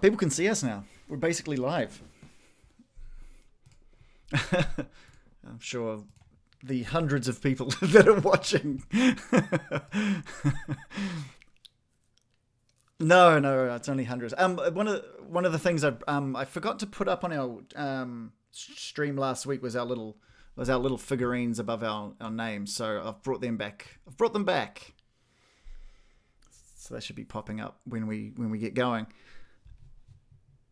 People can see us now. We're basically live. I'm sure the hundreds of people that are watching. No, it's only hundreds. One of the things I forgot to put up on our stream last week was our little figurines above our names. So I've brought them back. So that should be popping up when we get going.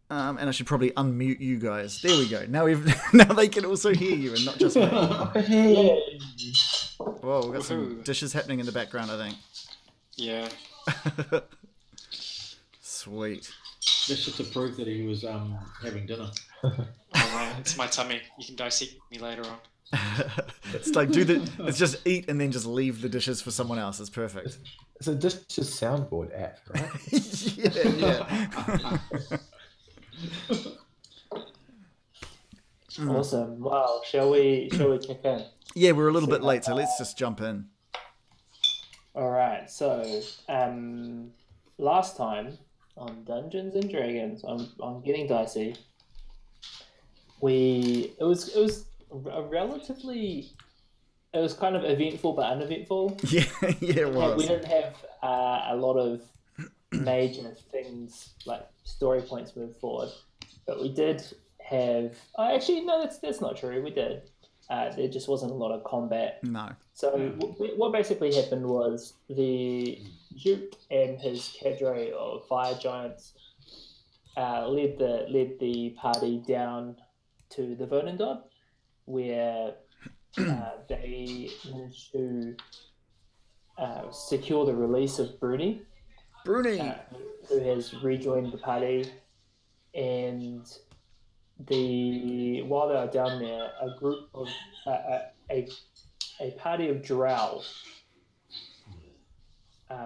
And I should probably unmute you guys. There we go. Now they can also hear you and not just me. Whoa, we've got some dishes happening in the background, I think. Yeah. Sweet. That's just to prove that he was having dinner. Alright, it's my tummy. You can dissect me later on. It's like it's just eat and then just leave the dishes for someone else. It's perfect. It's a dishes soundboard app, right? yeah. Awesome. Wow. Shall we kick in? Yeah, we're a little bit late, so let's just jump in. All right. So, last time on Dungeons and Dragons, on Getting Dicey, it was a relatively, it was kind of eventful but uneventful. Yeah, it was. We didn't have a lot of major things like story points moved forward, but we did have. Actually, no, that's not true. We did. There just wasn't a lot of combat. No. So what basically happened was the Duke and his cadre of fire giants led the party down to the Vernondod, where they managed to secure the release of Bruni, who has rejoined the party, and while they are down there, a group of a party of drow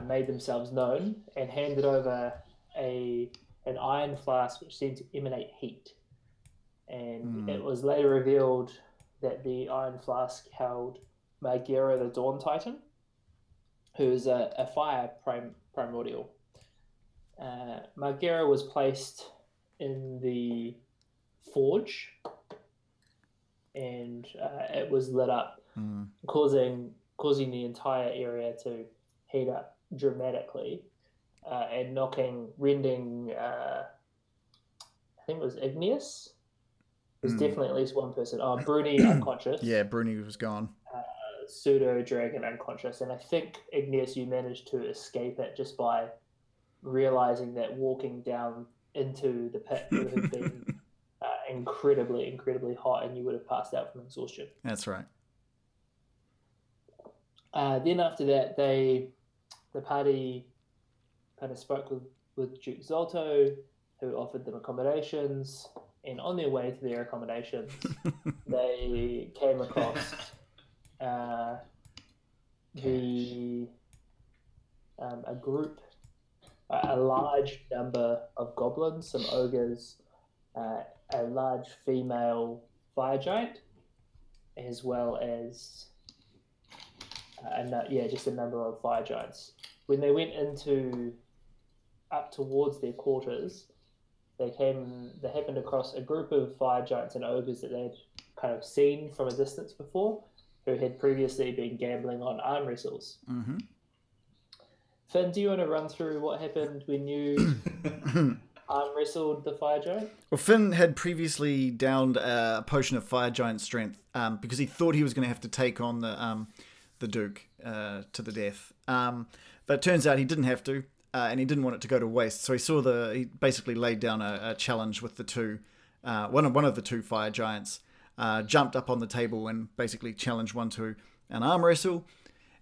made themselves known and handed over an iron flask which seemed to emanate heat. And it was later revealed that the iron flask held Margera the Dawn Titan, who is a fire primordial. Margera was placed in the forge, and it was lit up, causing the entire area to heat up dramatically, and rending. I think it was Igneous. There's definitely at least one person. Oh, Bruni unconscious. Yeah, Bruni was gone. Pseudo dragon unconscious, and I think Igneous, you managed to escape it just by realizing that walking down into the pit would have been incredibly hot, and you would have passed out from exhaustion. That's right. Then after that, the party kind of spoke with Duke Zolto, who offered them accommodations, and on their way to their accommodations, they came across a large number of goblins, some ogres, a large female fire giant, as well as just a number of fire giants. When they went up towards their quarters, they happened across a group of fire giants and ogres that they'd kind of seen from a distance before, who had previously been gambling on arm wrestles. Mm-hmm. Finn, do you want to run through what happened when you arm wrestled the fire giant? Well, Finn had previously downed a potion of fire giant strength because he thought he was going to have to take on the Duke to the death. But it turns out he didn't have to, and he didn't want it to go to waste. So he basically laid down a challenge with the two, one of the two fire giants, jumped up on the table and basically challenged one to an arm wrestle,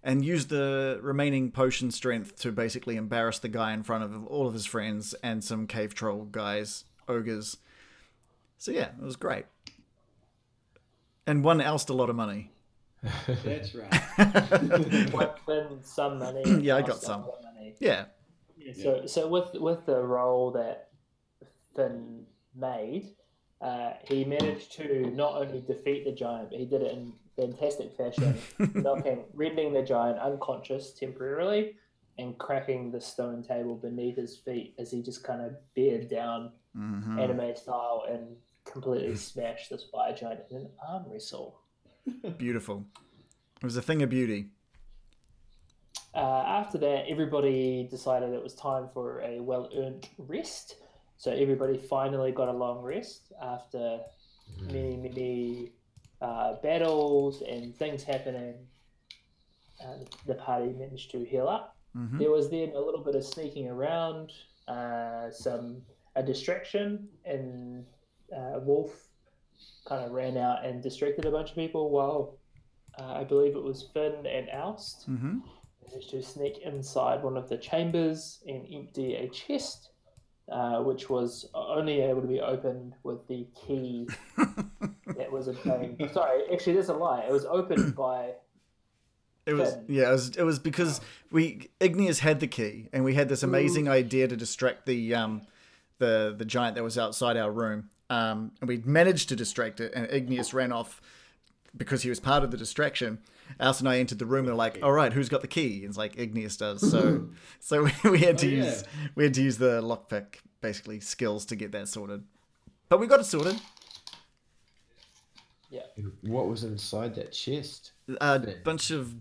and used the remaining potion strength to basically embarrass the guy in front of all of his friends and some cave troll guys, ogres. So yeah, it was great. And one ousted a lot of money. That's right. Win some money. Yeah, I got some. Money. Yeah. So with the roll that Finn made, he managed to not only defeat the giant, but he did it in fantastic fashion, rending the giant unconscious temporarily, and cracking the stone table beneath his feet as he just kind of bared down, anime style, and completely smashed this fire giant in an arm wrestle. Beautiful. It was a thing of beauty. After that, everybody decided it was time for a well-earned rest. So everybody finally got a long rest after many battles and things happening. The party managed to heal up. There was then a little bit of sneaking around, a distraction, and Wolf kind of ran out and distracted a bunch of people while I believe it was Finn and Oust managed to sneak inside one of the chambers and empty a chest, which was only able to be opened with the key that was obtained. Sorry, actually, there's a lie. It was opened by It was Finn. yeah. It was because Igneous had the key, and we had this amazing idea to distract the giant that was outside our room. And we managed to distract it, and Igneous ran off because he was part of the distraction. Alice and I entered the room and were like, "All right, who's got the key?" And it's like Igneous does. So we had to use the lockpick basically skills to get that sorted, but we got it sorted. Yeah. What was inside that chest? A bunch of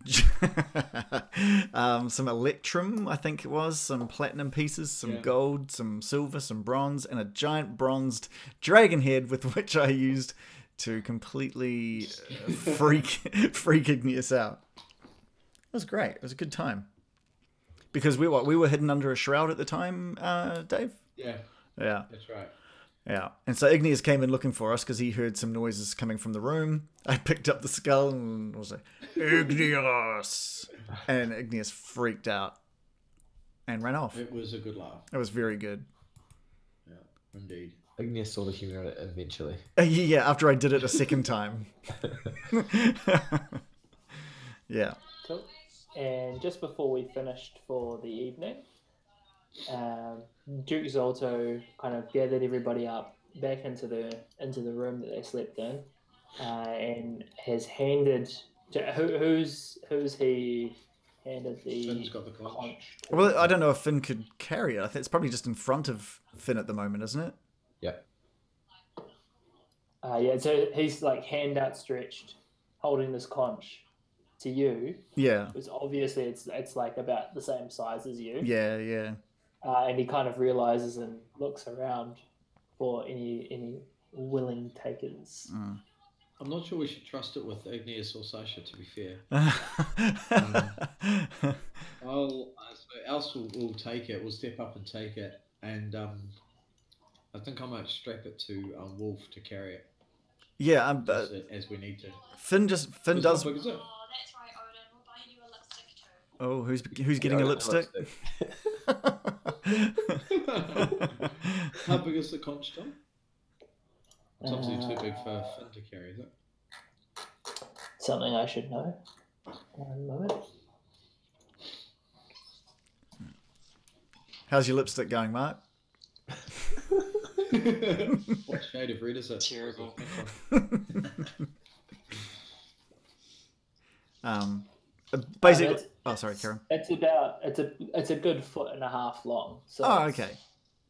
some electrum, I think it was, some platinum pieces, some gold, some silver, some bronze, and a giant bronzed dragon head with which I used to completely freak Igneous out. It was great. It was a good time. Because we were hidden under a shroud at the time, Dave? Yeah. Yeah. That's right. Yeah, and so Igneous came in looking for us because he heard some noises coming from the room. I picked up the skull and was like, "Igneous!" And Igneous freaked out and ran off. It was a good laugh. It was very good. Yeah, indeed. Igneous saw the humor in it eventually. Yeah, after I did it a second time. Yeah. Cool. And just before we finished for the evening, Duke Zolto kind of gathered everybody up back into the room that they slept in, and has handed who's he handed the Finn's got the conch. to? Well, I don't know if Finn could carry it. I think it's probably just in front of Finn at the moment, isn't it? Yeah. Yeah, so he's like hand outstretched, holding this conch to you. Yeah. Because obviously it's like about the same size as you. Yeah, yeah. And he kind of realizes and looks around for any willing takers. I'm not sure we should trust it with Igneous or Sasha, to be fair. Else will take it. We'll step up and take it, and I think I might strap it to Wolf to carry it. Yeah, as we need to. Finn does. How big is it? Oh, that's right, Odin. We'll buy you a lipstick too. Oh, who's getting a lipstick? How big is the conch, Tom? It's obviously too big for Finn to carry, is it? Something I should know. One moment. How's your lipstick going, Mark? What shade of red is it? Terrible. Basically. Oh, sorry, Karen. It's a good 1.5 feet long. So Oh, okay.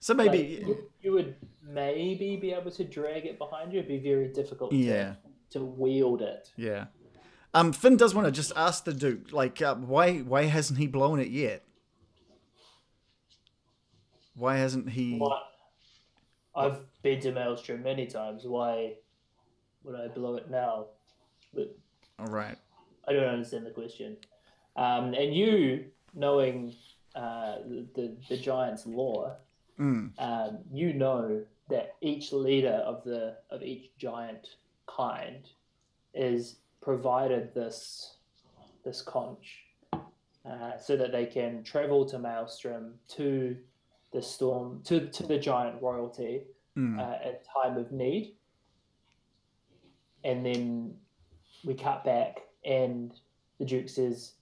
So maybe. like, you would maybe be able to drag it behind you. It'd be very difficult. Yeah. To wield it. Yeah. Finn does want to just ask the Duke, like, why hasn't he blown it yet? Why hasn't he? What? I've been to Maelstrom many times. Why would I blow it now? But All right. I don't understand the question. And you, knowing the giant's lore, you know that each leader of each giant kind is provided this conch, so that they can travel to Maelstrom, to the storm, to the giant royalty at time of need. And then we cut back, and the Duke says,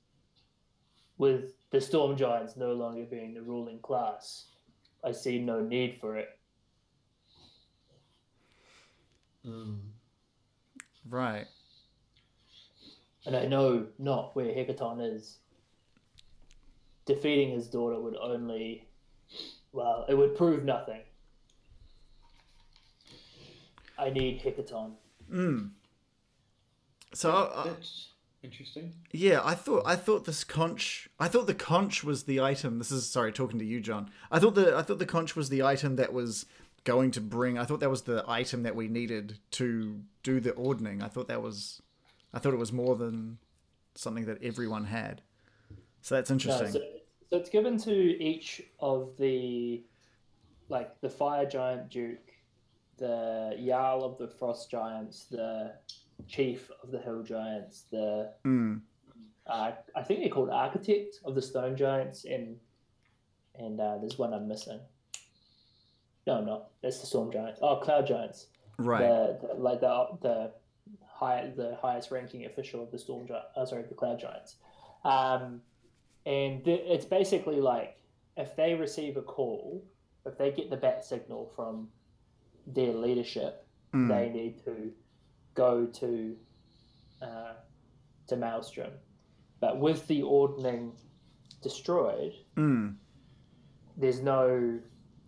with the storm giants no longer being the ruling class, I see no need for it. Right. And I know not where Hecaton is. defeating his daughter would only, well, it would prove nothing. I need Hecaton. So That's interesting. yeah, I thought this conch. I thought the conch was the item. This is sorry, talking to you, John. I thought the conch was the item that was going to bring. I thought that was the item that we needed to do the ordning. I thought it was more than something that everyone had. So that's interesting. No, so it's given to each of the Fire Giant Duke, the Jarl of the Frost Giants, the Chief of the Hill Giants, the I think they're called Architect of the Stone Giants, and there's one I'm missing. No, I'm not. That's the Storm Giants. Oh, Cloud Giants. Right. The highest ranking official of the the Cloud Giants. And it's basically like if they receive a call, if they get the bat signal from their leadership, they need to go to Maelstrom. But with the ordning destroyed, there's no,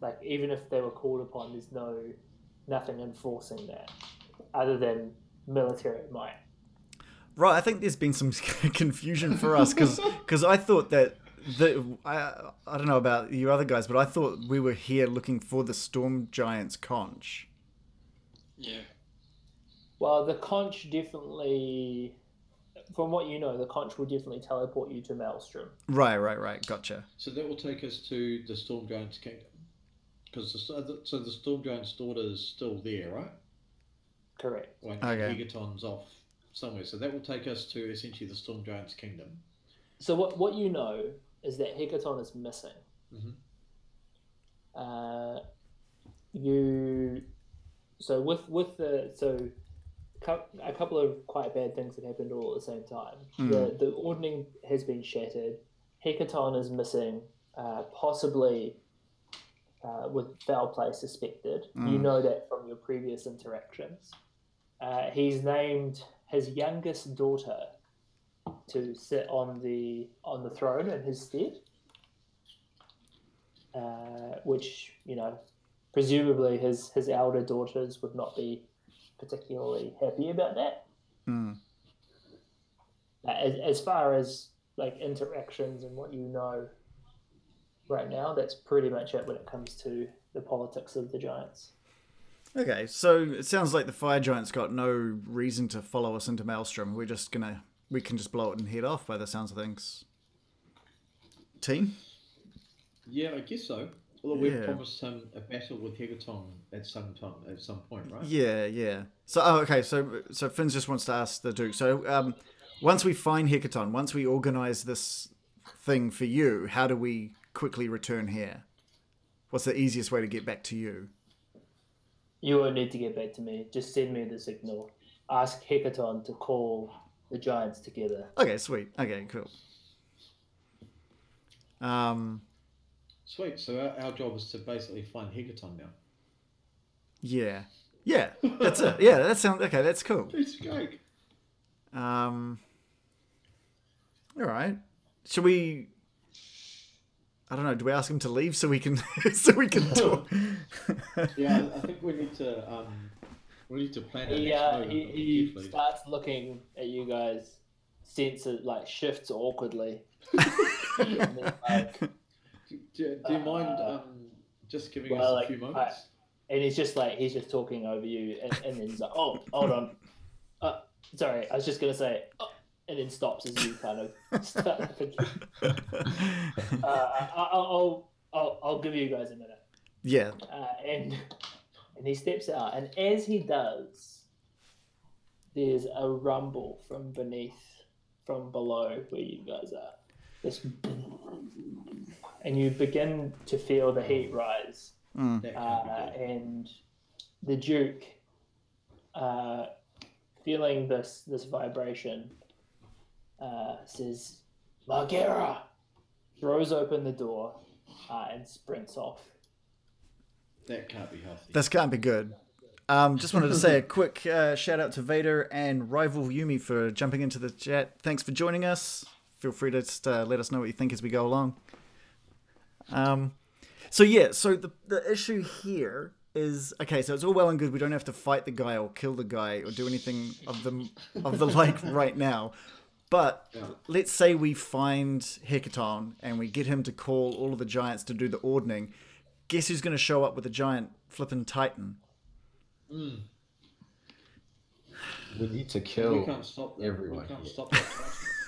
like, even if they were called upon, there's nothing enforcing that other than military might. Right, I think there's been some confusion for us because I thought that I don't know about you other guys, but I thought we were here looking for the Storm Giant's conch. Yeah. Well, the conch definitely, from what you know, the conch will definitely teleport you to Maelstrom. Right, gotcha. So that will take us to the Storm Giant's kingdom, because the Storm Giant's daughter is still there, right? Correct. Like Okay. Hecaton's off somewhere, so that will take us to essentially the Storm Giant's kingdom. So what you know is that Hecaton is missing. A couple of quite bad things have happened all at the same time. The ordning has been shattered. Hecaton is missing, possibly with foul play suspected. You know that from your previous interactions. He's named his youngest daughter to sit on the throne in his stead, which, you know, presumably his elder daughters would not be particularly happy about that. As far as like interactions and what you know right now, that's pretty much it when it comes to the politics of the Giants. Okay, so it sounds like the Fire Giant's got no reason to follow us into Maelstrom. We can just blow it and head off by the sounds of things. Team? Yeah, I guess so. Although we've promised him a battle with Hecaton at some point, right? Yeah. So, okay, so Finn's just wants to ask the Duke. So, once we find Hecaton, once we organise this thing for you, how do we quickly return here? What's the easiest way to get back to you? You won't need to get back to me. Just send me the signal. Ask Hecaton to call the Giants together. Okay, sweet. Okay, cool. Sweet. So our job is to basically find Hecaton now. Yeah, that's it. Yeah, that sounds okay. That's cool. It's great. All right. Should we? I don't know. Do we ask him to leave so we can talk? Yeah, I think we need to plan our next move. He starts looking at you guys, senses like shifts awkwardly. And then, like, do you mind just giving us a few moments? And he's just talking over you, and then he's like, "Oh, hold on, sorry, I was just gonna say," and then stops as you kind of start thinking. I'll give you guys a minute. Yeah. And he steps out, and as he does, there's a rumble from below where you guys are. And you begin to feel the heat rise. And the Duke, feeling this vibration, says, "Margera!" throws open the door and sprints off. That can't be healthy. This can't be good. Just wanted to say a quick shout out to Vader and Rival Yumi for jumping into the chat. Thanks for joining us. Feel free to just let us know what you think as we go along. So yeah, so the issue here is, okay, so it's all well and good. We don't have to fight the guy or kill the guy or do anything of the like right now. But let's say we find Hecaton and we get him to call all of the giants to do the ordning. Guess who's going to show up with a giant flippin' titan? Mm. We need to kill We can't stop that. everyone. We can't here. stop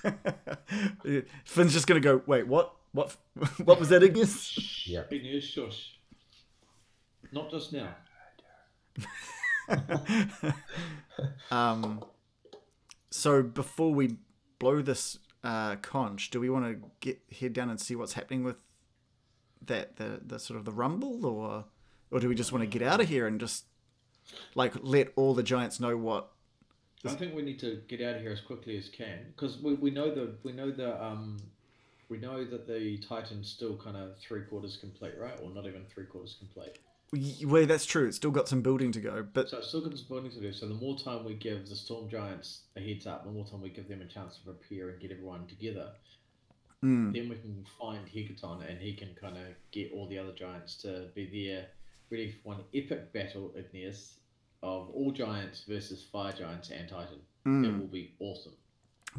that. Finn's just going to go, wait, what? What was that, Ignis? Yeah. Big news, shush. Not just now. So before we blow this conch, do we want to head down and see what's happening with the sort of the rumble, or do we just want to get out of here and just like let all the giants know what? I think we need to get out of here as quickly as can, because we know that the Titan's still kind of 3/4 complete, right? Or not even 3/4 complete. Well, that's true. It's still got some building to go, but So it's still got some building to do. So the more time we give the Storm Giants a heads up, the more time we give them a chance to prepare and get everyone together, then we can find Hecaton and he can kind of get all the other giants to be there, ready for one epic battle, Igneous, of all giants versus fire giants and Titan. It will be awesome.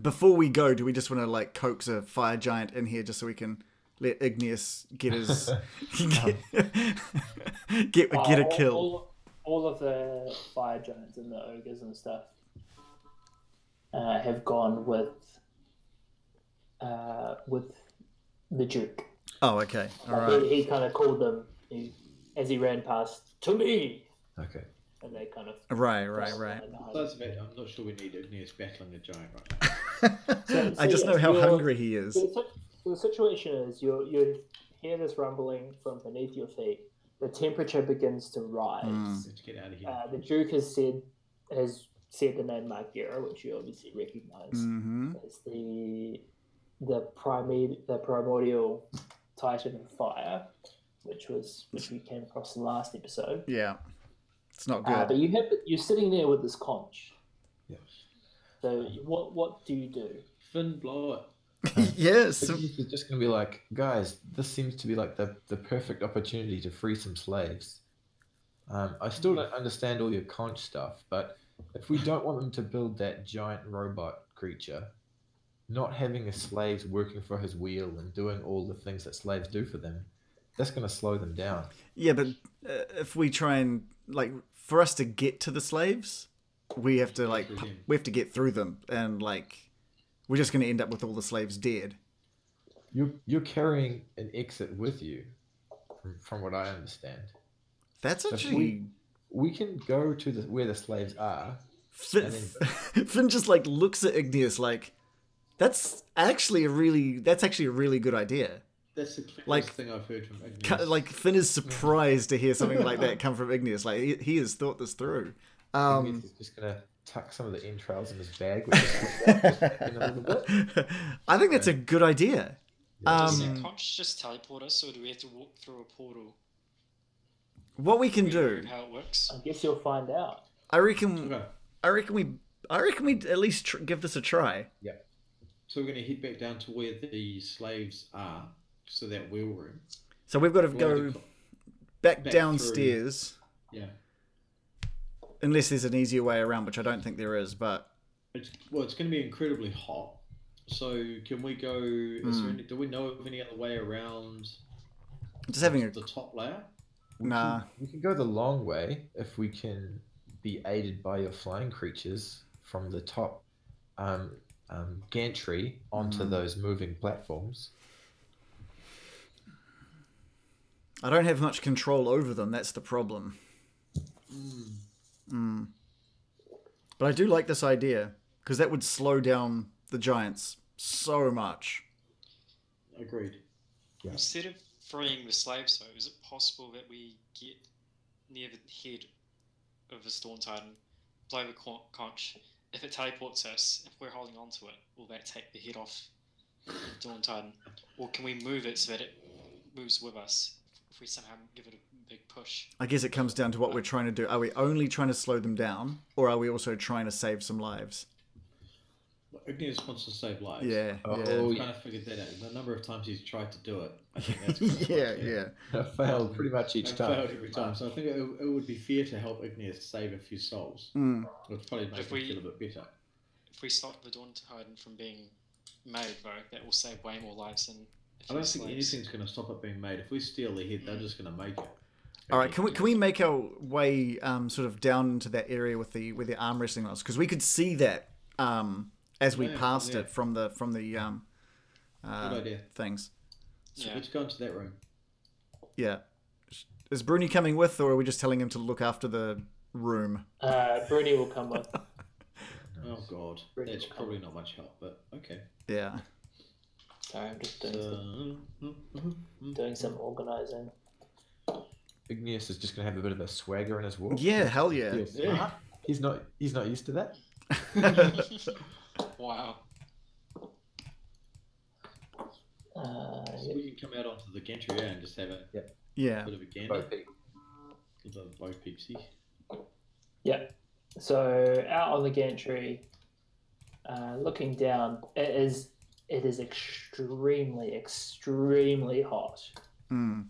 before we go, do we just want to like coax a fire giant in here just so we can let Igneous get his get a kill? All of the fire giants and the ogres and stuff have gone with the Duke. Oh, okay, all right. He kind of called them as he ran past, to me, Okay. and they kind of Right. Besides the fact, I'm not sure we need Igneous battling a giant right now. I just know how hungry he is. So the situation is you hear this rumbling from beneath your feet. The temperature begins to rise. Let's get out of here. The Duke has said the name Margera, which you obviously recognise as the primordial Titan of Fire, which we came across in the last episode. Yeah, it's not good. But you're sitting there with this conch. Yeah. So what do you do? Finn, blow it. Yes. It's just going to be like, guys, this seems to be like the perfect opportunity to free some slaves. I still don't understand all your conch stuff, but if we don't want them to build that giant robot creature, not having his slaves working for his wheel and doing all the things that slaves do for them, that's going to slow them down. Yeah, but if we try and like for us to get to the slaves, we have to get through them, and like we're just going to end up with all the slaves dead. You're carrying an exit with you, from what I understand. That's So actually we can go to where the slaves are. Finn, Finn just like looks at Igneous like that's actually a really good idea. That's the clearest Like- thing I've heard from Igneous. Like Finn is surprised to hear something like that come from Igneous. Like he has thought this through. He's just going to tuck some of the entrails in his bag. In a little bit. I think that's a good idea. Does that conch just teleport us, or do we have to walk through a portal? What we can We do, know how it works. I guess you'll find out. I reckon Okay. we at least give this a try. So we're going to head back down to where the slaves are, so that wheel room. So we've got to We'll go have to back back downstairs, Yeah. unless there's an easier way around, which I don't think there is. But It's going to be incredibly hot. So can we go? Do we know of any other way around? just having a the top layer. nah. We can go the long way if we can be aided by your flying creatures from the top gantry onto those moving platforms. I don't have much control over them. That's the problem. But I do like this idea because that would slow down the giants so much. Agreed. Yeah. Instead of freeing the slaves, though, is it possible that we get near the head of the Storm Titan, blow the conch? If it teleports us, if we're holding on to it, will that take the head off the Storm Titan? Or can we move it so that it moves with us if we somehow give it a big push? I guess it comes down to what we're trying to do. Are we only trying to slow them down, or are we also trying to save some lives? Igneous wants to save lives. Yeah. Oh, yeah. I've yeah. kind of figured that out. The number of times he's tried to do it, I think that's Yeah. I failed pretty much each I've time. failed every time. So I think it would be fair to help Igneous save a few souls. Mm. Which probably make If him we- feel a bit better. If we stop the Dawn Titan from being made, though, that will save way more lives than. I don't think anything's going to stop it being made. If we steal their head, they're just going to make it. All right, can we make our way sort of down into that area with the where the arm wrestling was? Because we could see that as we passed it from the Good idea. things. So Yeah. let's go into that room. Yeah. Is Bruni coming with, or are we just telling him to look after the room? Bruni will come with. Oh god, Really that's cool. probably not much help, but okay. Yeah. Sorry, I'm just doing So, doing some organising. Igneous is just gonna have a bit of a swagger in his walk. Yeah, hell yeah. Feel smart. He's not used to that. Wow. so we can come out onto the gantry and just have a Yeah. bit of a gander. Both people. With a bow peepsy. Yeah. So out on the gantry, looking down, it is extremely hot. Mm.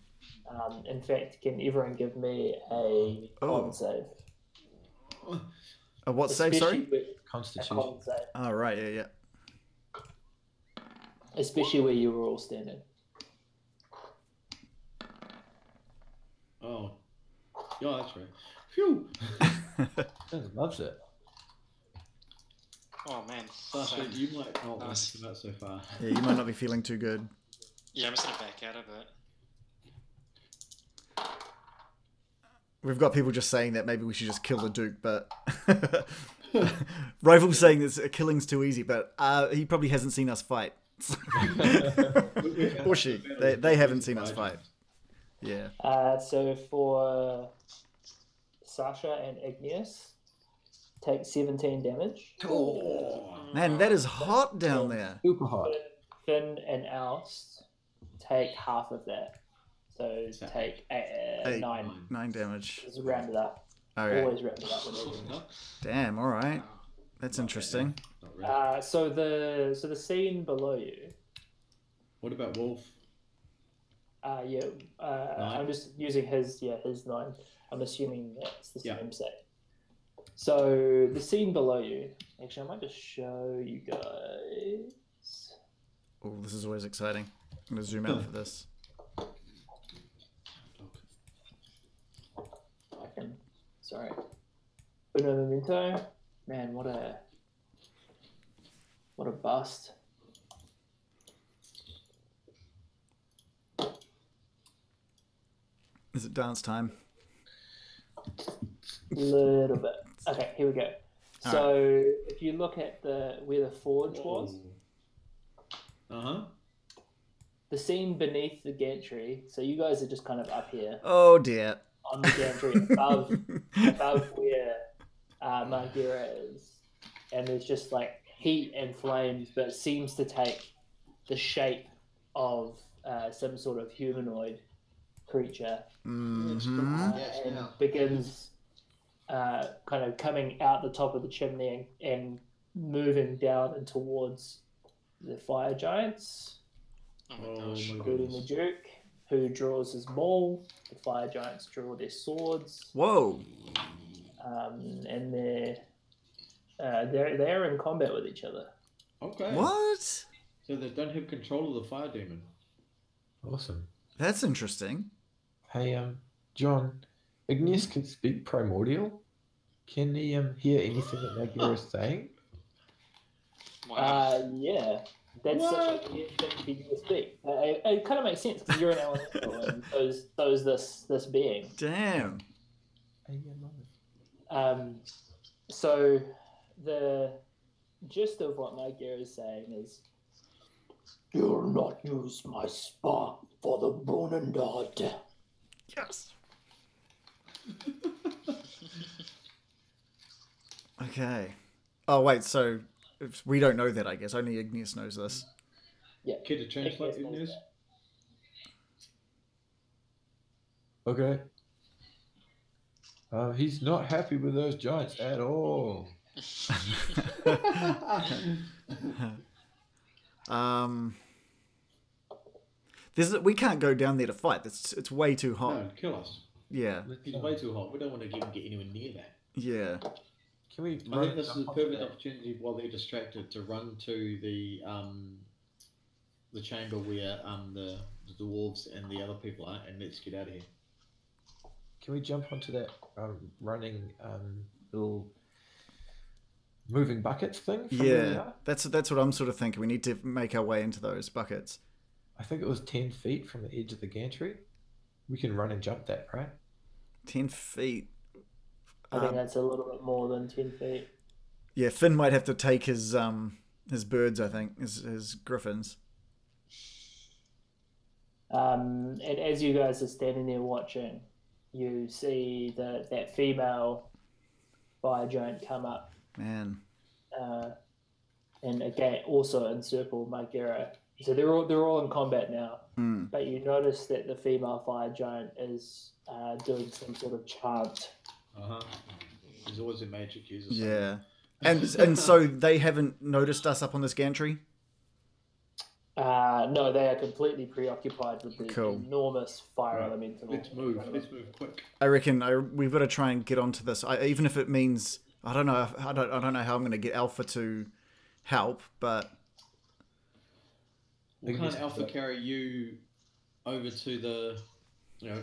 In fact, can everyone give me a con save? A what save? Sorry. Especially a Constitution. con save, Oh right. Yeah. especially where you were all standing. Oh. Yeah, that's right. Phew! Loves it. Oh man. Sasha, you might not want Nice. to come out so far. Yeah. You might not be feeling too good. Yeah, I'm just gonna back out of it. We've got people just saying that maybe we should just kill the Duke, but Rival's saying that killing's too easy, but he probably hasn't seen us fight. Or she. They haven't seen us fight. Yeah. So for Sasha and Igneous, take 17 damage. Man, that is hot down there. Super hot. Finn and Oust take half of that. So take 9. 9 damage. Just round it up. Okay. Always round it up. Whenever. Damn. All right. That's interesting. Not really. So the scene below you. What about Wolf? I'm just using his 9. I'm assuming that's the Yeah. same set. So the scene below you. Actually, I might just show you guys. Oh, this is always exciting. I'm gonna zoom out for this. I can. Sorry. Uno momento. Man, what a bust. Is it dance time? Little bit. Okay, here we go. So if you look at where the forge was, Uh-huh. the scene beneath the gantry. So you guys are just kind of up here Oh dear. on the gantry above where Margira is, and there's just like heat and flames, but it seems to take the shape of some sort of humanoid creature. And begins kind of coming out the top of the chimney and moving down and towards the fire giants, Oh my Oh gosh. my including the goodness. Duke, who draws his maul. The fire giants draw their swords, Whoa. and they're in combat with each other. Okay. What? So they don't have control of the fire demon. Awesome. That's interesting. Hey, John, Igneous can speak primordial. Can he hear anything that Magyar is saying? Wow. Yeah, that's such a weird thing for you to speak. It kind of makes sense because you're an elemental, and so's this being. Damn. So the gist of what Magyar is saying is, "You'll not use my spark for the Bonendard." Yes. Okay. Oh wait, so we don't know that, I guess. Only Igneous knows this. Yeah. Care to translate Igneous? Okay. He's not happy with those giants at all. We can't go down there to fight. It's way too hot. No, kill us. Yeah. It's way too hot. We don't want to get anywhere near that. Yeah. Can we? I think this is a perfect opportunity while they're distracted to run to the chamber where the dwarves and the other people are, and let's get out of here. Can we jump onto that running little moving buckets thing? Yeah, that's what I'm sort of thinking. We need to make our way into those buckets. I think it was 10 feet from the edge of the gantry. We can run and jump that, right? 10 feet. I think that's a little bit more than 10 feet. Yeah, Finn might have to take his birds, I think, his griffins. And as you guys are standing there watching, you see that female fire giant come up. Man. And again, also encircle Margera. So they're all in combat now. Mm. But you notice that the female fire giant is doing some sort of chant. There's always a magic user. Yeah. And so they haven't noticed us up on this gantry? No, they are completely preoccupied with the enormous fire elemental. Let's move quick. I reckon we've got to try and get onto this. Even if it means I don't know how I'm going to get Alpha to help, but Can't Alpha carry you over to the,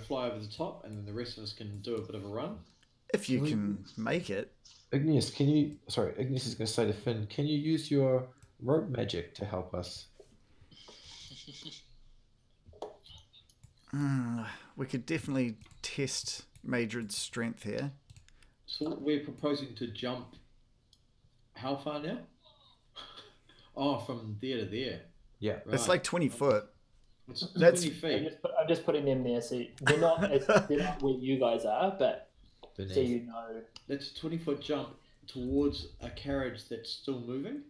fly over the top, and then the rest of us can do a bit of a run? If you can make it. Igneous, Igneous is going to say to Finn, can you use your rope magic to help us? We could definitely test Madrid's strength here. So we're proposing to jump how far now? Oh, from there to there. Yeah. Right. It's like 20 foot. It's 20 That's- feet. I'm just putting them there, so they're not where you guys are, but Beneath. so you know. That's a 20-foot jump towards a carriage that's still moving.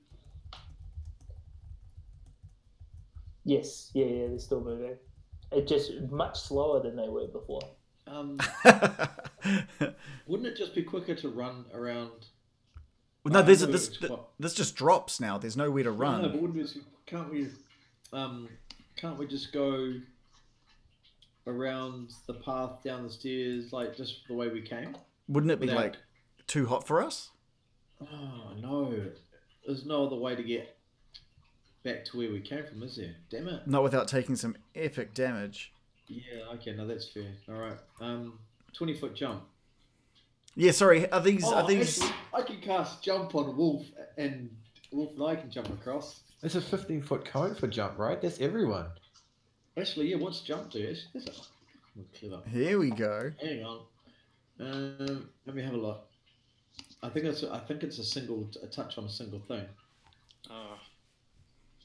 Yes, yeah, they're still moving. It's just much slower than they were before. Wouldn't it just be quicker to run around? No, this just drops now. There's nowhere to run. No, but can't we just go around the path down the stairs, like just the way we came? Wouldn't it be like too hot for us? Oh no, there's no other way to get back to where we came from, is there? Damn it! Not without taking some epic damage. Yeah, okay, no, that's fair. All right, 20-foot jump. Yeah, sorry. Are these? Actually, I can cast jump on Wolf, and I can jump across. It's a 15-foot cone for jump, right? That's everyone. Actually, yeah. What's jump do? That's clever. Here we go. Hang on. Let me have a look. I think it's a touch on a single thing. Oh.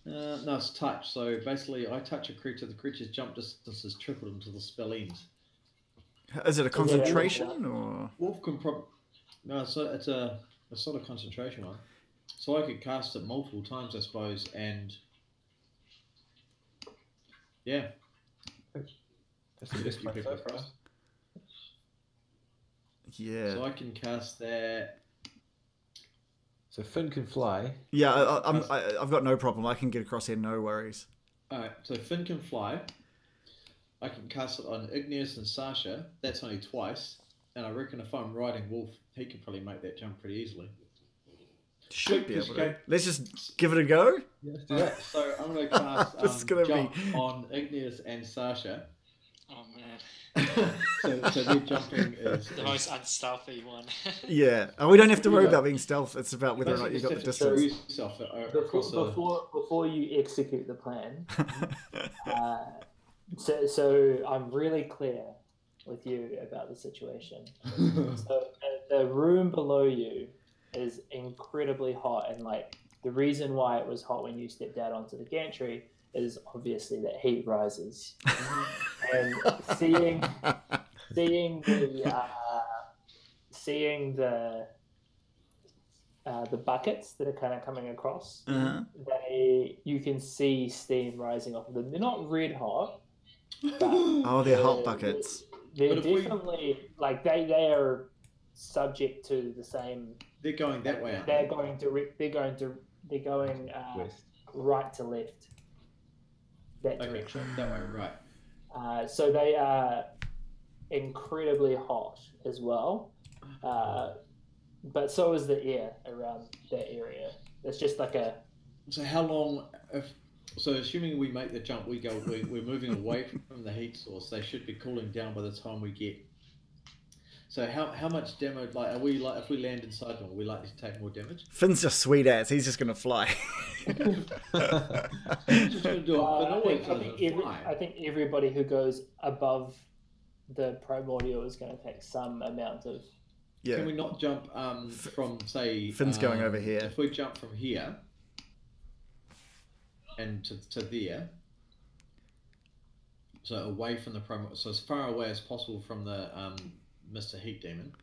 No, it's touch. So basically, I touch a creature. The creature's jump distance is tripled until the spell ends. Is it a concentration or? Wolf can probably. No, so it's a sort of concentration one. So I could cast it multiple times, I suppose, and yeah. That's the best way so far. Yeah. So I can cast that. So Finn can fly. Yeah, I've got no problem. I can get across here, no worries. Alright, so Finn can fly. I can cast it on Igneous and Sasha. That's only twice. And I reckon if I'm riding Wolf, he can probably make that jump pretty easily. Should be able to. Let's just give it a go. Yeah, let's do that. So I'm going to cast This is gonna jump on Igneous and Sasha. Oh man. So their jumping is The most unstealthy one. Yeah. We don't have to worry about being stealth. It's about whether or not you got the distance. Before you execute the plan, so I'm really clear with you about the situation. So the room below you is incredibly hot, and like the reason why it was hot when you stepped out onto the gantry is obviously that heat rises. And seeing the buckets that are kind of coming across, you can see steam rising off of them. They're not red hot, but they're hot buckets. They're definitely like they are subject to the same. They're going that way. They're going They're going West. right to left. That Okay, direction. that way, right. So they are incredibly hot as well. But so is the air around that area. It's just like a. So how long? So assuming we make the jump, we're moving away from the heat source. They should be cooling down by the time we get. So how much damage? Like, are we like if we land inside them, are we likely to take more damage? Finn's just sweet ass. He's just gonna fly. Just gonna do it, but no one doesn't fly. I think everybody who goes above the primordial is going to take some amount of. Yeah. Can we not jump from say? Finn's going over here. If we jump from here and to there, so away from the primordial, so as far away as possible from the Mr. Heat Demon.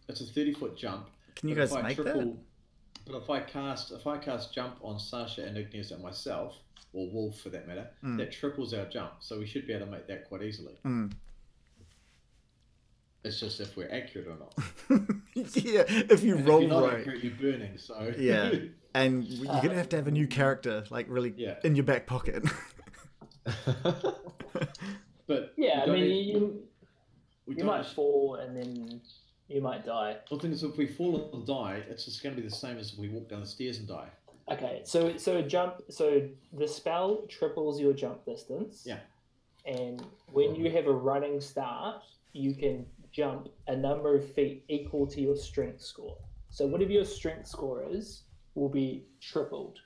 It's a 30-foot jump. Can you guys make that? But if I cast jump on Sasha and Igneous and myself, or Wolf for that matter, that triples our jump. So we should be able to make that quite easily. It's just if we're accurate or not. Yeah, if you roll if you're not right. accurate, you're burning. So yeah, and you're gonna have to have a new character, like really in your back pocket. But yeah, I mean you might fall and then you might die. The thing is, if we fall and die, it's just going to be the same as if we walk down the stairs and die. Okay, so jump. So the spell triples your jump distance. Yeah. And when you have a running start, you can jump a number of feet equal to your strength score. So whatever your strength score is, will be tripled.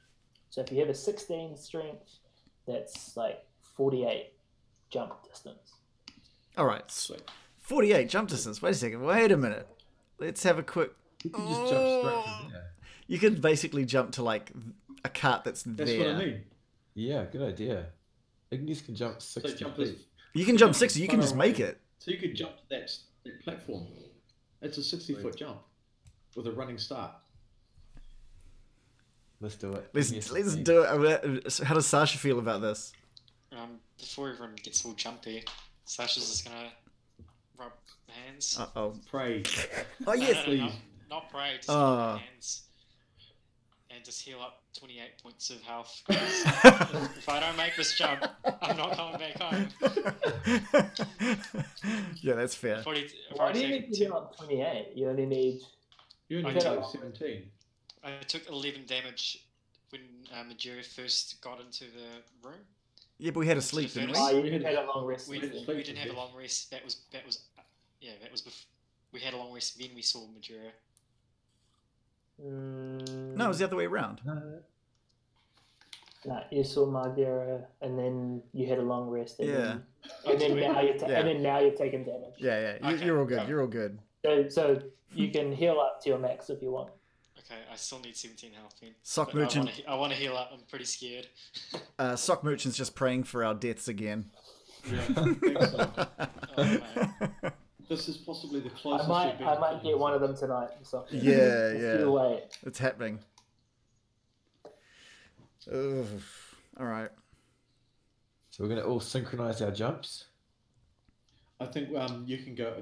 So if you have a 16 strength, that's like 48 jump distance. All right. Sweet. 48 jump distance. Wait a second. Wait a minute. Let's have a quick. You can just jump straight from there. You could basically jump to like a cart that's there. That's what I mean. Yeah, good idea. Ignis can jump 60 feet. You can jump 60. You can just make it. So you could jump to that platform. It's a 60-foot jump with a running start. Let's do it. Let's do it. How does Sasha feel about this? Before everyone gets all jumpy, Sasha's just gonna rub hands. Oh. Pray. Oh yes, please. Not pray. Just rub hands. And just heal up 28 points of health. If I don't make this jump, I'm not coming back home. Yeah, that's fair. Why do you need to heal up 28? You only need. You only need 17. I took 11 damage when Majeria first got into the room. Yeah, but we had a sleep, didn't we? Oh, you had a long rest. We didn't have a long rest. That was we had a long rest when we saw Majeria. No, it was the other way around. No, you saw Margera, and then you had a long rest. And and then now you're taking damage. Yeah. You're all good. You're all good. So you can heal up to your max if you want. Okay, I still need 17 health. Sock Merchant. I want to heal up. I'm pretty scared. Sock Merchant's just praying for our deaths again. Yeah, I think so. This is possibly the closest. I might get one of them tonight. So Yeah. Wait. It's happening. Ugh. All right. So we're going to all synchronize our jumps. I think you can go.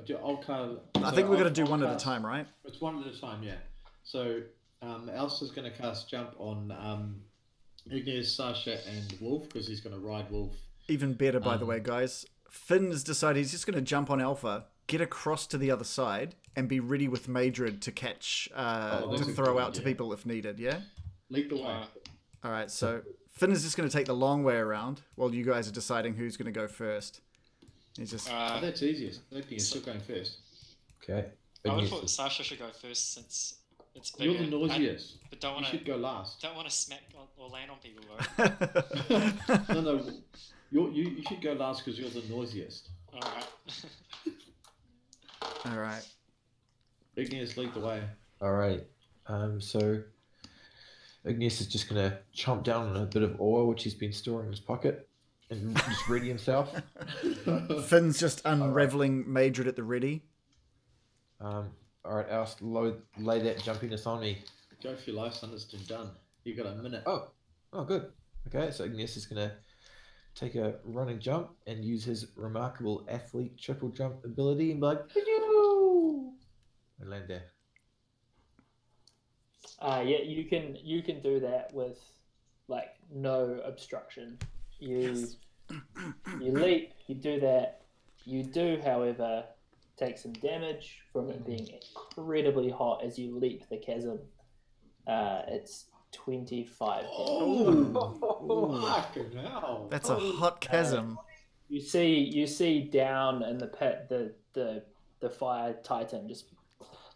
I think we're going to do one at a time, right? It's one at a time, yeah. So Elsa's going to cast jump on Igneous, Sasha, and Wolf because he's going to ride Wolf. Even better, by the way, guys. Finn has decided he's just going to jump on Alpha, get across to the other side, and be ready with Madrid to catch, to throw out to people if needed, yeah? Lead the way. All right, so Finn is just going to take the long way around while you guys are deciding who's going to go first. He's just... that's easiest. Igneous, still going first. Okay. I would have thought Sasha should go first since it's bigger. You're the noisiest. But don't want you should go last. Don't want to smack or land on people though. No. You should go last because you're the noisiest. All right. Igneous, lead the way. All right. So Igneous is just going to chomp down on a bit of ore which he's been storing in his pocket and just ready himself. Finn's just unraveling Madrid at the ready. All right, Alst, lay that jumpiness on me. Go for your life, son. It's been done. You got a minute. Oh, good. Okay, so Igneous is going to take a running jump and use his remarkable athlete triple jump ability and be like, and land there. Yeah, you can do that with like no obstruction. You leap, you do that. You do, however, take some damage from it being incredibly hot as you leap the chasm. It's 25 damage. Fucking hell. That's a hot chasm. You see down in the pit the fire titan just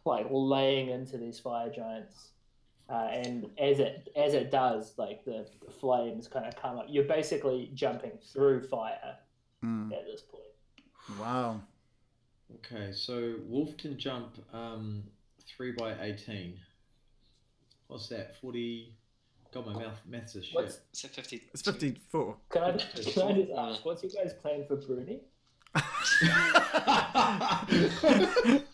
like laying into these fire giants. And as it does, like the flames kind of come up. You're basically jumping through fire at this point. Wow. Okay, so Wolf can jump 3 by 18. What's that? 40. God, my maths is shit. Is it 50? It's 54. Can I just ask, what's your guys' plan for Bruni?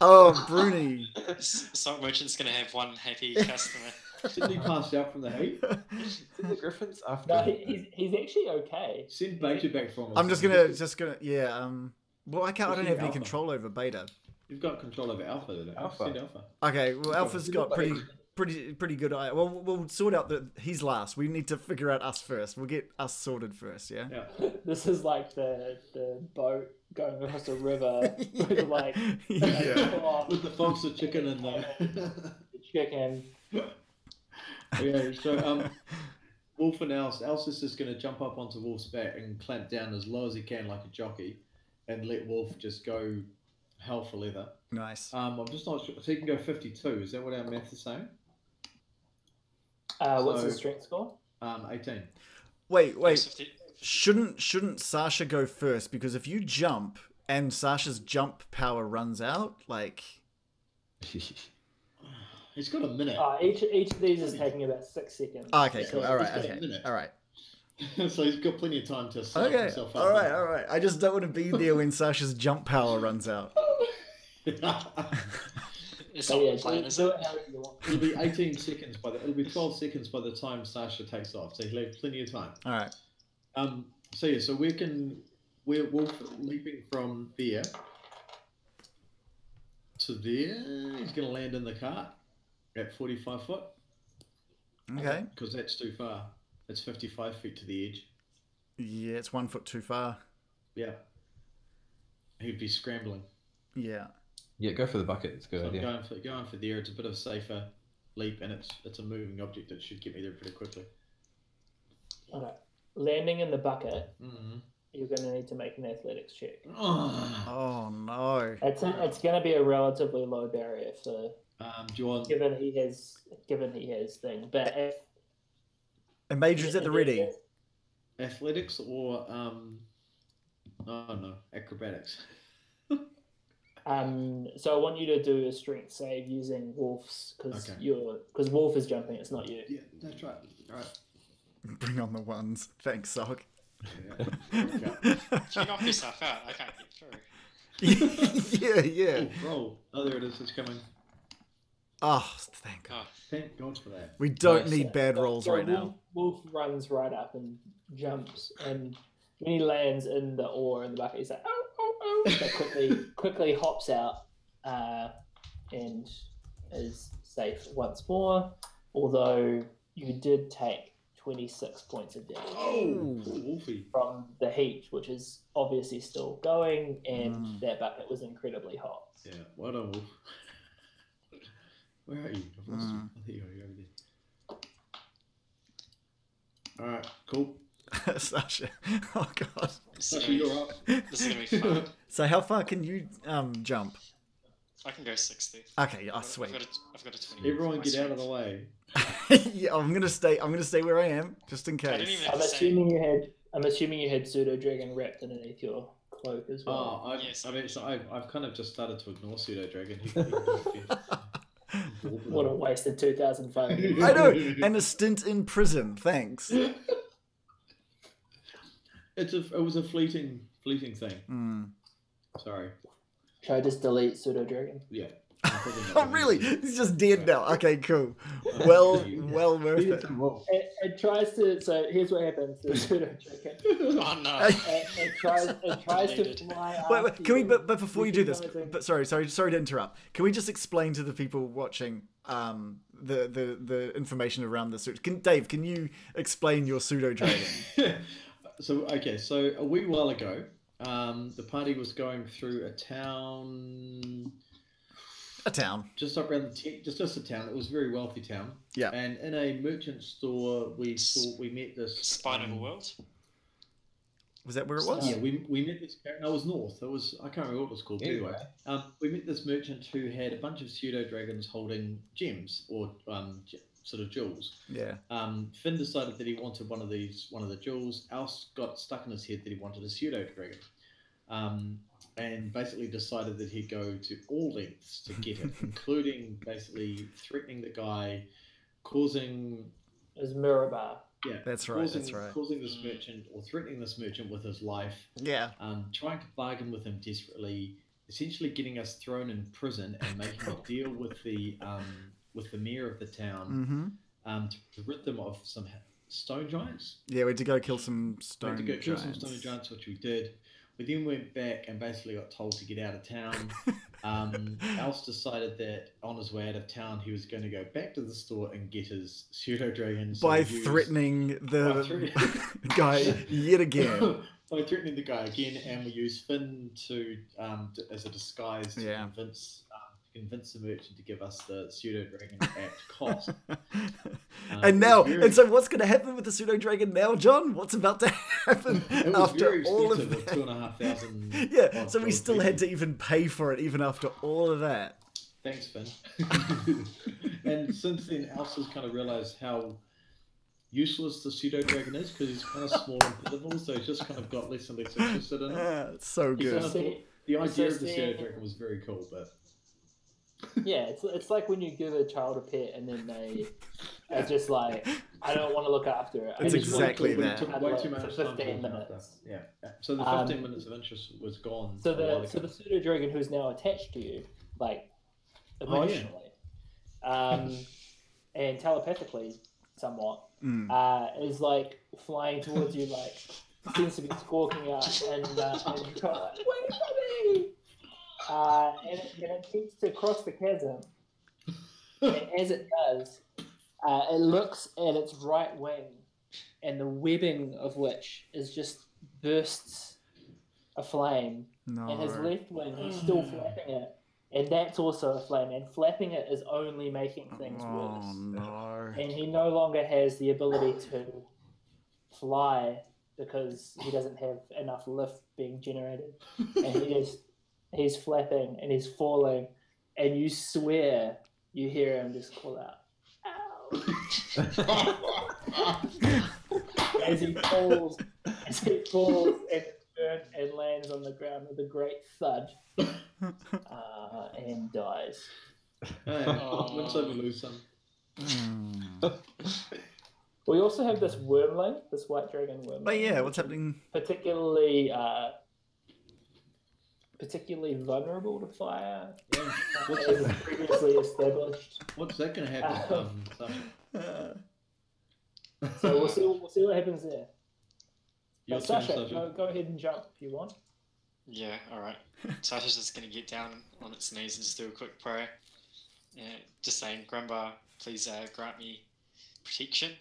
Oh, Bruni. Stock merchant's gonna have one happy customer. Didn't he pass out from the heat? Did the Griffins after? No, he's actually okay. Send Beta back from us. I'm just gonna yeah. Well, I don't have any Alpha. control over Beta. You've got control over Alpha, then. Alpha. Send Alpha. Okay, well, Alpha's got pretty good eye. Well, we'll sort out that he's last. We need to figure out us first. We'll get us sorted first. Yeah. Yeah. This is like the boat going across a river with like Yeah. With the fox, the chicken, and the chicken. Okay, so Wolf and Else is just going to jump up onto Wolf's back and clamp down as low as he can like a jockey and let Wolf just go hell for leather. Nice. I'm just not sure. So he can go 52. Is that what our math is saying? What's his strength score? 18. Wait. 50. Shouldn't Sasha go first? Because if you jump and Sasha's jump power runs out, like... He's got a minute. Each of these is taking about 6 seconds. Okay, cool. So All right. got a Okay. minute. All right. So he's got plenty of time to psych Okay. himself up. All right. I just don't want to be there when Sasha's jump power runs out. It's So not yeah, the plan, do is it it? however you want. It'll be 18 seconds it'll be 12 seconds by the time Sasha takes off. So he'll have plenty of time. All right. So yeah, so we're Wolf leaping from there to there. He's going to land in the cart at 45 foot. Okay. Because that's too far. It's 55 feet to the edge. Yeah, it's 1 foot too far. Yeah. He'd be scrambling. Yeah. Yeah, go for the bucket. It's a good So idea. I'm going for there. It's a bit of a safer leap, and it's a moving object that should get me there pretty quickly. Okay. Landing in the bucket, Mm-hmm. you're going to need to make an athletics check. Oh no. It's going to be a relatively low barrier for Do you want? given he has thing. But if And Major's at the ready. Athletics or acrobatics. So I want you to do a strength save using Wolf's because Okay. Wolf is jumping. It's not you. Yeah, that's right. All right. Bring on the ones. Thanks, Sock. Yeah. Okay. If you knock yourself out, I can't get through. yeah. Oh, roll. Oh, there it is. It's coming. Oh, thank God. Oh, Thank God for that. We don't Nice. need bad rolls So right now. Wolf runs right up and jumps, and when he lands in the oar in the bucket, he's like, "Oh, oh, oh!" But quickly hops out and is safe once more. Although you did take 26 points of damage Oh, poor Wolfie. from the heat, which is obviously still going, and that bucket was incredibly hot. Yeah, well done, Wolf. Where are you? I've lost you. Oh, there you are. You're over there. All right, cool. Sasha. Oh God. Sasha, you're up. This is gonna be fun. So how far can you jump? I can go 60. Okay, oh sweet. I've got a 20. Everyone My get out of the strength. way. Yeah, I'm gonna stay where I am, just in I didn't case. even have I'm to say. assuming you had pseudo dragon wrapped underneath your cloak as well. Oh, Yes. I've kind of just started to ignore Pseudo Dragon. What a wasted 2,500. I know, and a stint in prison. Thanks. It was a fleeting thing. Mm. Sorry. Should I just delete pseudo dragon? Yeah. Oh, really? He's just dead now. Okay, cool. Well worth it. It tries to. So here's what happens. The pseudo chicken. Oh no! It tries to fly. Wait, can we? But before you do this, recognizing- but sorry to interrupt. Can we just explain to the people watching the information around the suit? Dave, can you explain your pseudo dragon? So a wee while ago, the party was going through a town. A town. Just up around just a town. It was a very wealthy town. Yeah. And in a merchant store, we met this Spine of a World. Was that where it was? Yeah, we met this. No, it was north. It was, I can't remember what it was called. Anyway, we met this merchant who had a bunch of pseudo dragons holding gems or sort of jewels. Yeah. Finn decided that he wanted one of the jewels. Alce got stuck in his head that he wanted a pseudo dragon. And basically decided that he'd go to all lengths to get it, including basically threatening the guy, causing... Is Mirabar. Yeah, that's right. Causing this merchant or threatening this merchant with his life. Yeah. Trying to bargain with him desperately, essentially getting us thrown in prison and making a deal with the mayor of the town to rid them of some stone giants. Yeah, we had to go kill some stone giants. We had to go kill some stone giants, which we did. We then went back and basically got told to get out of town. Alce decided that on his way out of town, he was going to go back to the store and get his pseudo dragon. By threatening the guy yet again. By threatening the guy again, and we used Finn to as a disguise to convince the merchant to give us the pseudo dragon at cost. And so what's going to happen with the pseudo dragon now, John? What's about to happen after all of that? $2,500. Yeah, so we still had to even pay for it even after all of that. Thanks, Finn. And since then, Alce has kind of realised how useless the pseudo dragon is because he's kind of small and pitiful, so he's just kind of got less and less interested in it. It's so good. The idea of the pseudo dragon was very cool, but... Yeah, it's like when you give a child a pet and then they are just like, I don't want to look after it. It's exactly that. It took way too much time 15 minutes. Yeah. So the 15 minutes of interest was gone. So the pseudo dragon who's now attached to you, like emotionally, and telepathically, somewhat, is like flying towards you, like seems to be squawking out, and you're kind of like, wait for me. And it attempts to cross the chasm. And as it does, it looks at its right wing, and the webbing of which is just bursts aflame. No. And his left wing, he's still flapping it, and that's also aflame. And flapping it is only making things worse. Oh no! And he no longer has the ability to fly because he doesn't have enough lift being generated, and he's flapping and he's falling, and you swear you hear him just call out, "Ow!" as he falls and lands on the ground with a great thud, and dies. Looks like we lose some. We also have this wormling, this white dragon wormling. But yeah, what's happening? Particularly vulnerable to fire. Yeah. As previously established. What's that going to happen? So we'll see what happens there. Your But turn, Sasha, go ahead and jump if you want. Yeah, alright. Sasha's just going to get down on its knees and just do a quick prayer. Just saying, Grandpa, please grant me protection,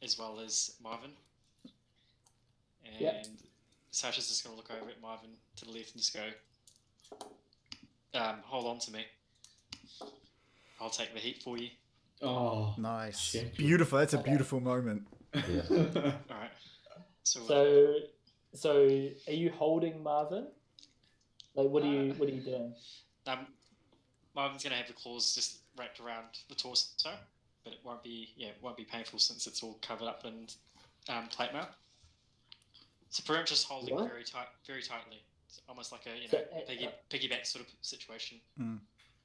as well as Marvin. And Sasha's just going to look over at Marvin to the left and just go, hold on to me. I'll take the heat for you. Oh, nice. champion. Beautiful. That's a beautiful moment. Yeah. Alright. So are you holding Marvin? Like, what are you doing? Marvin's going to have the claws just wrapped around the torso, but it won't be painful since it's all covered up in plate mail. So pretty much just holding very tightly. It's almost like a piggyback sort of situation.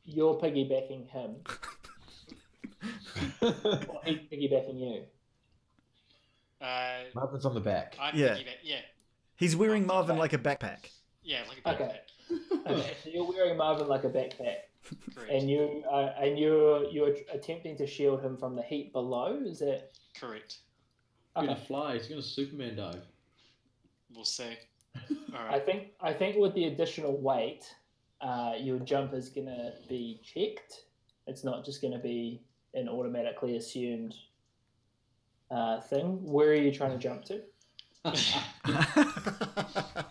You're piggybacking him. Or he's piggybacking you. Marvin's on the back. Yeah. He's wearing Marvin like a backpack. Yeah, like a backpack. Okay, so you're wearing Marvin like a backpack. Correct. And you're attempting to shield him from the heat below. Is that Correct. He's okay? gonna fly. He's gonna Superman dive. We'll see. All I right. think with the additional weight, your jump is gonna be checked. It's not just gonna be an automatically assumed thing. Where are you trying to jump to?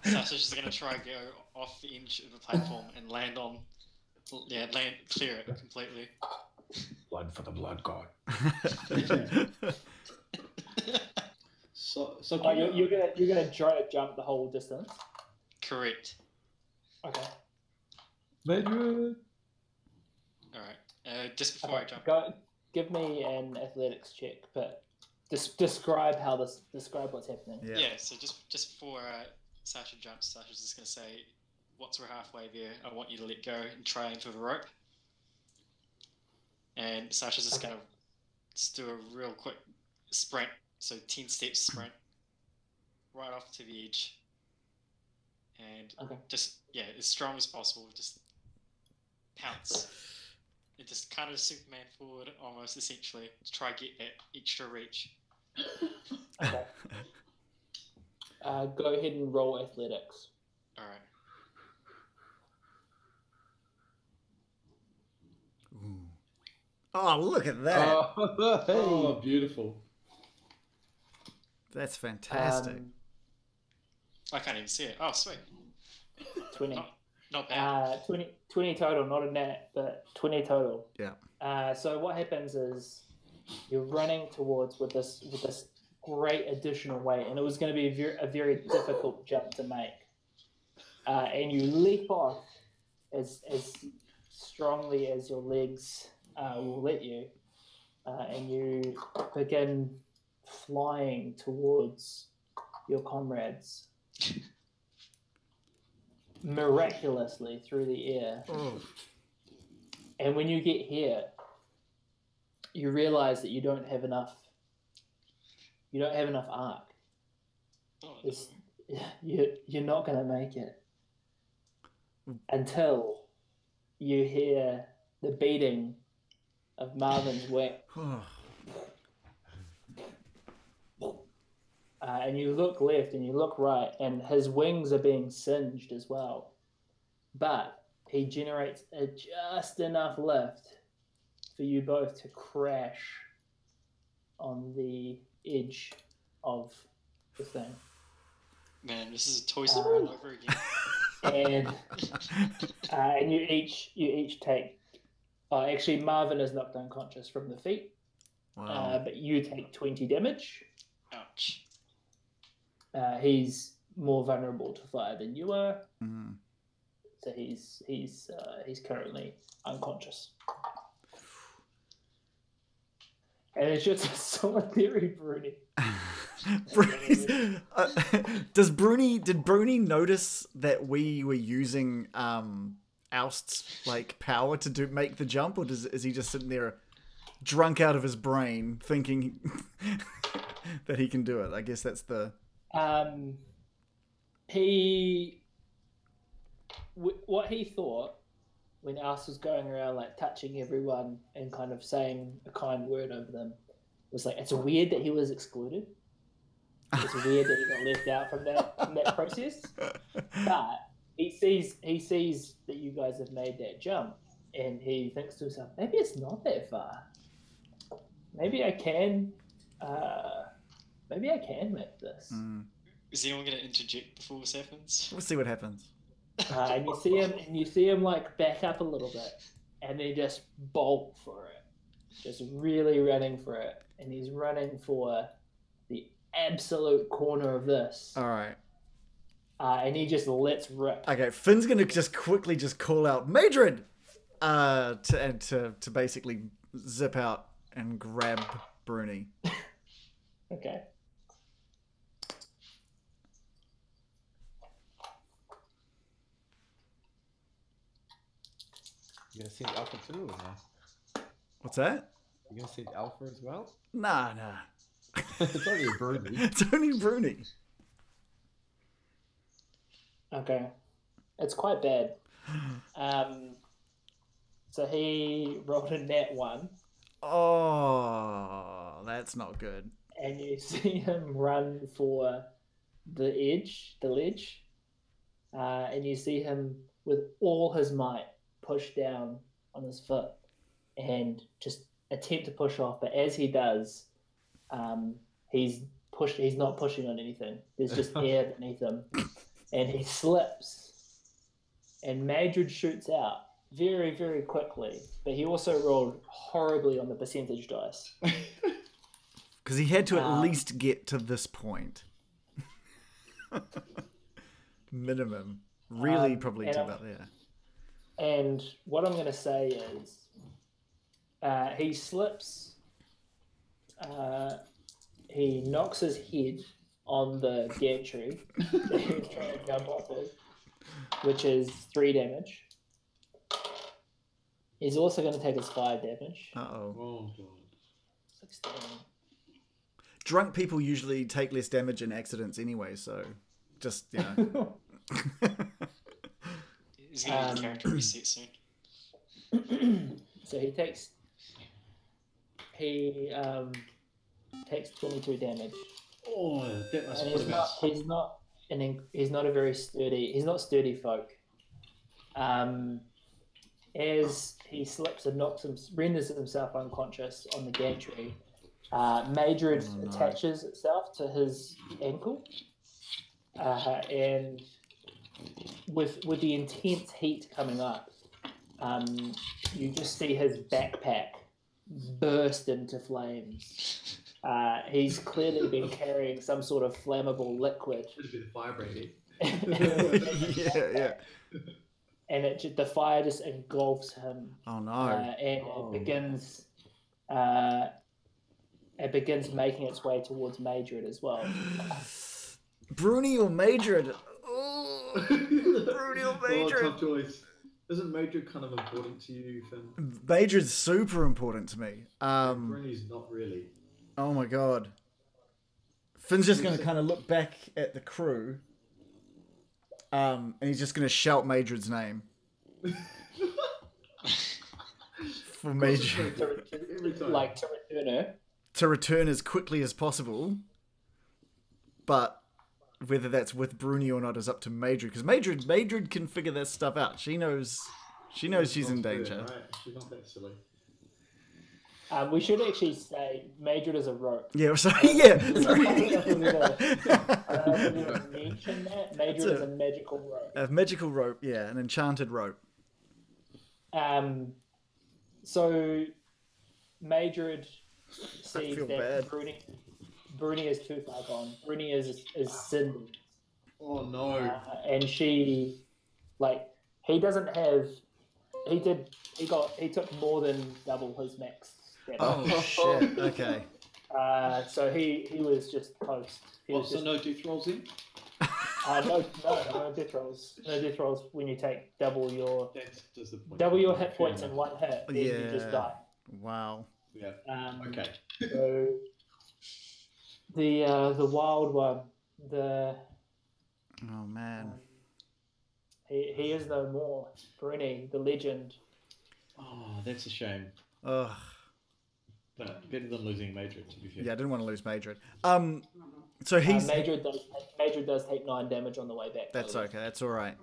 Sasha's just gonna try and go off the edge of the platform and land clear it completely. Blood for the blood god. So Oh, you're gonna try to jump the whole distance. Correct. Okay. Madrid. All right. Just before I jump. Give me an athletics check, but describe what's happening. Yeah. So just before Sasha jumps, Sasha's just gonna say, "Once we're halfway there, I want you to let go and try aim for the rope." And Sasha's just gonna just do a real quick sprint. So 10 steps sprint right off to the edge. And just, as strong as possible, just pounce. And just kind of Superman forward, almost, essentially, to try and get that extra reach. Okay. Go ahead and roll athletics. Alright. Oh, look at that. Oh, hey. Oh, beautiful. That's fantastic. I can't even see it. Oh, sweet. 20. Not bad. 20 total, not a net, but 20 total. Yeah. So what happens is you're running towards with this great additional weight, and it was going to be a very difficult jump to make. And you leap off as strongly as your legs will let you, and you begin flying towards your comrades miraculously through the air. Oh. And when you get here, you realize that you don't have enough arc. You're not going to make it until you hear the beating of Marvin's wing. And you look left and you look right, and his wings are being singed as well. But he generates just enough lift for you both to crash on the edge of the thing. Man, this is a Toy Story all over again. And you each take. Actually, Marvin is knocked unconscious from the feet. Wow. But you take 20 damage. Ouch. He's more vulnerable to fire than you are, Mm. so he's currently unconscious. And it's just a solitary Bruni. Did Bruni notice that we were using Oust's like power to make the jump, or is he just sitting there drunk out of his brain thinking that he can do it? I guess that's the. What he thought when Oust was going around like touching everyone and kind of saying a kind word over them was like, it's weird that he was excluded. It's weird that he got left out from that process. But he sees that you guys have made that jump, and he thinks to himself, maybe it's not that far. Maybe I can make this. Mm. Is anyone going to interject before this happens? We'll see what happens. And you see him like back up a little bit, and then just bolt for it, just really running for it, and he's running for the absolute corner of this. All right. And he just lets rip. Okay, Finn's gonna just quickly call out Madrid, to basically zip out and grab Bruni. Okay. You gonna send Alpha too, or no? What's that? You gonna send Alpha as well? Nah. It's only a Bruni. It's only Bruni. Okay. It's quite bad. So he rolled a nat 1. Oh, that's not good. And you see him run for the ledge, and you see him with all his might push down on his foot and just attempt to push off. But as he does, he's not pushing on anything. There's just air beneath him, and he slips. And Madrid shoots out very, very quickly, but he also rolled horribly on the percentage dice. Because he had to at least get to this point. Minimum. Really probably to about there. And what I'm going to say is he slips, he knocks his head on the gantry that he was trying to jump off of, which is 3 damage. He's also going to take his 5 damage. Uh-oh. Oh, God. 16. Drunk people usually take less damage in accidents anyway, so just, you know. He's going to get character reset soon. So he takes 22 damage. Oh, that must And put him out. he's not a very sturdy. He's not sturdy folk. As he slips and renders himself unconscious on the gantry, Madrid attaches itself to his ankle, and with the intense heat coming up, you just see his backpack burst into flames. He's clearly been carrying some sort of flammable liquid. Should be the fire brandy. Yeah. And the fire just engulfs him. Oh, no. And it begins making its way towards Madrid as well. Bruni or Madrid? Oh, Bruni or Madrid? Tough choice. Isn't Madrid kind of important to you, Finn? Madrid's super important to me. Bruni's not really. Oh my god. Finn's just going to kind of look back at the crew, and he's just going to shout Madrid's name. For Madrid. Like to return her. To return as quickly as possible. But whether that's with Bruni or not is up to Madrid. Because Madrid can figure that stuff out. She knows she's in danger. Right. She's not that silly. We should actually say Madrid is a rope. Yeah, sorry. Yeah. I don't know if we mention that. Madrid is a magical rope. A magical rope, yeah, an enchanted rope. So Madrid sees feel that bad. Bruni is too far gone. Bruni is Cindy. Oh no. And she, he doesn't have. He took more than double his max damage. Oh shit! Okay. So he was just post. So no death rolls in? No death rolls. No death rolls when you take double your That's disappointing. double your hit points in one hit. Then you just die. Wow. Yeah. Okay. Okay. So the wild one, Oh man. he is no more. Bruni, the legend. Oh, that's a shame. Ugh. But better than losing Madrid, to be fair. Yeah, I didn't want to lose Madrid. So he's Madrid does take 9 damage on the way back. That's okay. That's all right.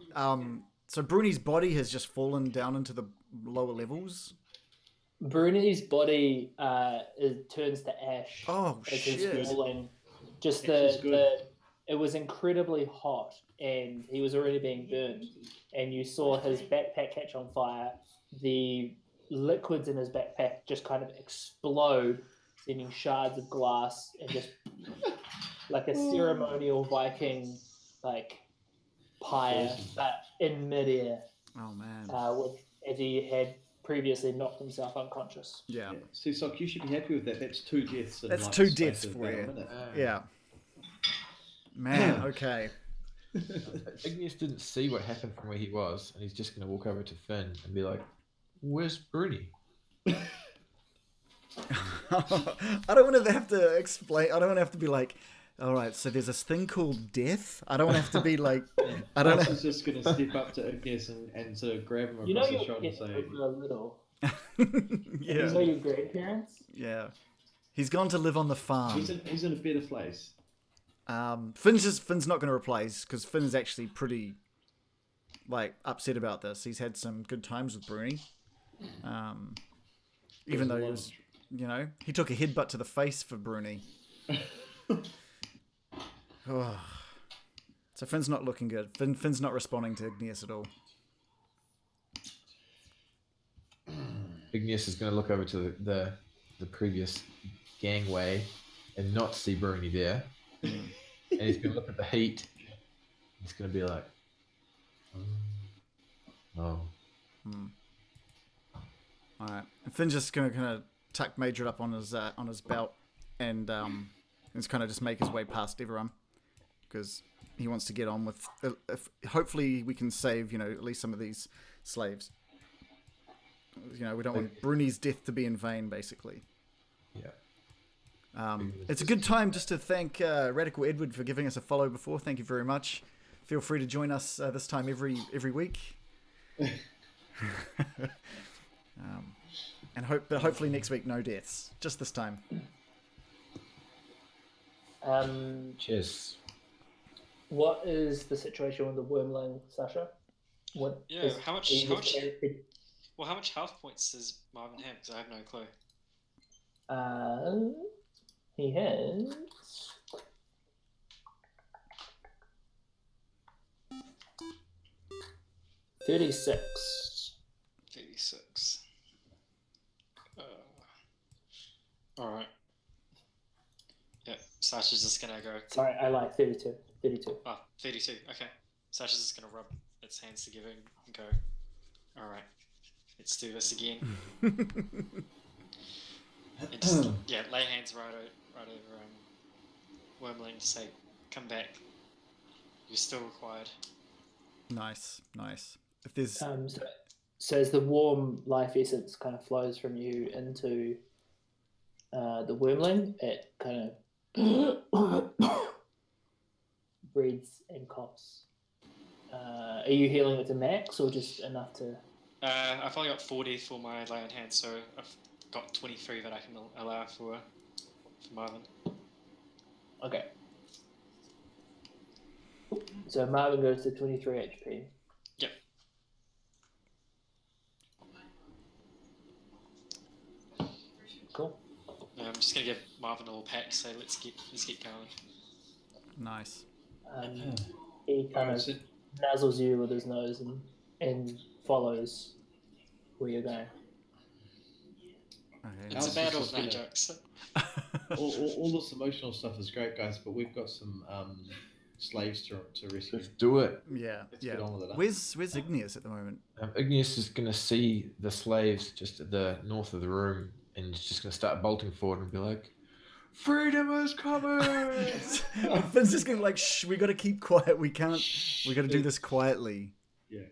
So Bruni's body has just fallen down into the lower levels. Bruni's body turns to ash. Oh as he's shit! falling. Just good. it was incredibly hot, and he was already being burned. And you saw his backpack catch on fire. The liquids in his backpack just kind of explode, sending shards of glass and just like a ceremonial Viking pyre, but in midair. Oh man! As he had previously knocked himself unconscious. Yeah. See, Sock, you should be happy with that. That's 2 deaths. In That's like 2 the space deaths of for about a you. minute. Yeah. Man. Okay. Igneous didn't see what happened from where he was, and he's just going to walk over to Finn and be like, "Where's Bruni?" I don't want to have to explain. I don't want to have to be like, All right, so there's this thing called death. I don't have to be like, I don't Max know. is just going to step up to Ignis and sort of grab him You know across the your shoulder and kids say, when they're little. You know Yeah, your grandparents. yeah. He's gone to live on the farm. he's in a better place. Finn's not going to replace because Finn's actually pretty like upset about this. He's had some good times with Bruni, even though he was, he took a headbutt to the face for Bruni. Oh. So Finn's not looking good. Finn's not responding to Igneous at all. Igneous is going to look over to the previous gangway and not see Bruni there. And he's going to look at the heat. He's going to be like, oh. All right. And Finn's just going to kind of tuck Major up on his belt and just kind of just make his way past everyone because he wants to get on with. Hopefully, we can save at least some of these slaves. We don't want Bruni's death to be in vain, basically. Yeah. It's a good time just to thank Radical Edward for giving us a follow before. Thank you very much. Feel free to join us this time every week. And hopefully next week no deaths. Just this time. Cheers. What is the situation with the wormling, Sasha? How much health points does Marvin have? Because I have no clue. He has 36. 36. Alright. Yeah, Sasha's just gonna go. Sorry, I like 32. 32. Oh, 32. Okay. Sasha's just gonna rub its hands together and go, alright, let's do this again. And just, lay hands right over Wormling to say, come back. You're still required. Nice. If there's so as the warm life essence kind of flows from you into the wormling, it kind of breathes and coughs. Are you healing it to max or just enough to? I've only got 40 for my lay on hands, so I've got 23 that I can allow for Marvin. Okay. So Marvin goes to 23 HP. Yep. Cool. I'm just gonna give Marvin a little pat, so let's get going. nice. He kind of nuzzles you with his nose and follows where you're going. Okay. It's a battle of no jokes. all this emotional stuff is great, guys, but we've got some slaves to rescue. Let's do it. Yeah. Let's get on with it. Where's Igneous at the moment? Igneous is going to see the slaves just at the north of the room and he's just going to start bolting forward and be like, freedom is coming! Finn's just going to shh, we got to keep quiet. We got to do this quietly. Yeah.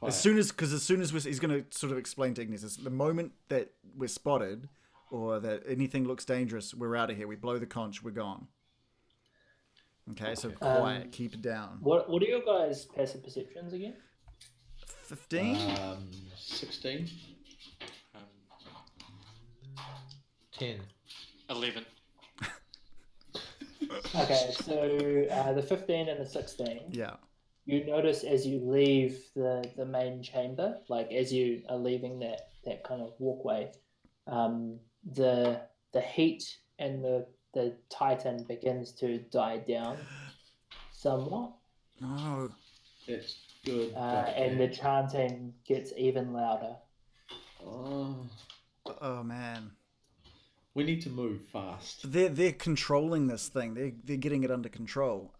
As soon as he's going to sort of explain to Igneous, the moment that we're spotted or that anything looks dangerous, we're out of here. We blow the conch, we're gone. Okay, so quiet, keep it down. What are your guys' passive perceptions again? 15? 16. 10. 11. Okay, so the 15 and the 16. Yeah. You notice as you leave the main chamber, like as you are leaving that kind of walkway, the heat and the Titan begins to die down somewhat. Oh. That's good. And the chanting gets even louder. Oh man. We need to move fast. They're controlling this thing. They're getting it under control.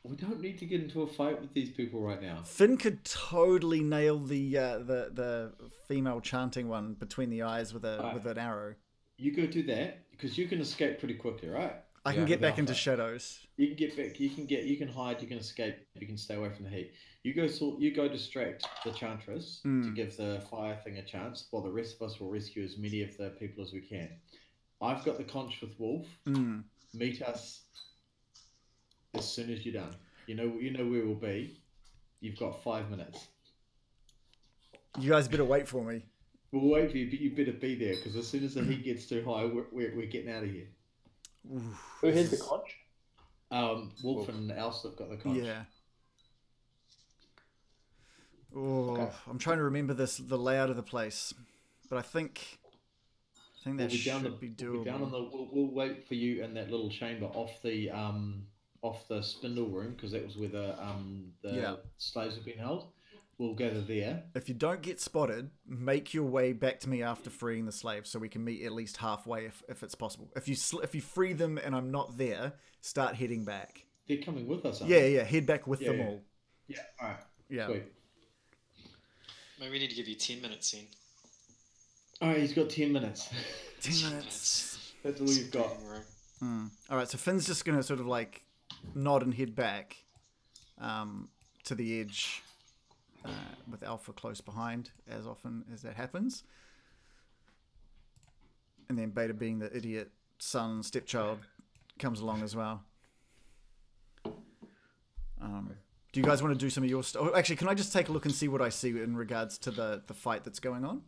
We don't need to get into a fight with these people right now. Finn could totally nail the female chanting one between the eyes with an arrow. You go do that because you can escape pretty quickly, right? I can get back into shadows. You can get back. You can hide. You can escape. You can stay away from the heat. You go distract the Chantress to give the fire thing a chance, while the rest of us will rescue as many of the people as we can. I've got the conch with Wolf. Mm. Meet us as soon as you're done. You know where we'll be. You've got 5 minutes. You guys better wait for me. We'll wait for you, but you better be there because as soon as the heat gets too high, we're getting out of here. Who has the conch? Wolf and Elsa have got the conch. Yeah. Oh, Okay. I'm trying to remember the layout of the place, but I think that should be doable. We'll wait for you in that little chamber off the spindle room because that was where the slaves have been held. We'll gather there. If you don't get spotted, make your way back to me after freeing the slaves, so we can meet at least halfway if it's possible. If you free them and I'm not there, start heading back. They're coming with us. Yeah. Head back with them all. Yeah. All right. Yeah. Sweet. Maybe we need to give you 10 minutes then. All right. He's got 10 minutes. 10 minutes. That's all you've got. All right. So Finn's just gonna sort of like nod and head back to the edge. With Alpha close behind, as often as that happens. And then Beta, being the idiot son, stepchild, comes along as well. Do you guys want to do some of your stuff? Oh, actually, can I just take a look and see what I see in regards to the fight that's going on?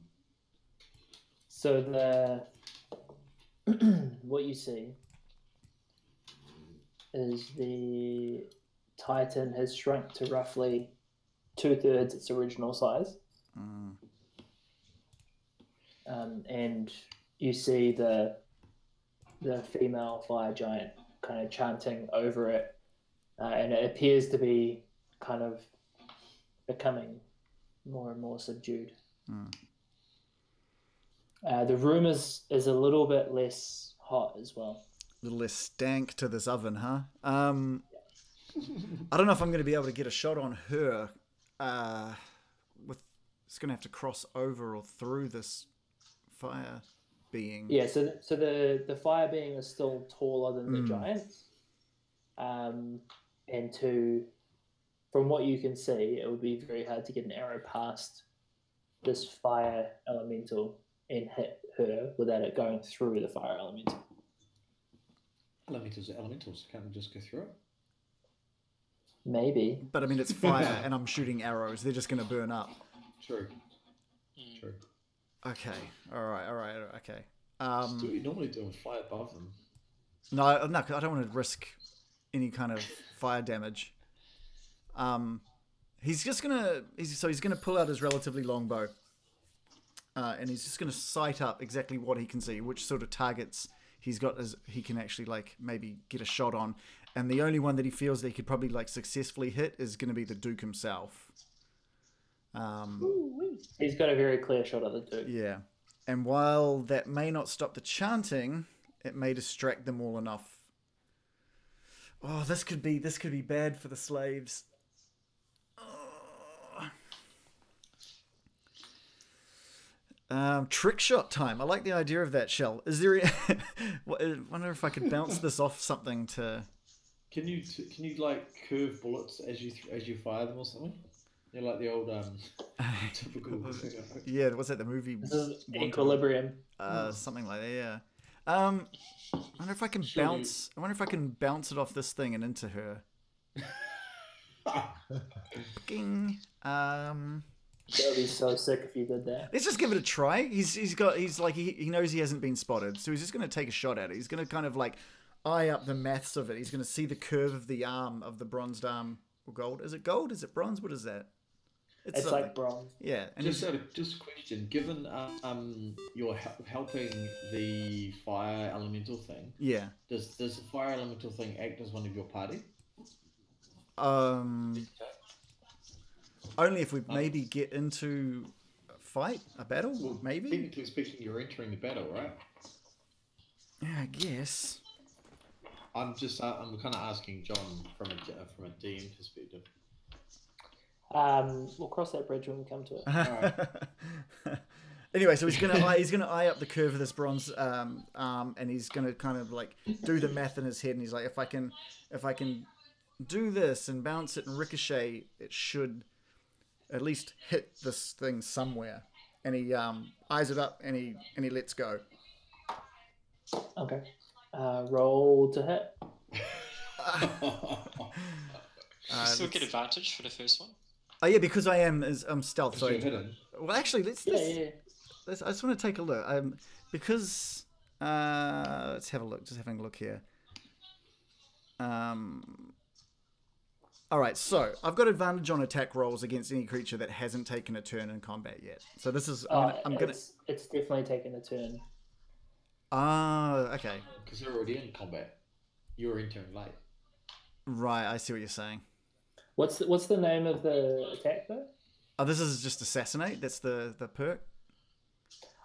So what you see is the Titan has shrunk to roughly 2/3 its original size. And you see the female fire giant kind of chanting over it, and it appears to be kind of becoming more and more subdued. The room is a little bit less hot as well. A little less stank to this oven, huh? I don't know if I'm going to be able to get a shot on her. It's going to have to cross over or through this fire being. Yeah, so the fire being is still taller than the giants, and from what you can see, it would be very hard to get an arrow past this fire elemental and hit her without it going through the fire elemental. Elementals are elementals. Can't we just go through it? Maybe. But I mean, it's fire and I'm shooting arrows. They're just going to burn up. True. Okay. All right. Okay. Just do what you normally do and fly above them. No, I don't want to risk any kind of fire damage. He's gonna pull out his relatively long bow, and he's just gonna sight up exactly what he can see, which sort of targets he's got as he can actually like maybe get a shot on. And the only one that he feels that he could probably like successfully hit is going to be the Duke himself. He's got a very clear shot at the Duke. Yeah, and while that may not stop the chanting, it may distract them all enough. Oh, this could be bad for the slaves. Trick shot time. I like the idea of that, Shell. Is there? I wonder if I could bounce this off something to. Can you like curve bullets as you fire them or something? You know, like the old typical. Yeah, what's that? The movie. This is Equilibrium. Something like that. Yeah. I wonder if I can bounce. I wonder if I can bounce it off this thing and into her. Bing. That would be so sick if you did that. Let's just give it a try. He knows he hasn't been spotted, so he's just going to take a shot at it. He's going to kind of like eye up the maths of it. He's going to see the curve of the arm, of the bronzed arm, or gold. Is it gold? Is it bronze? What is that? It's like bronze. Yeah. And just a question. Given you're helping the fire elemental thing. Yeah. Does the fire elemental thing act as one of your party? Only if we maybe get into a battle, Well, maybe. Technically speaking, you're entering the battle, right? Yeah, I guess. I'm kind of asking John from a DM perspective. We'll cross that bridge when we come to it. Alright. Anyway, so he's gonna eye up the curve of this bronze arm, and he's gonna kind of like do the math in his head, and he's like, if I can do this and bounce it and ricochet, it should at least hit this thing somewhere. And he eyes it up and he lets go. Okay. Roll to hit. You still get advantage for the first one. Oh yeah, because I am stealth. So You're hidden. well, actually, let's I just want to take a look. Because let's have a look. Just having a look here. All right, so I've got advantage on attack rolls against any creature that hasn't taken a turn in combat yet. So this is It's definitely taken a turn. Ah, okay. Because they're already in combat. You're entering late. Right, I see what you're saying. What's the name of the attack though? Oh, this is just assassinate. That's the perk.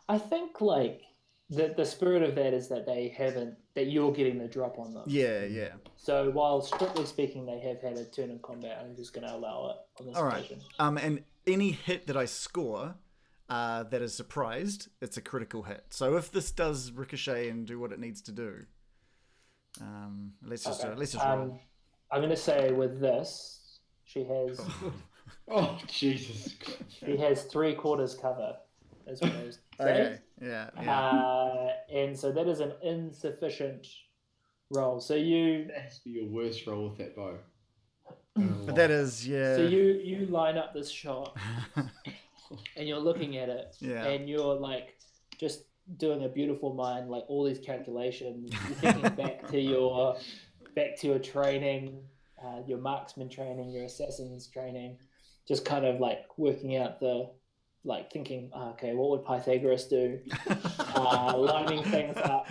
I think like the spirit of that is that that you're getting the drop on them. Yeah. So while strictly speaking they have had a turn in combat, I'm just going to allow it on this occasion. And any hit that I score that is surprised, it's a critical hit. So if this does ricochet and do what it needs to do, let's just roll. I'm going to say with this, she has. Oh Jesus! She has 3/4 cover. As what I was saying. Okay. Yeah. And so that is an insufficient roll. So you. That has to be your worst roll with that bow. But that is, yeah. So you line up this shot, and you're looking at it, and you're like just doing a beautiful mind, like all these calculations. You're thinking back to your training, your marksman training, your assassin's training, just kind of like working out thinking, okay, what would Pythagoras do? Lining things up,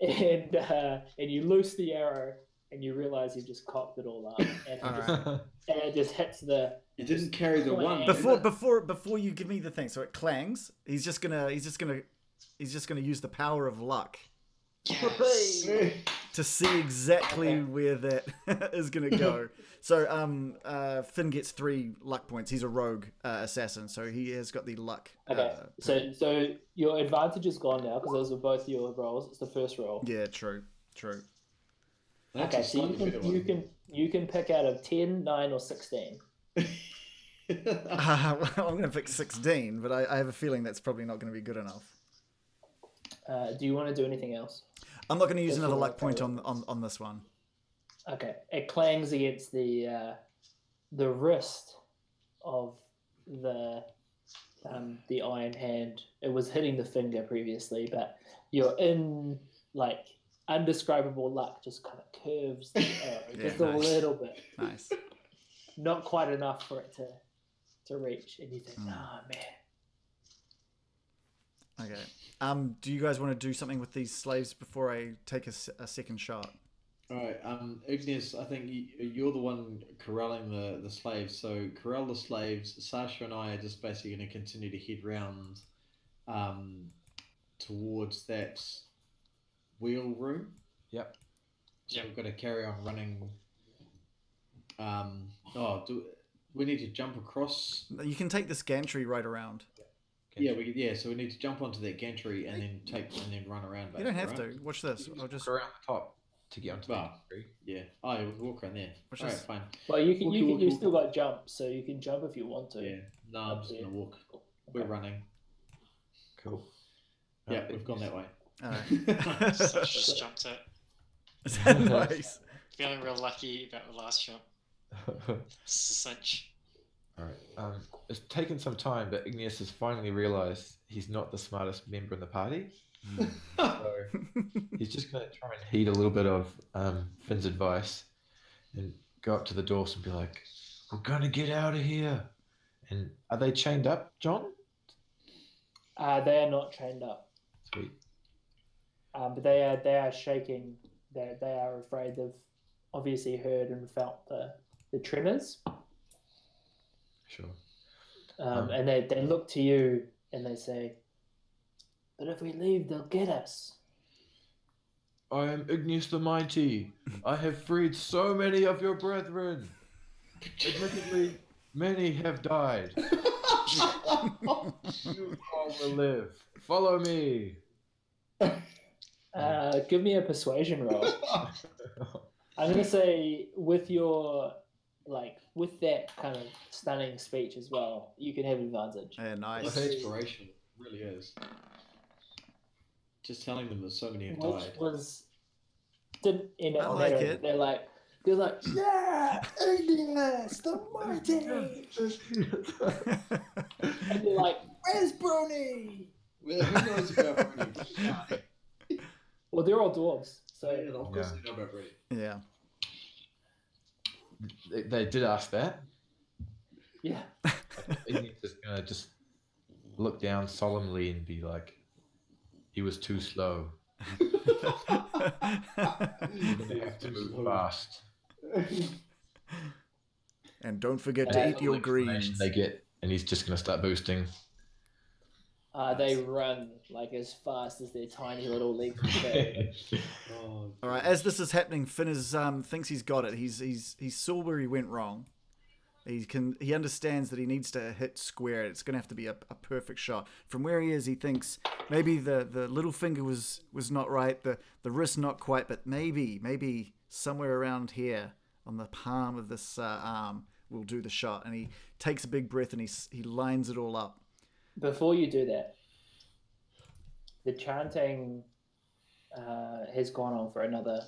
and you loose the arrow, and you realize you've just cocked it all up, and it just hits the. It didn't carry the one. Before you give me the thing, so it clangs. He's just gonna use the power of luck. Yes. To see exactly where that is going to go. So Finn gets 3 luck points. He's a rogue assassin, so he has got the luck. Okay, so your advantage is gone now because those are both your rolls. It's the first roll. Yeah, true. That's okay, so you can pick out of 10, 9, or 16. Well, I'm going to pick 16, but I have a feeling that's probably not going to be good enough. Do you want to do anything else? I'm not going to use another luck point on this one. Okay, it clangs against the wrist of the iron hand. It was hitting the finger previously, but you're in like undescribable luck. Just kind of curves the arrow just a little bit. Nice. Not quite enough for it to reach, and you think, oh man. Okay. Do you guys want to do something with these slaves before I take a second shot? All right, Igneous, I think you're the one corralling the slaves. So corral the slaves. Sasha and I are just basically going to continue to head round towards that wheel room. Yep. So we've got to carry on running. We need to jump across. You can take this gantry right around. So we need to jump onto that gantry and then run around. You don't have to. Watch this. I'll just around the top to get onto the gantry. Yeah. Oh, we'll walk around there. All right, fine. Well, you still got jump, so you can jump if you want to. Yeah. No, I'm just gonna walk. Cool. We're running. Cool. Yeah, we've gone that way. All right. Just jumped it. Is that nice? Feeling real lucky about the last jump. It's a cinch. All right. It's taken some time, but Igneous has finally realised he's not the smartest member in the party. So he's just going to try and heed a little bit of Finn's advice and go up to the doors and be like, "We're going to get out of here." And are they chained up, John? They are not chained up. Sweet. But they are shaking. They are afraid. They've obviously heard and felt the tremors. Sure. And they look to you and they say, "But if we leave, they'll get us." I am Igneous the Mighty. I have freed so many of your brethren. Admittedly, many have died. You all will live. Follow me. Give me a persuasion roll. I'm going to say with that kind of stunning speech as well, you can have advantage. Yeah, nice. That's inspiration. It really is. Just telling them that so many have which died. didn't end I up like mattering. it. They're like, yeah, Ignis, the mighty. And they're like, where's Brony? Well, who knows about Brady? Well, they're all dwarves, so Yeah, of course they know about Brady. Yeah. They did ask that. yeah. He's just gonna just look down solemnly and be like, "He was too slow. You're gonna have to move fast." And don't forget to eat your greens. They get, and he's just gonna start boosting. They run like as fast as their tiny little legs can carry. Oh, All right. As this is happening, Finn is thinks he's got it. He saw where he went wrong. He understands that he needs to hit square. It's gonna have to be a perfect shot. From where he is, he thinks maybe the little finger was not right, the wrist not quite, but maybe somewhere around here on the palm of this arm will do the shot. And he takes a big breath and he lines it all up. Before you do that, the chanting has gone on for another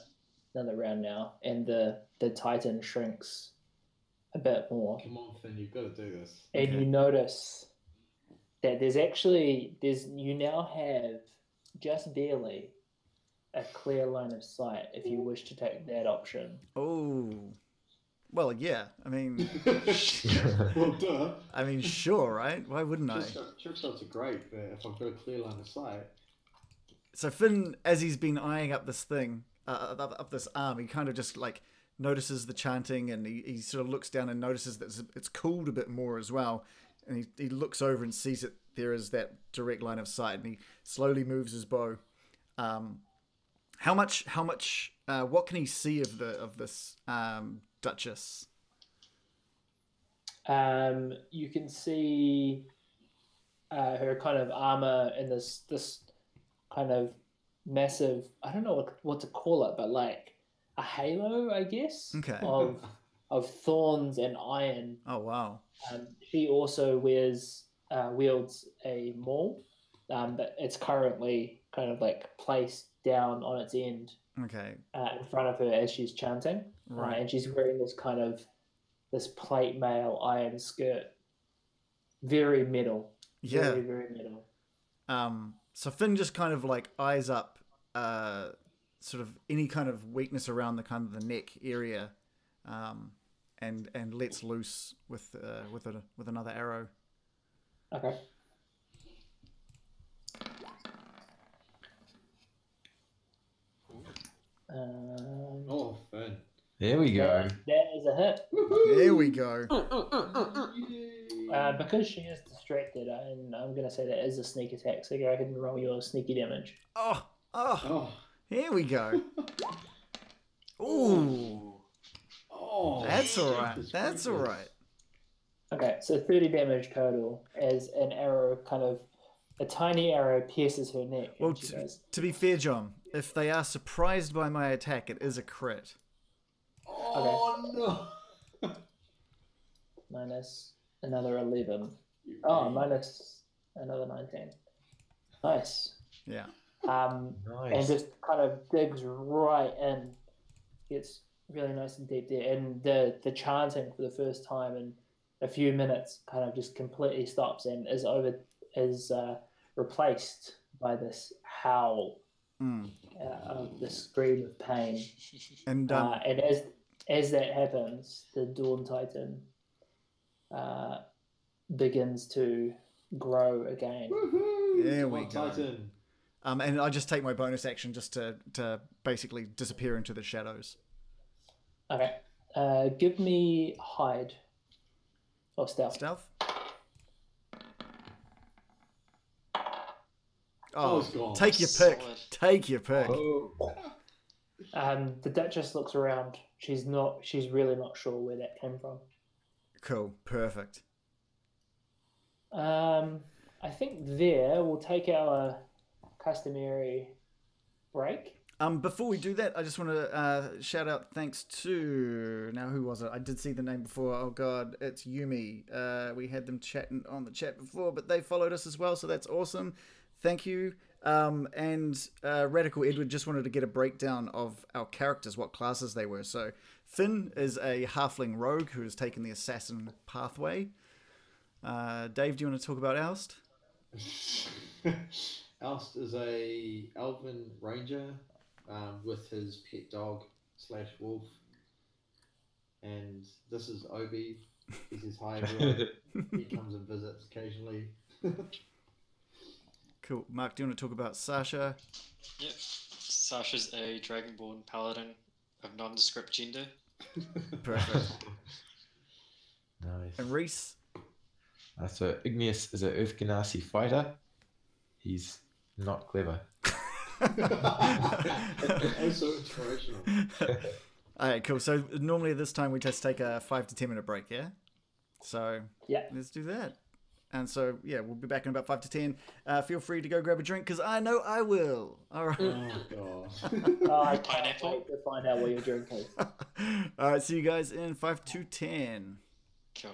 round now, and the Titan shrinks a bit more. come on, Finn, you've got to do this. And Okay. you notice that you now have just barely a clear line of sight if you wish to take that option. Oh, well, yeah. I mean, Well, duh. sure, right? Why wouldn't I? Trick shots are great, but if I've got a clear line of sight, So Finn, as he's been eyeing up this thing, up this arm, he kind of just like notices the chanting, and he sort of looks down and notices that it's cooled a bit more as well. And he looks over and sees that there is that direct line of sight, and he slowly moves his bow. How much? What can he see of this Duchess? You can see her kind of armor and this kind of massive, I don't know what to call it, but like a halo, I guess, Okay. of thorns and iron. Oh wow. She also wields a maul, but it's currently kind of like placed down on its end Okay. in front of her as she's chanting. Right. And she's wearing this plate mail iron skirt. Very metal. Yeah. Very, very metal. So Finn just kind of like eyes up sort of any kind of weakness around the kind of the neck area, and lets loose with another arrow. Okay. oh, Finn. There we go. That is a hit. There we go. Because she is distracted, and I'm going to say that is a sneak attack, so go ahead and roll your sneaky damage. Oh, Oh, here we go. Ooh, oh. that's all right. That's all right. Okay, so 30 damage total as an arrow a tiny arrow pierces her neck. Well, And she goes, to be fair, John, if they are surprised by my attack, it is a crit. Oh, no. minus another 11. You Oh, idiot. minus another 19. Nice. Yeah. And Nice. just kind of digs right in. Gets really nice and deep there. And the chanting for the first time in a few minutes kind of just completely stops and is replaced by this howl, of this scream of pain. And And as that happens, the Dawn Titan begins to grow again. Woohoo! There Come we on, go. Titan. and I just take my bonus action just to basically disappear into the shadows. Okay. Give me hide or stealth. Stealth. Oh, Oh, it's gone. take your pick. Solid. Take your pick. Oh. The Duchess looks around. She's really not sure where that came from. Cool. Perfect. I think there we'll take our customary break. Before we do that, I just want to shout out thanks to, now who was it? I did see the name before. Oh God, it's Yumi. We had them chatting on the chat before, but they followed us as well, so that's awesome. thank you. And Radical Edward just wanted to get a breakdown of our characters, what classes they were. So Finn is a halfling rogue who has taken the assassin pathway. Dave, do you want to talk about Oust? Oust is a elven ranger with his pet dog / wolf, and this is Obi. He says hi everyone. He comes and visits occasionally. Cool. Mark, do you want to talk about Sasha? Yep. Sasha's a dragonborn paladin of nondescript gender. Perfect. Nice. And Reese? So Igneous is a Earth Ganassi fighter. He's not clever. That's so inspirational. Alright, cool. So normally at this time we just take a 5 to 10 minute break, yeah? So Yeah. let's do that. And so, yeah, we'll be back in about 5 to 10. Feel free to go grab a drink, because I know I will. All right. Oh, God. I can't Pineapple. wait to find out what your drink is. All right, see you guys in 5 to 10. Cool.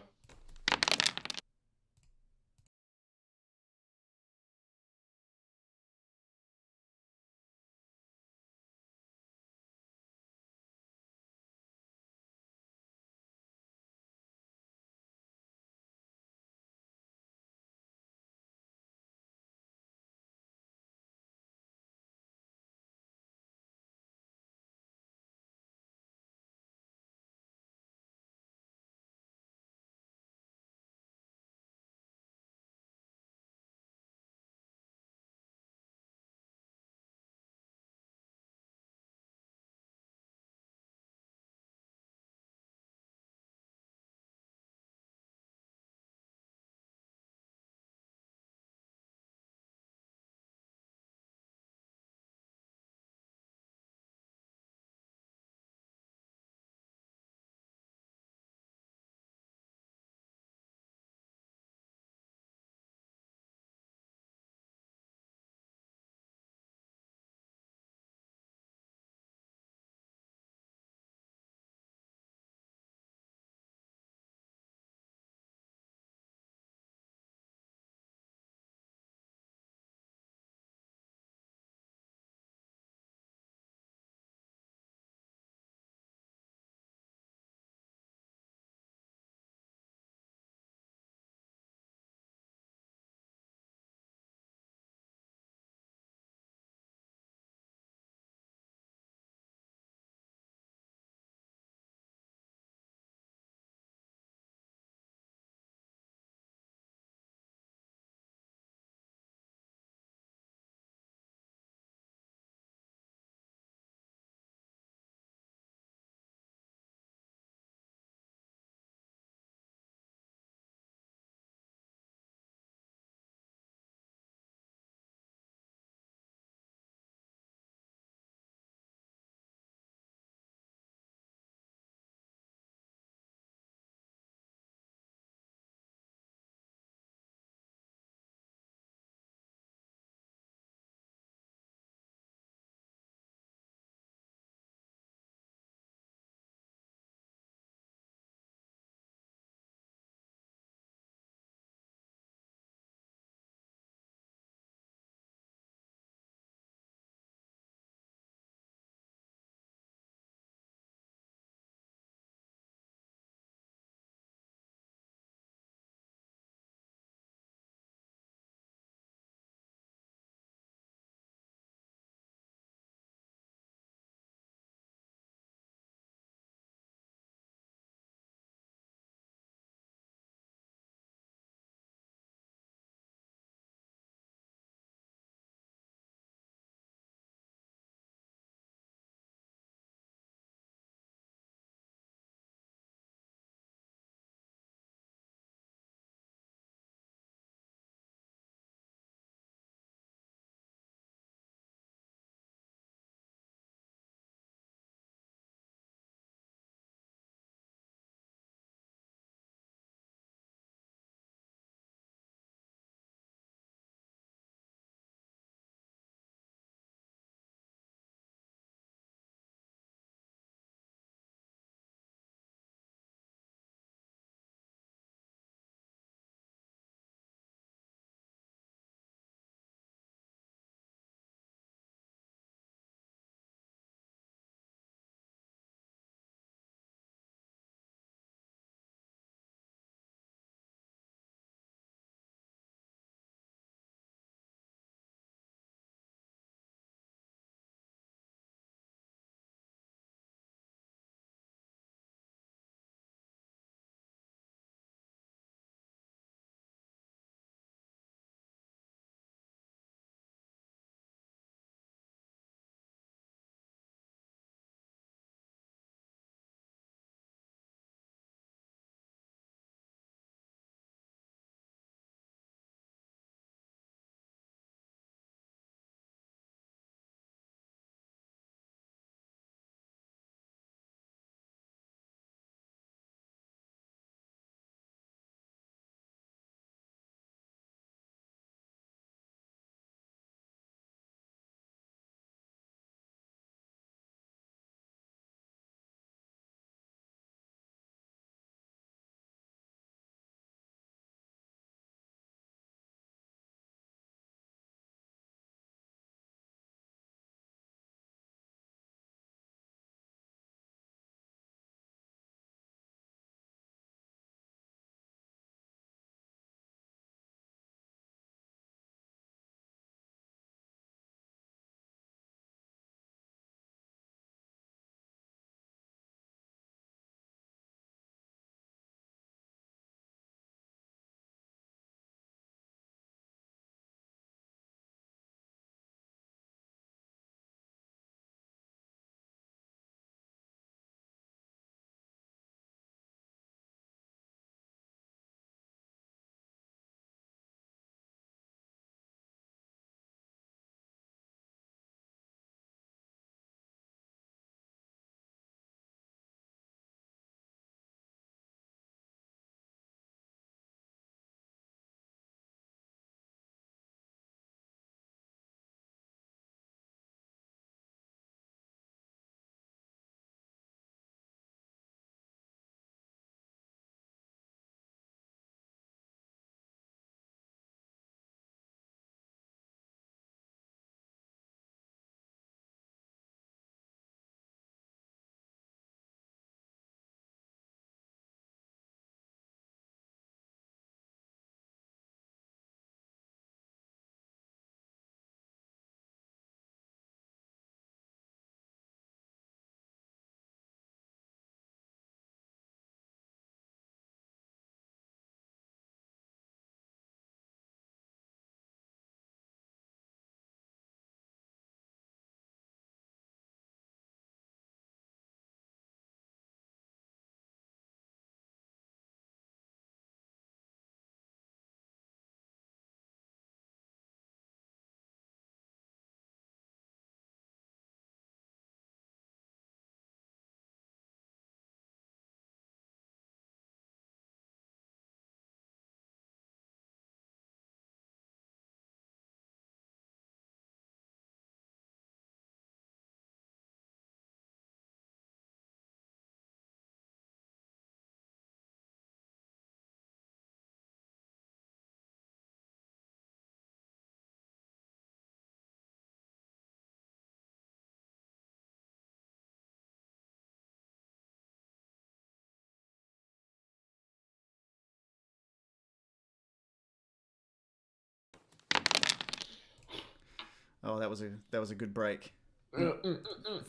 Oh, that was a good break.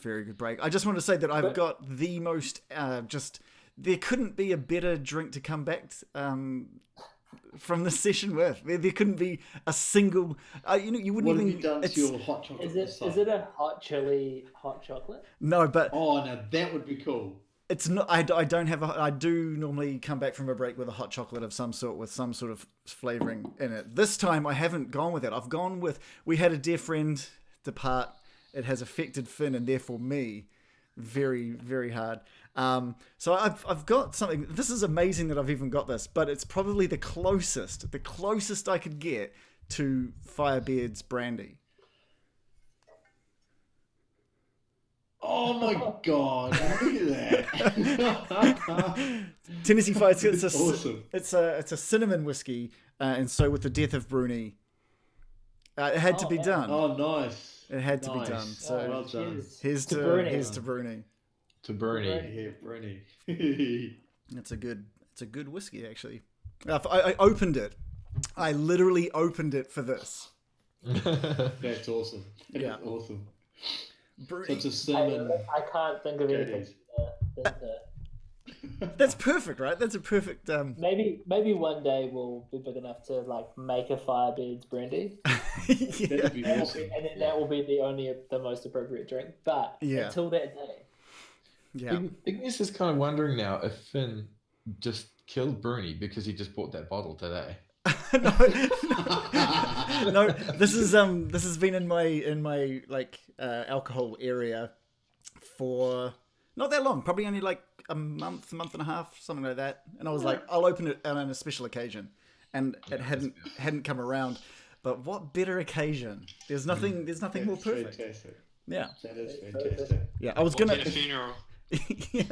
Very good break. I just want to say that I've got the most there couldn't be a better drink to come back from the session with. There couldn't be a single. You wouldn't What even. have you done to your hot chocolate? Is it a hot chili hot chocolate? No, but now that would be cool. it's not. I don't have. I do normally come back from a break with a hot chocolate of some sort with some sort of flavoring in it. This time I haven't gone with it. I've gone with. We had a dear friend depart. It has affected Finn and therefore me very, very hard. So I've got something. This is amazing that I've even got this, but it's probably the closest I could get to Firebeard's brandy. Oh my god! Look at that. Tennessee Fire. It's awesome. It's a cinnamon whiskey, and so with the death of Bruni, it had to be done. Oh, nice. It had to be done. So well done. Here's to Bruni. Here's to Bruni. To Bernie. Yeah, Bruni. It's a good whiskey actually. I opened it. I literally opened it for this. That's awesome. That's Yeah. awesome. Bruni. So it's a cinnamon. I can't think of anything. That's perfect, right? That's a perfect. Maybe one day we'll be big enough to like make a Firebeard's brandy, Yeah. That'd be awesome. and then that will be the most appropriate drink. But Yeah. until that day, Yeah. Ignis is kind of wondering now if Finn just killed Bruni because he just bought that bottle today. No, this has been in my like alcohol area for not that long, probably only like a month and a half, something like that. And I was like, I'll open it on a special occasion, and it hadn't come around. But what better occasion? There's nothing more perfect. Fantastic. Yeah, That is fantastic. yeah. I was gonna. Get a funeral. Yeah,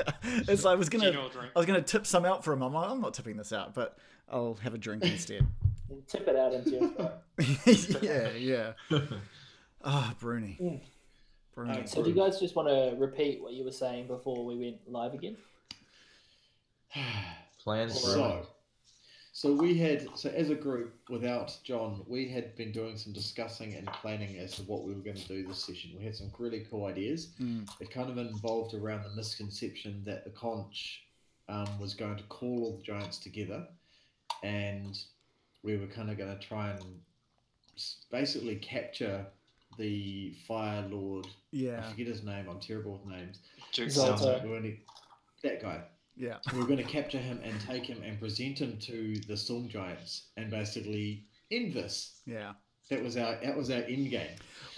it's like I was Funeral drink. gonna tip some out for him. I'm not tipping this out, but I'll have a drink instead. tip it out into your throat. yeah. Ah, Bruni. Bruni. So do you guys just want to repeat what you were saying before we went live again? Plans for So as a group, without John, we had been doing some discussing and planning as to what we were going to do this session. We had some really cool ideas. It kind of involved around the misconception that the conch was going to call all the giants together, and we were kind of going to try and basically capture the Fire Lord. Yeah. I forget his name. I'm terrible with names. Zoltar. That guy. Yeah. We were going to capture him and take him and present him to the Storm Giants and basically end this. Yeah. That was our end game.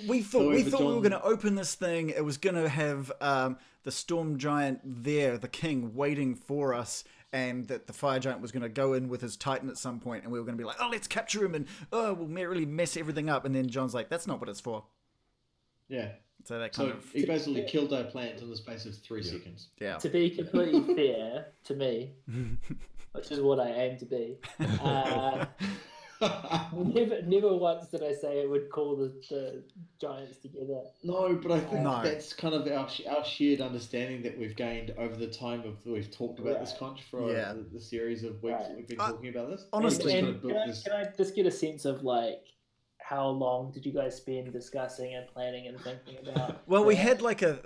We thought However, we were John- going to open this thing. It was going to have the Storm Giant there, the king, waiting for us, and that the Fire Giant was going to go in with his Titan at some point, and we were going to be like, oh, let's capture him, and we'll really mess everything up. And then John's like, that's not what it's for. Yeah. So that kind So of he basically killed our plans in the space of 3 seconds. yeah. To be completely fair to me, which is what I aim to be, never once did I say it would call the giants together. No, but I think No. that's kind of our shared understanding that we've gained over the time of we've talked about this conch for Yeah. the series of weeks that we've been talking about this. honestly- And And kind of built can I just get a sense of like how long did you guys spend discussing and planning and thinking about? Well, we that? had like a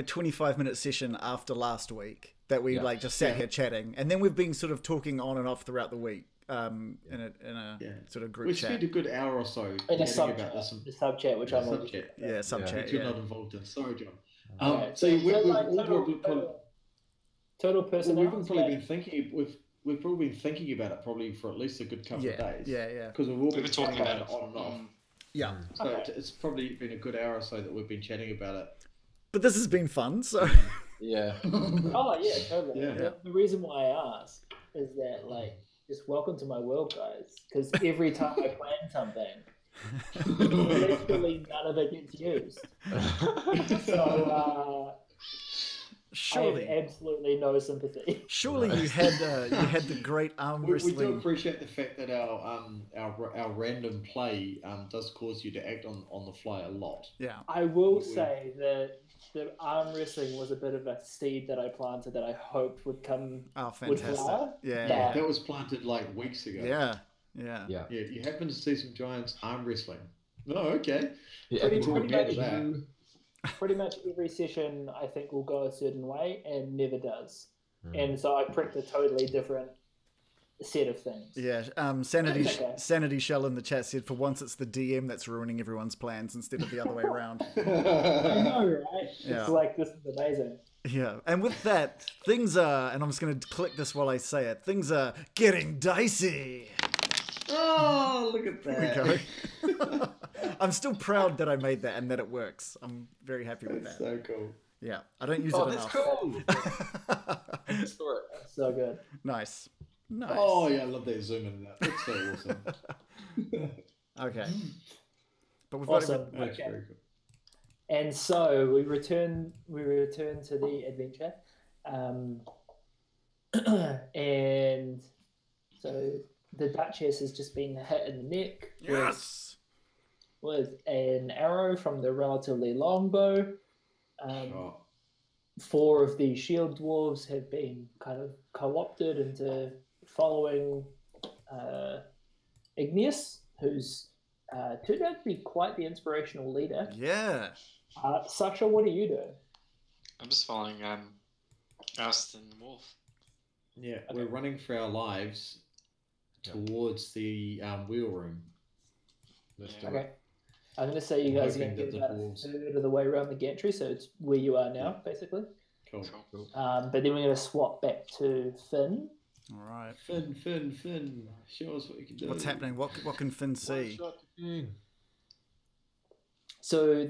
25-minute session after last week that we like just sat here chatting, and then we've been sort of talking on and off throughout the week in a sort of group we chat. spent a good hour or so in a chatting sub about this. the sub chat, which I'm Sub chat. Yeah, sub chat. Which you're Yeah. not involved in. Sorry, John. Okay, So we've like all total personality. we've probably been thinking we've probably been thinking about it probably for at least a good couple of days. Yeah. Because we've all been been talking chatting about it on and off. Yeah. So it's probably been a good hour or so that we've been chatting about it. But this has been fun, so Yeah. Oh yeah, totally. Yeah. The reason why I ask is that like, just welcome to my world, guys. Because every time I plan something, literally none of it gets used. So surely, I have absolutely no sympathy. surely you had the great arm We do wrestling. appreciate the fact that our random play does cause you to act on the fly a lot. Yeah. I will say that the arm wrestling was a bit of a seed that I planted that I hoped would come. Oh, Would fantastic. flower? Yeah. That was planted like weeks ago. Yeah. Yeah, you happen to see some giants arm wrestling. Oh, okay. Yeah, Pretty- We'll pretty get much. to that. Pretty much every session I think will go a certain way and never does. Hmm. And so I pricked a totally different set of things. Yeah, Okay. Sanity Shell in the chat said for once it's the DM that's ruining everyone's plans instead of the other way around. I know, right? Yeah. It's like, this is amazing. Yeah, and with that, things are, and I'm just going to click this while I say it, things are getting dicey. Oh, look at There that. we go. I'm still proud that I made that and that it works. I'm very happy with That's that. so cool. Yeah, I don't use Oh, it that's enough. cool. I just saw it. So good. Nice. Oh, yeah, I love that zoom in. That's so awesome. Okay. But we've got Awesome. That's Okay. very cool. And so we return to the adventure. And so the Duchess has just been hit in the neck yes. with an arrow from the relatively long bow. Oh, 4 of the shield dwarves have been kind of co-opted into following Igneous, who's turned out to be quite the inspirational leader. Yeah. Sasha, what are you doing? I'm just following Aston Wolf. yeah, Okay. we're running for our lives towards the wheel room. Let's do it. Okay. I'm going to say you guys are going Hoping to that get the about a dwarves- third of the way around the gantry, so it's where you are now, basically. Cool. Cool. But then we're going to swap back to Finn. All right. Finn. Show us what you can do. What's happening? What can Finn see? So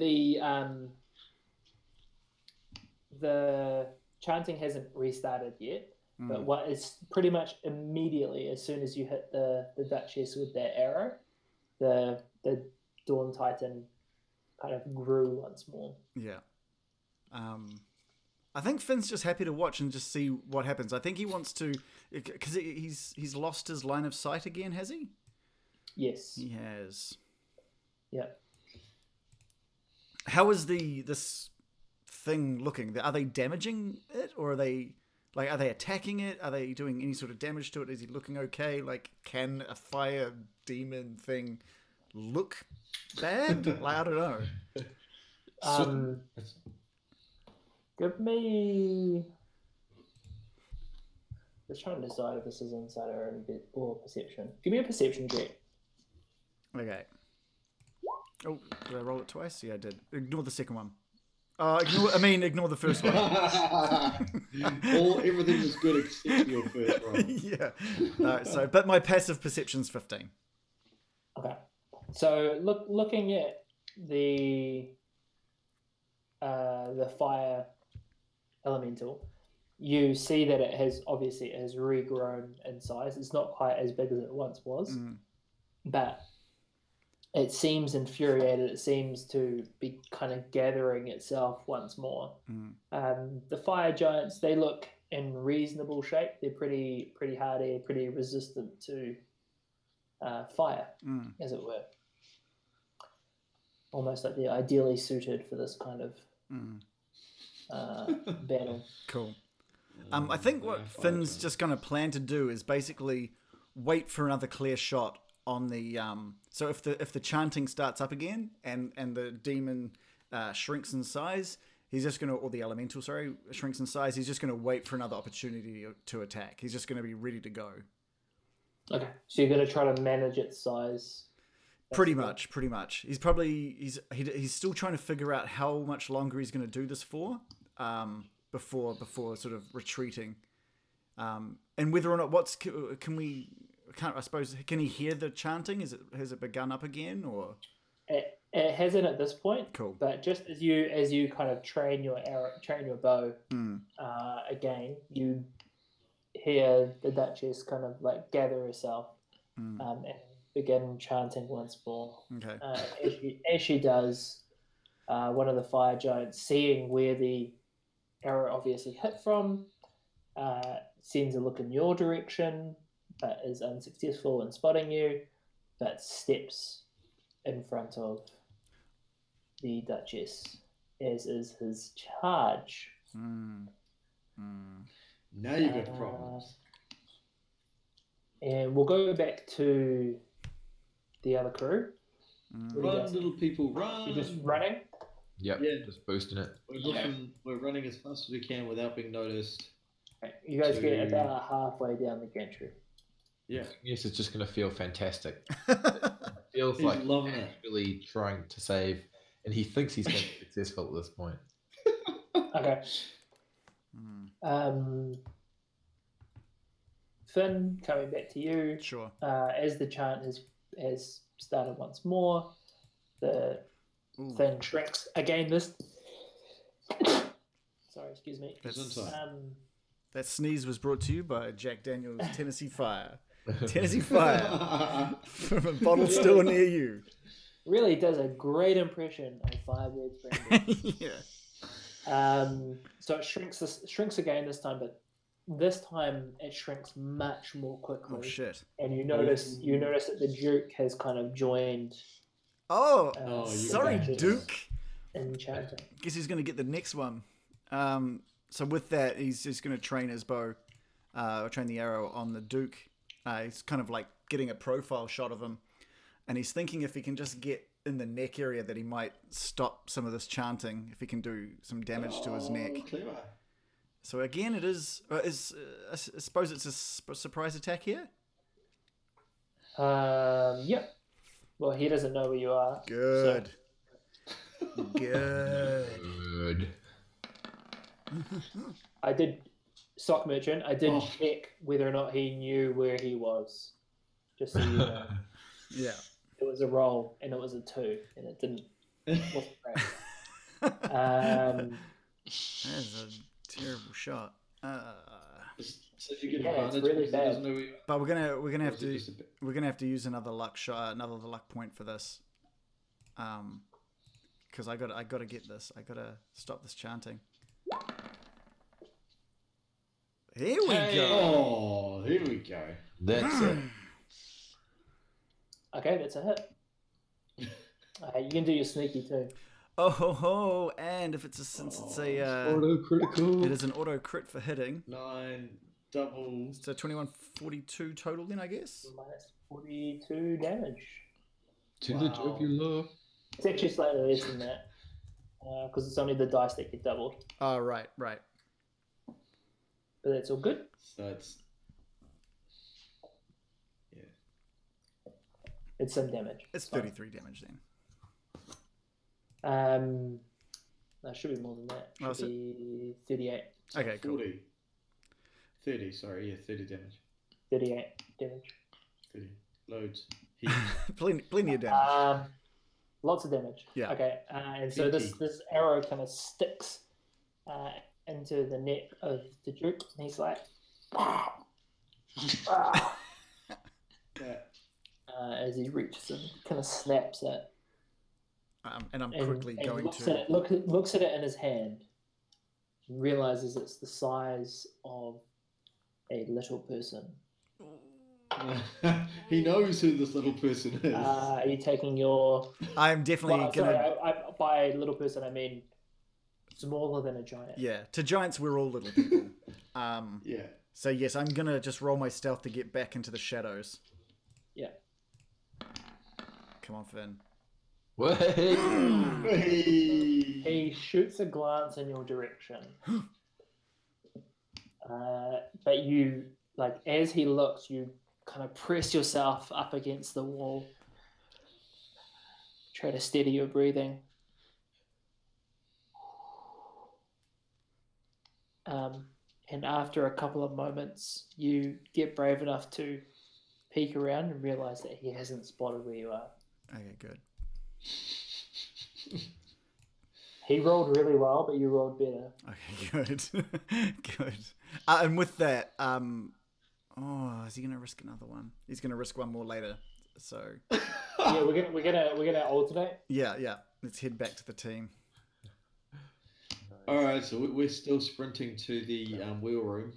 the chanting hasn't restarted yet, but what is pretty much immediately as soon as you hit the Duchess with that arrow, the Dawn Titan kind of grew once more. Yeah. I think Finn's just happy to watch and just see what happens. I think he wants to, because he's lost his line of sight again, has he? Yes. He has. Yeah. How is this thing looking? Are they damaging it, or are they attacking it? Are they doing any sort of damage to it? Is he looking okay? Like, can a fire demon thing look bad? Like, I don't know. Give me. Just trying to decide if this is insider or perception. Give me a perception check. Okay. Oh, did I roll it twice? Yeah, I did. Ignore the second one. Ignore the first one. Everything was good except your first roll. Yeah. But my passive perception's 15. Okay. So looking at the fire elemental, you see that it has regrown in size. It's not quite as big as it once was, but it seems infuriated. It seems to be kind of gathering itself once more. The fire giants, they look in reasonable shape. They're pretty hardy, pretty resistant to fire, as it were. Almost like they're ideally suited for this kind of battle. Cool. I think what Finn's just going to plan to do is basically wait for another clear shot on the so if the chanting starts up again and the demon shrinks in size, he's just going to, or the elemental, sorry, shrinks in size, he's just going to wait for another opportunity to attack. He's just going to be ready to go. Okay, so you're going to try to manage its size. Pretty much. He's still trying to figure out how much longer he's going to do this for, before sort of retreating, and whether or not can he hear the chanting? Has it begun up again, or it hasn't at this point? Cool. But just as you kind of train your bow again, you hear the Duchess kind of like gather herself and begin chanting once more. Okay. As she does, one of the fire giants, seeing where the arrow obviously hit from, sends a look in your direction, but is unsuccessful in spotting you, but steps in front of the Duchess, as is his charge. Now you've got problems. And we'll go back to the other crew. What do you Run, guys little think? people, run! You're just running? Yep, Yeah. just boosting it. We're running as fast as we can without being noticed. Right. You guys get To- about halfway down the gantry. Yeah. Yes, it's just going to feel fantastic. Feels He's like loving he's it. actually trying to save, and he thinks he's going to be successful at this point. Okay. Finn, coming back to you. Sure. As the chant has started once more, the Ooh. thing shrinks again. This. Sorry, excuse me. That sneeze was brought to you by Jack Daniel's Tennessee Fire. Tennessee Fire from a bottle still near you. Really does a great impression of Firebird's branding. Yeah. So it shrinks again this time, but this time it shrinks much more quickly. Oh shit. And you notice that the Duke has kind of joined. Oh, you sorry, bastard. Duke. In chanting. Guess he's going to get the next one. So with that, he's just going to train his bow, or train the arrow on the Duke. He's kind of like getting a profile shot of him, and he's thinking if he can just get in the neck area that he might stop some of this chanting, if he can do some damage to his neck. Clever. So again, it is. I suppose it's a surprise attack here. Yep. Well, he doesn't know where you are. Good. So Good. I did, Sock Merchant, I did check whether or not he knew where he was. Just so you know. Yeah. It was a roll, and it was a 2, and it didn't. Wasn't great. That's a terrible shot. So if you get Yeah, it's advantage really because he bad. doesn't know where you are. But we're gonna Or have is it to just a bit- use another luck shot, another luck point for this. Because I gotta get this. I gotta stop this chanting. Here we go. Oh, here we go. That's it. Okay, that's a hit. You can do your sneaky too. Oh ho ho! And if since it's a Auto critical. it is an auto crit for hitting. 9 double. So 2142 total then, I guess. Minus 42 damage. To the jugular. It's actually slightly less than that. Because it's only the dice that get doubled. Oh right. But that's all good. So it's It's some damage. It's 33 damage then. That should be more than that. Oh, Should be 38. Okay, cool. 40. 30, sorry, yeah, 30 damage. 38 damage. 30. Loads. plenty of damage. Lots of damage. Yeah. Okay. And so this arrow kind of sticks into the neck of the Duke, and he's like, Yeah. as he reaches and kind of snaps it. And I'm quickly going looks to... at it, looks at it in his hand and realizes it's the size of a little person. He knows who this little person is. Are you taking your... I'm definitely Well, going to... sorry, by little person, I mean smaller than a giant. Yeah, to giants, we're all little people. Yeah. So yes, I'm going to just roll my stealth to get back into the shadows. Yeah. Come on, Finn. Hey. He shoots a glance in your direction. But you, like, as he looks, you kind of press yourself up against the wall. Try to steady your breathing. And after a couple of moments, you get brave enough to peek around and realize that he hasn't spotted where you are. Okay, good. He rolled really well, but you rolled better. Okay, good. Good. And with that, is he gonna risk another one? He's gonna risk one more later. So Yeah, we're gonna alternate. yeah. Let's head back to the team. All right, so we're still sprinting to the wheel room.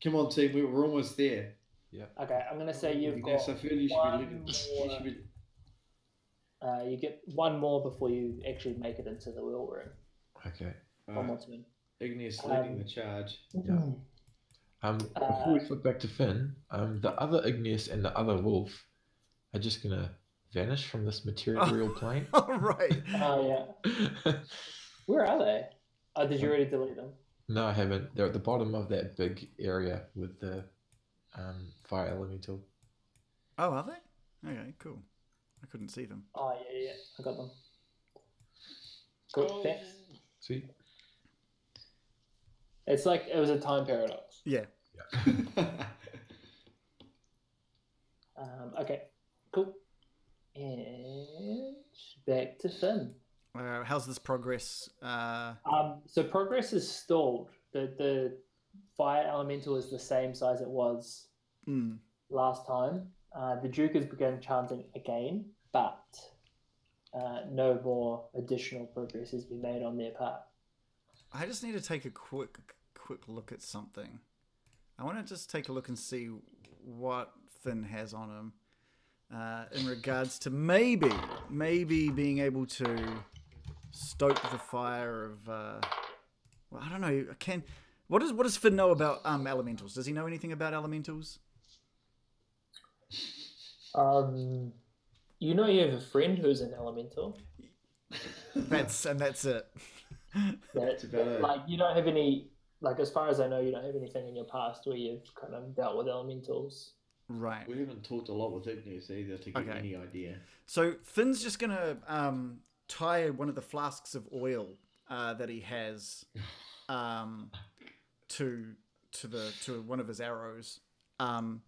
Come on, team, we're almost there. Okay, I'm gonna say you've got Yes, I feel you should one be looking. You more. should be. You get one more before you actually make it into the wheel room. Okay. One more turn. Igneous leading the charge. Before we flip back to Finn, the other Igneous and the other wolf are just gonna vanish from this material plane. Oh, right. Oh yeah. Where are they? Oh, did you already delete them? No, I haven't. They're at the bottom of that big area with the fire elemental. Oh, are they? Okay, cool. I couldn't see them. Oh yeah, I got them. Cool, thanks. Sweet. It's like it was a time paradox. Yeah. Okay, cool. And back to Finn. How's this progress? So progress is stalled. The fire elemental is the same size it was last time. The Duke has begun chanting again, but no more additional progress has been made on their part. I just need to take a quick look at something. I want to just take a look and see what Finn has on him in regards to maybe being able to stoke the fire of. Well, I don't know. What does Finn know about elementals? Does he know anything about elementals? You know, you have a friend who's an elemental. That's it. That's about it. Like, you don't have any. Like, as far as I know, you don't have anything in your past where you've kind of dealt with elementals. Right. We haven't talked a lot with Igneous either to get any idea. So Finn's just gonna tie one of the flasks of oil that he has to one of his arrows, and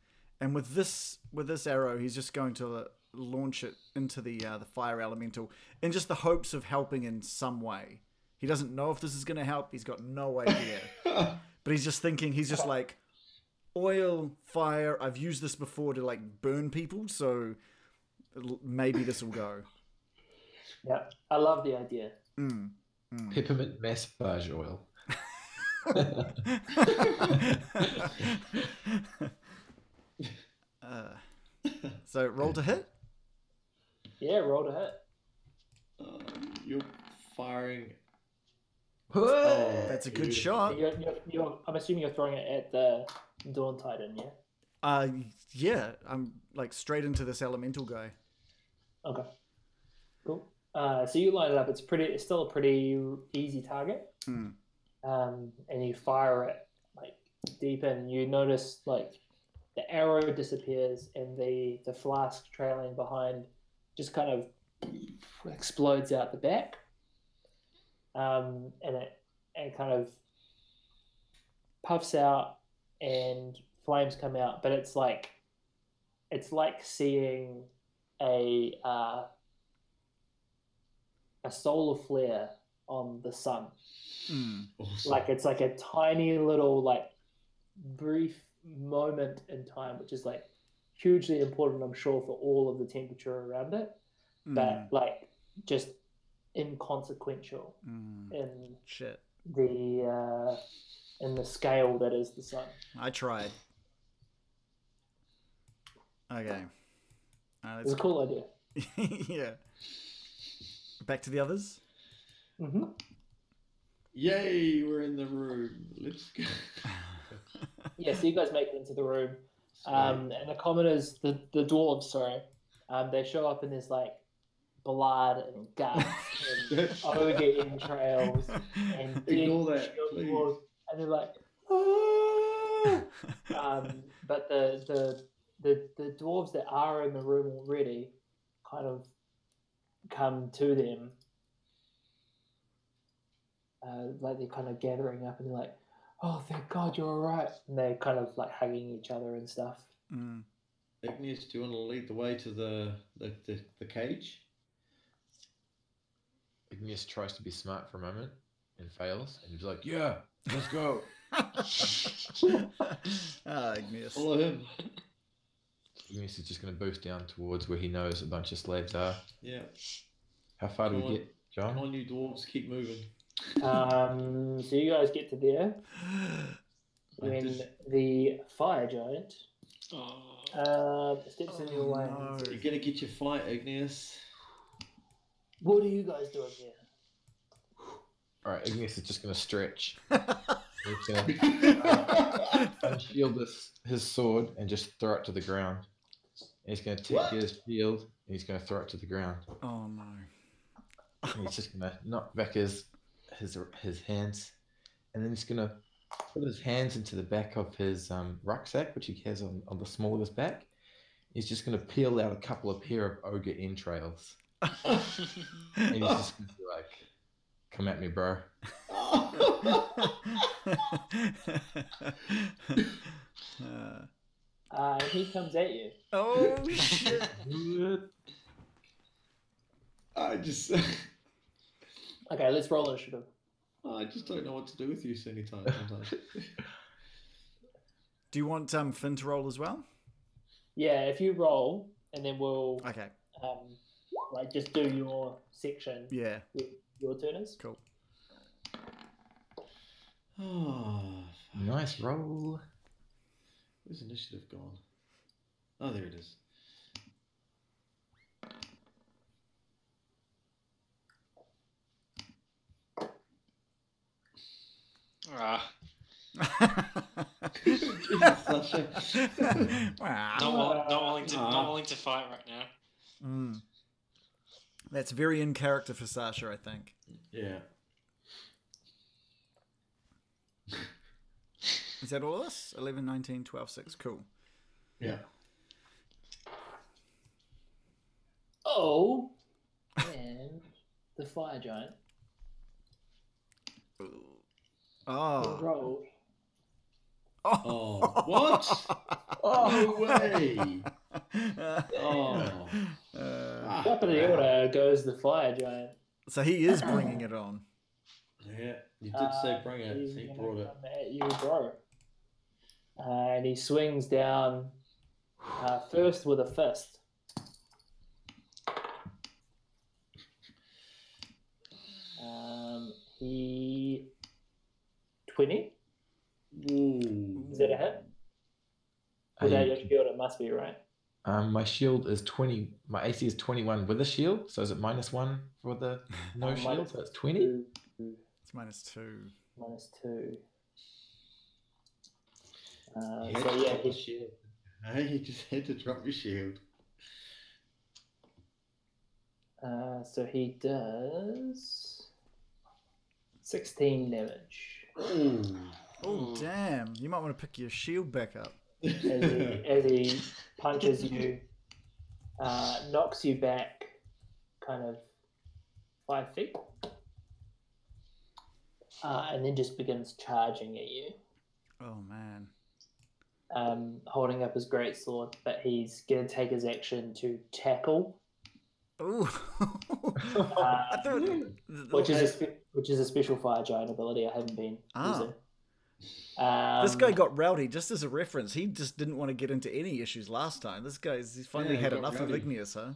with this arrow, he's just going to launch it into the fire elemental in just the hopes of helping in some way. He doesn't know if this is going to help. He's got no idea. But he's just thinking, he's just like, oil, fire, I've used this before to like burn people, so maybe this will go. Yeah, I love the idea. Peppermint massage oil. So roll to hit? Yeah, roll to hit. You're firing. That's a good shot. I'm assuming you're throwing it at the Dawn Titan, yeah? Yeah, I'm like straight into this elemental guy. Okay. Cool. So you line it up. It's still a pretty easy target. And you fire it like deep in. You notice like the arrow disappears and the flask trailing behind just kind of explodes out the back. And it kind of puffs out and flames come out, but it's like seeing a solar flare on the sun. Awesome. Like it's like a tiny little like brief moment in time, which is like hugely important, I'm sure, for all of the temperature around it, but like just inconsequential in the scale that is the sun. I tried. Okay. It's a cool idea. Yeah. Back to the others. Yay, we're in the room. Let's go. Yeah, so you guys make it into the room. And the commoners, the dwarves, sorry, they show up in this like blood and guts and ogre entrails and Ignore that, please. dwarves, and they're like, ah! But the dwarves that are in the room already kind of come to them, like they're kind of gathering up and they're like, oh, thank God you're all right, and they're kind of like hugging each other and stuff. Igneous, do you want to lead the way to the cage? Igneous tries to be smart for a moment and fails, and he's like, yeah, let's go. Igneous. Follow him. Igneous is just going to boost down towards where he knows a bunch of slaves are. Yeah. How far do we get, John? Come on, you dwarves, keep moving. So you guys get to there when the fire giant steps in your way. No. You're gonna get your flight, Igneous. What are you guys doing here? Alright, Igneous is just going to stretch. He's going to unshield his sword and just throw it to the ground. He's going to get his shield, and he's going to throw it to the ground. Oh no. And he's just going to knock back his hands, and then he's going to put his hands into the back of his rucksack, which he has on the small of his back. He's just going to peel out a couple of pair of ogre entrails. And he's just going to be like, come at me, bro. He comes at you. Oh shit. I just Okay, let's roll initiative. I just don't know what to do with you anytime sometimes. Do you want Finn to roll as well? Yeah, if you roll, and then we'll Okay. like just do your section. Yeah. With your turners. Cool. Oh, Nice roll. where's initiative gone? Oh, there it is. Ah, Sasha. Wow. not willing to fight right now. Mm. That's very in character for Sasha, I think. Yeah. Is that all of us? 11, 19, 12, 6. Cool. Yeah. Oh, and the fire giant Oh. rolled. Oh, what? Oh, no way. Oh. Top of the order goes the fire giant. So he is bringing it on. Yeah, you did say bring it. He's He gonna brought it. come at you, bro. And he swings down first with a fist. He 20. Ooh. Is that a hit? Without your shield, it must be, right? My shield is 20. My AC is 21 with a shield. So is it -1 for the no shield? So it's 20. It's -2. -2. He had So to yeah, drop the shield. Hey, you just had to drop your shield. so he does 16 damage Ooh. Oh, damn. You might want to pick your shield back up. as he punches you, knocks you back kind of 5 feet, and then just begins charging at you. Oh, man. Holding up his greatsword, but he's going to take his action to tackle, Ooh. I thought... which is a special fire giant ability I haven't been using. This guy got rowdy. Just as a reference, he just didn't want to get into any issues last time. This guy's finally had got enough of rowdy. Igneous, huh?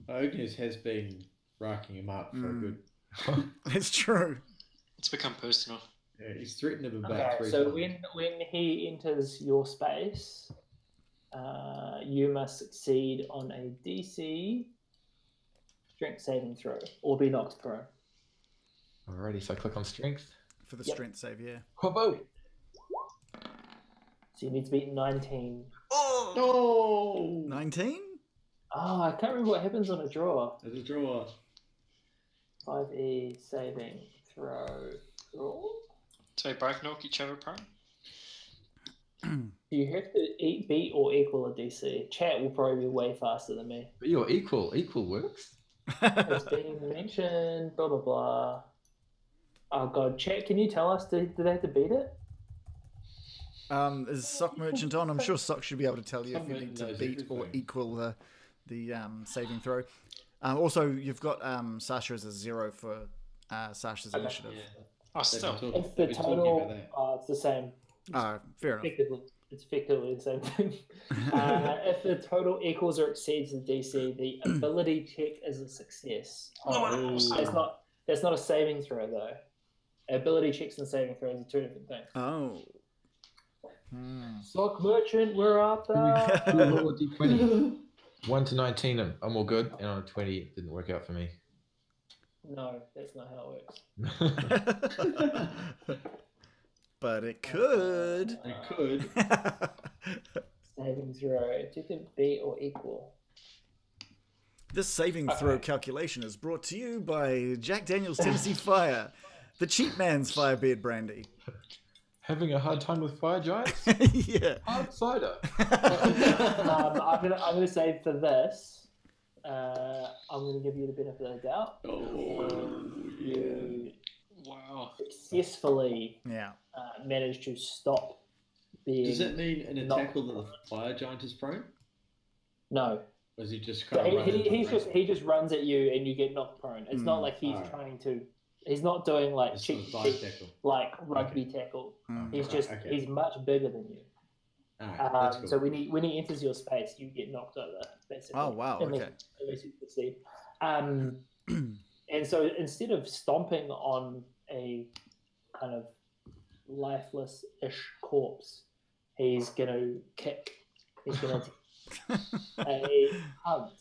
Igneous has been racking him up for a good. It's true. It's become personal. Yeah, he's threatened him about Okay, 3 so times. when he enters your space, you must succeed on a DC strength saving throw or be knocked prone. Alrighty, so I click on strength. For the Yep. strength save, yeah. Hobo! So you need to beat 19. No! 19? Oh, I can't remember what happens on a draw. There's a draw. 5e saving throw. Draw? So we both knock each other prone? You have to beat or equal a DC. Chat will probably be way faster than me. But you're equal. Equal works. It's being mentioned, blah, blah, blah. Oh, God. Chat, can you tell us, did they have to beat it? Is Sock Merchant on? I'm sure Sock should be able to tell you if Sock you need to knows beat or everything. equal the saving throw. Also, you've got Sasha as a 0 for Sasha's initiative. Oh, still. It's the total. It's the same. Fair enough. It's effectively the same thing. If the total equals or exceeds the DC, the ability check is a success. That's not a saving throw though. Ability checks and saving throws are 2 different things. Oh. Sock Merchant, we're up Who there. rolled a D20? 1 to 19, I'm all good. And on a 20, it didn't work out for me. No, that's not how it works. But it could. It could. Saving throw. Do you beat or equal? This saving throw calculation is brought to you by Jack Daniel's Tennessee Fire, the cheap man's Firebeard brandy. Having a hard time with fire giants? Yeah. Hard cider. I'm gonna say for this, I'm gonna give you the benefit of the doubt. You Wow. successfully Yeah. managed to stop being. Does that mean in a not- tackle that the fire giant is prone? No. Or is he just So kind of running? he just runs at you and you get knocked prone. It's not like he's Alright. trying to. He's not doing like It's cheap, a dive tackle. like rugby tackle. He's just he's much bigger than you. Alright, that's cool. So when he enters your space, you get knocked over. Basically. Oh, wow, okay. Unless you succeed. And so instead of stomping on a kind of lifeless-ish corpse, he's gonna kick. He's gonna a hunt.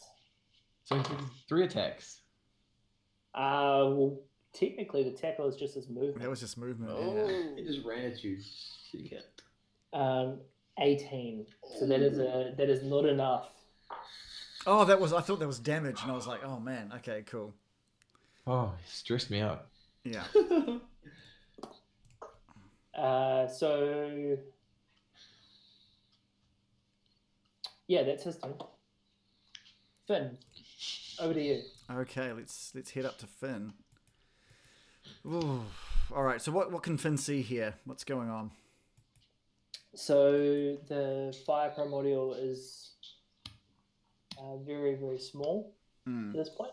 So he did 3 attacks. Well, technically the tackle is just his movement. That was just movement. He just ran at you. 18. So that is not enough. Oh, I thought that was damage, and I was like, oh man, okay, cool. Oh, it stressed me out. Yeah. So yeah, that's his turn. Finn, over to you. Okay, let's head up to Finn. Ooh. All right, so what can Finn see here? What's going on? So the fire primordial is very, very small at this point.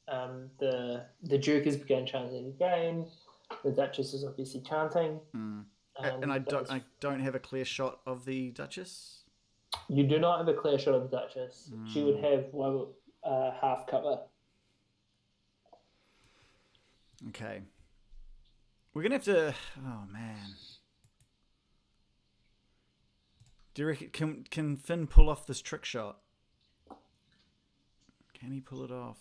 The Duke has begun chanting again. The Duchess is obviously chanting. And I don't have a clear shot of the Duchess. You do not have a clear shot of the Duchess. She would have one half cover. Okay. We're gonna have to. Oh man. Do you reckon can Finn pull off this trick shot? Can he pull it off?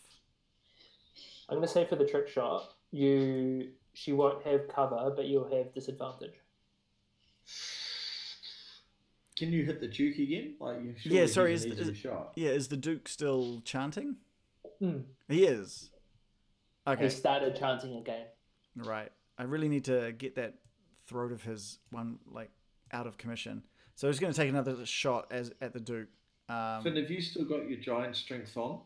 I'm going to say for the trick shot, she won't have cover, but you'll have disadvantage. Can you hit the Duke again? Like, Yeah, sorry. Is Is the Duke still chanting? Hmm. He is. Okay. He started chanting again. Right. I really need to get that throat of his out of commission. So he's going to take another shot at the Duke. Finn, have you still got your giant strength on?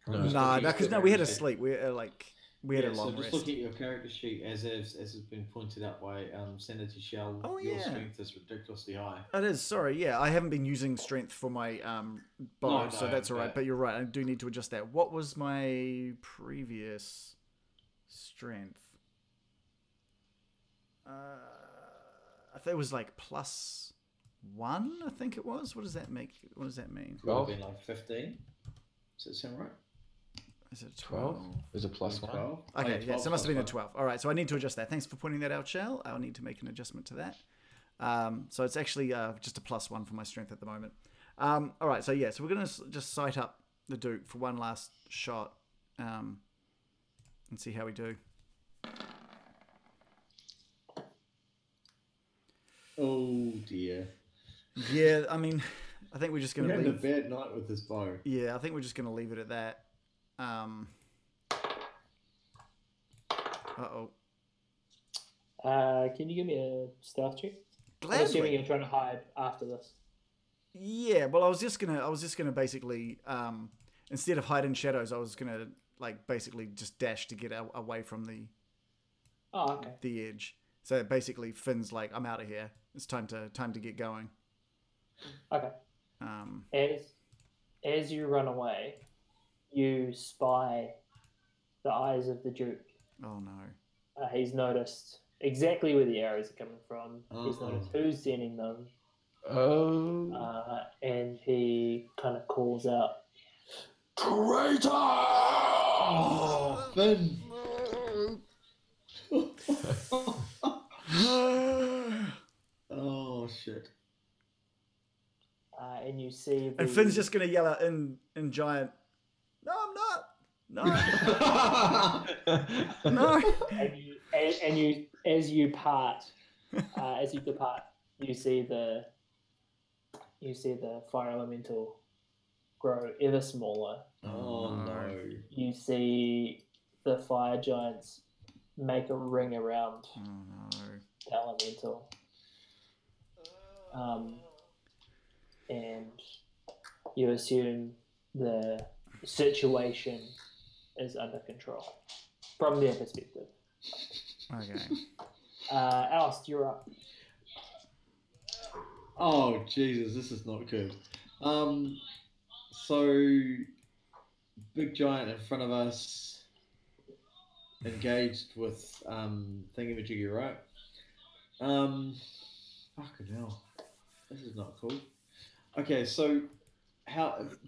No, because we had a sleep. We had a long so just rest. look at your character sheet as has been pointed out by Sanity Shell. Oh, your yeah. strength is ridiculously high. It is. Sorry. Yeah, I haven't been using strength for my bow, so that's all right. But you're right. I do need to adjust that. What was my previous strength? I think it was like +1. I think it was. What does that make? What does that mean? Would have been like 15. Does that sound right? Is it 12? Is it +1? 12? Okay, Oh, yeah, so it must have been a 12. 12. All right, so I need to adjust that. Thanks for pointing that out, Shell. I'll need to make an adjustment to that. So it's actually just a +1 for my strength at the moment. All right, so yeah, so we're going to just sight up the Duke for one last shot and see how we do. Oh, dear. Yeah, I mean, I think we're just going You're to having leave. a bad night with this bow. Yeah, I think we're just going to leave it at that. Uh-oh. Can you give me a stealth check? Gladly. I'm assuming you're trying to hide after this. Yeah, well, I was just gonna basically, instead of hide in shadows, I was gonna basically just dash to get away from the edge. So basically, Finn's like, I'm out of here. It's time to get going. Okay. As you run away, you spy the eyes of the Duke. Oh no. He's noticed exactly where the arrows are coming from. He's Uh-oh. noticed who's sending them. Oh. And he kind of calls out, Traitor! Oh, Finn! Oh, shit. And you see the... And Finn's just gonna yell out in giant, "No, I'm not. No, no." and you as you depart, you see the fire elemental grow ever smaller. Oh no. You see the fire giants make a ring around the elemental. And you assume the situation is under control from their perspective. Okay. Alst, you're up. Oh Jesus, this is not good. So big giant in front of us, engaged with thingamajiggy, right? Fucking hell, this is not cool. Okay, so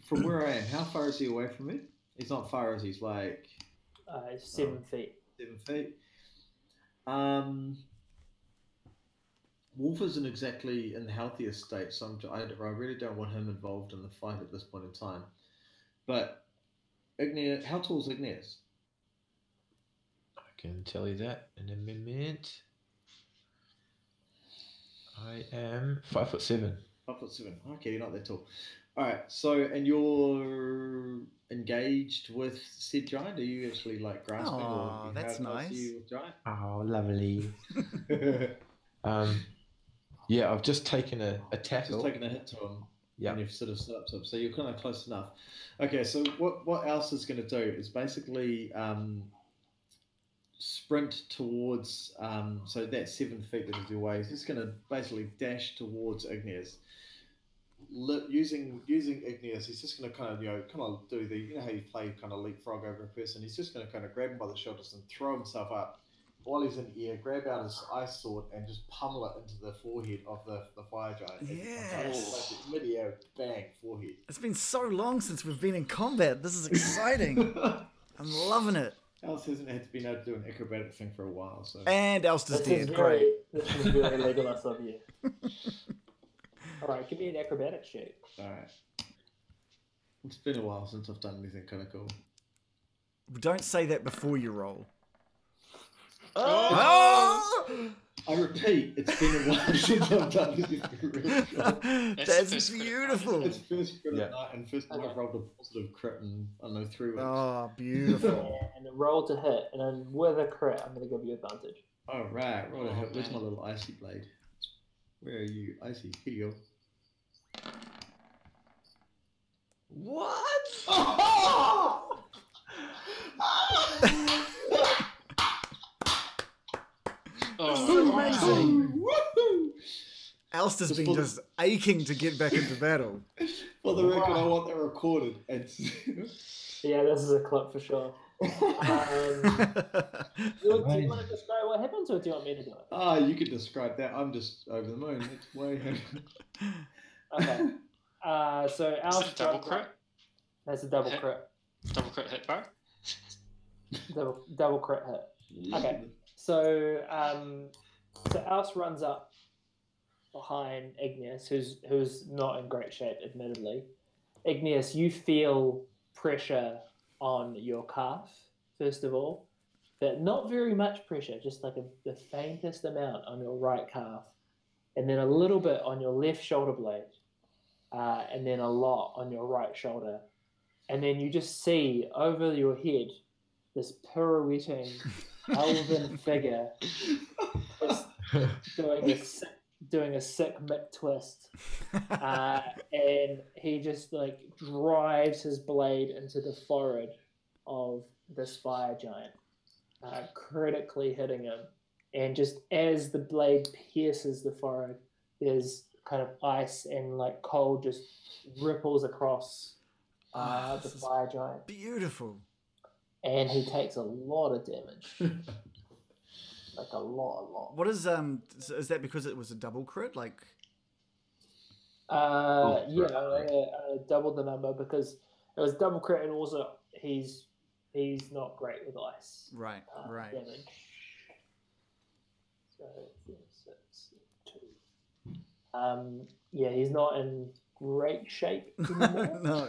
from where I am, how far is he away from me? He's not far, is he? He's like 7 feet. 7 feet. Wolf isn't exactly in the healthiest state, so I really don't want him involved in the fight at this point in time. But Igneous, how tall is Igneous? I can tell you that in a minute. I am 5'7". 5'7". Okay, you're not that tall. All right. So, and you're engaged with said giant? Are you actually like grasping? Oh, that's nice. You giant? Oh, lovely. Yeah, I've just taken a tackle. Just taken a hit to him. Yeah. And you've sort of stood up to him, so you're kind of close enough. Okay, so what else is going to do is basically sprint towards, so that 7 feet that is your way, he's just going to basically dash towards Igneous. Using Igneous, he's just going to kind of do the, how you play kind of leapfrog over a person. He's just going to kind of grab him by the shoulders and throw himself up while he's in the air, grab out his ice sword and just pummel it into the forehead of the fire giant. Yes. Mid-air, bang, forehead. It's been so long since we've been in combat. This is exciting. I'm loving it. Alice hasn't had to be able to do an acrobatic thing for a while. So. And Elster's dead. Great. This is very Legolas of you. Alright, give me an acrobatic check. Alright. It's been a while since I've done anything kind of cool. Don't say that before you roll. Oh! I repeat, it's been a while since I've done anything really cool. That's beautiful. It's first crit at night, and first time I've rolled a positive crit in, I don't know, 3 weeks. Oh, beautiful. And roll to hit, and then with a crit, I'm going to give you advantage. Oh, right. Roll to hit. Where's my little icy blade? Where are you? Icy. Here you go. What? Oh! This is amazing. Woohoo! Alster's been just aching to get back into battle. For the record, I want that recorded. Yeah, this is a clip for sure. Do you want to describe what happens, or do you want me to do it? You can describe that. I'm just over the moon. It's way Okay. So Al's double crit? That's a double Hit. crit. Double crit hit bar? Double crit hit. Okay. So Alce runs up behind Igneous, who's not in great shape, admittedly. Igneous, you feel pressure on your calf, first of all, but not very much pressure, just like the faintest amount on your right calf, and then a little bit on your left shoulder blade, and then a lot on your right shoulder. And then you just see over your head this pirouetting elven figure just doing a sick Mick twist, and he just like drives his blade into the forehead of this fire giant, critically hitting him. And just as the blade pierces the forehead, there's kind of ice and like cold just ripples across the fire giant. Beautiful. And he takes a lot of damage. Like a lot. What is that because it was a double crit? Like I doubled the number because it was double crit, and also he's not great with ice. Right. Damage. So 6, 2. He's not in great shape anymore. No,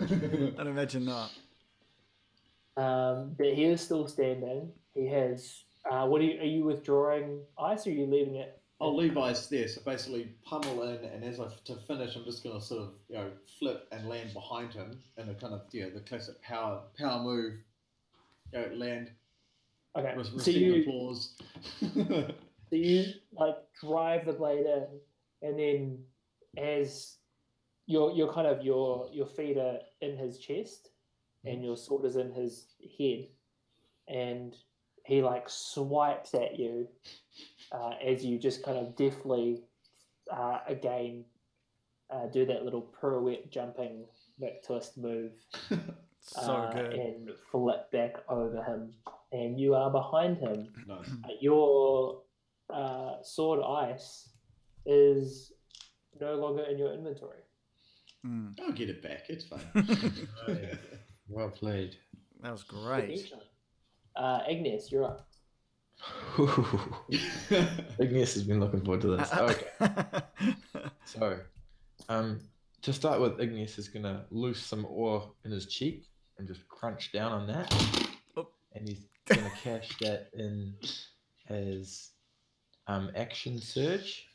I'd imagine not. But he is still standing. He has. Are you withdrawing ice, or are you leaving it Oh, Levi's there. So basically, pummel in, and to finish, I'm just gonna sort of flip and land behind him in a kind of the classic power move. Land. Okay. Receive applause. So you like drive the blade in, and then as your feet are in his chest, and your sword is in his head, and he like swipes at you as you just kind of deftly again do that little pirouette jumping back twist move. So good. And flip back over him, and you are behind him. Nice. Your sword ice is no longer in your inventory. I'll get it back. It's fine. Oh, yeah. Well played. That was great. Igneous, you're up. Igneous has been looking forward to this. Okay. So, to start with, Igneous is going to loose some ore in his cheek and just crunch down on that. Oh. And he's going to cash that in as action surge.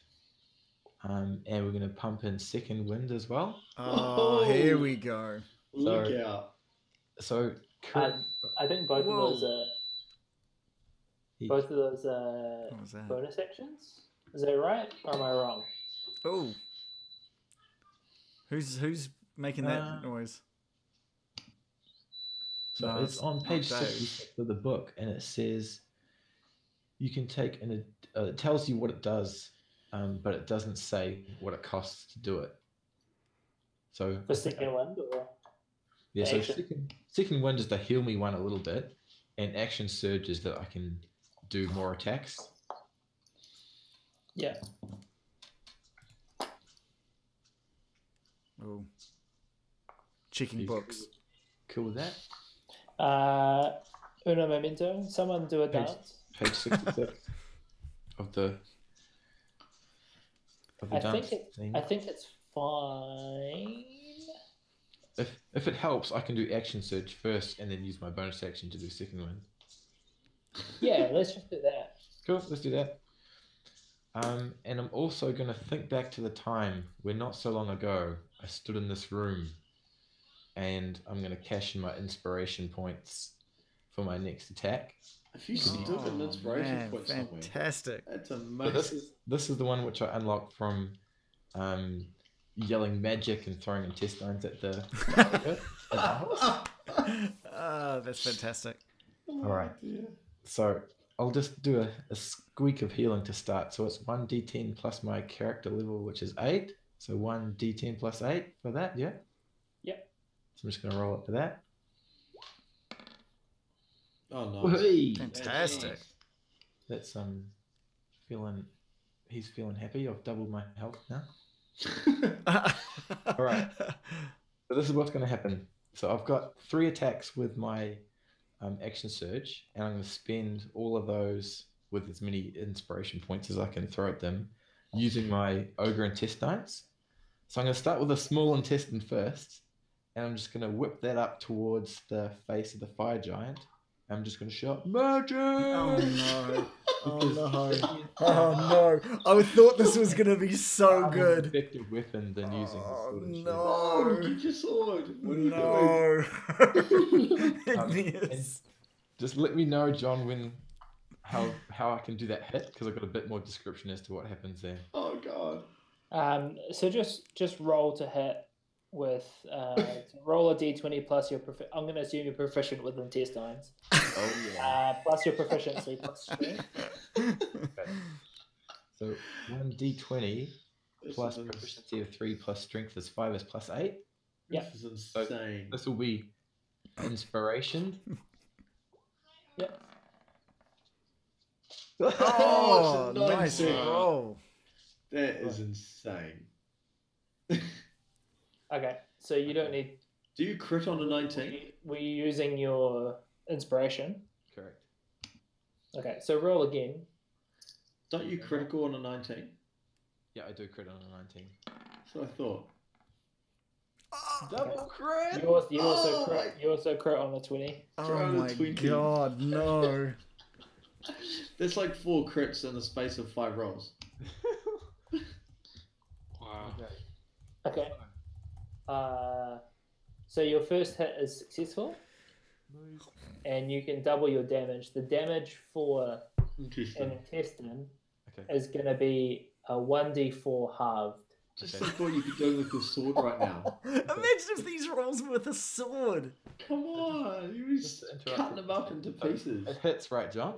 And we're going to pump in second wind as well. Oh, here we go. Look out. So, I think both of those bonus actions. Is that right, or am I wrong? Oh, who's making that noise? So No, it's on page not Dave. 66 of the book, and it says you can take it tells you what it does, but it doesn't say what it costs to do it. So For second wind, or yeah, so action? second wind is to heal me one a little bit, and action surge is that I can do more attacks. Yeah. Oh, checking books. Cool with that? Uno momento. Someone do a dance. Page 66 of the dance theme. I think it's fine. If it helps, I can do action surge first and then use my bonus action to do second wind. Yeah, let's just do that. Cool, let's do that. And I'm also going to think back to the time where not so long ago I stood in this room, and I'm going to cash in my inspiration points for my next attack. If you still got an inspiration point somewhere, fantastic. that's amazing. But this is the one which I unlocked from yelling magic and throwing intestines at the That's fantastic. All right. So I'll just do a squeak of healing to start. So it's 1d10 plus my character level, which is 8. So 1d10 plus 8 for that, yeah? Yep. So I'm just going to roll up for that. Oh, nice. Whee! Fantastic. That's he's feeling happy. I've doubled my health now. All right. So this is what's going to happen. So I've got 3 attacks with my action surge, and I'm going to spend all of those with as many inspiration points as I can throw at them using my ogre intestines. So I'm going to start with a small intestine first, and I'm just going to whip that up towards the face of the fire giant. I'm just going to shout, magic! Oh no. Oh no. Oh no. I thought this was going to be so More good. effective weapon than using the sword and shield. Oh, No. get your sword. What are you doing? No. Igneous. Just let me know, John, how I can do that hit, because I've got a bit more description as to what happens there. Oh, God. So just roll to hit with roll a d20 plus your I'm going to assume you're proficient with intestines. Oh yeah. Plus your proficiency plus strength. Okay. So 1d20 plus This is proficiency of 3 plus strength is 5 is plus 8. Yep. This is insane. This will be inspiration. Yep. Oh, it's a nice 19. roll. That is insane. Okay, so you don't need. Do you crit on a 19? Were you using your inspiration? Correct. Okay, so roll again. Don't you critical on a 19? Yeah, I do crit on a 19. That's what I thought. Double crit! You also crit on the 20. Oh my god, no. There's like 4 crits in the space of 5 rolls. Wow. Okay. So your first hit is successful, and you can double your damage. The damage for an intestine is going to be a 1d4 halved. Just like what you'd be doing with your sword right now. Imagine if these rolls were with a sword. Come on, you were just cutting them up into pieces. It hits, right, John?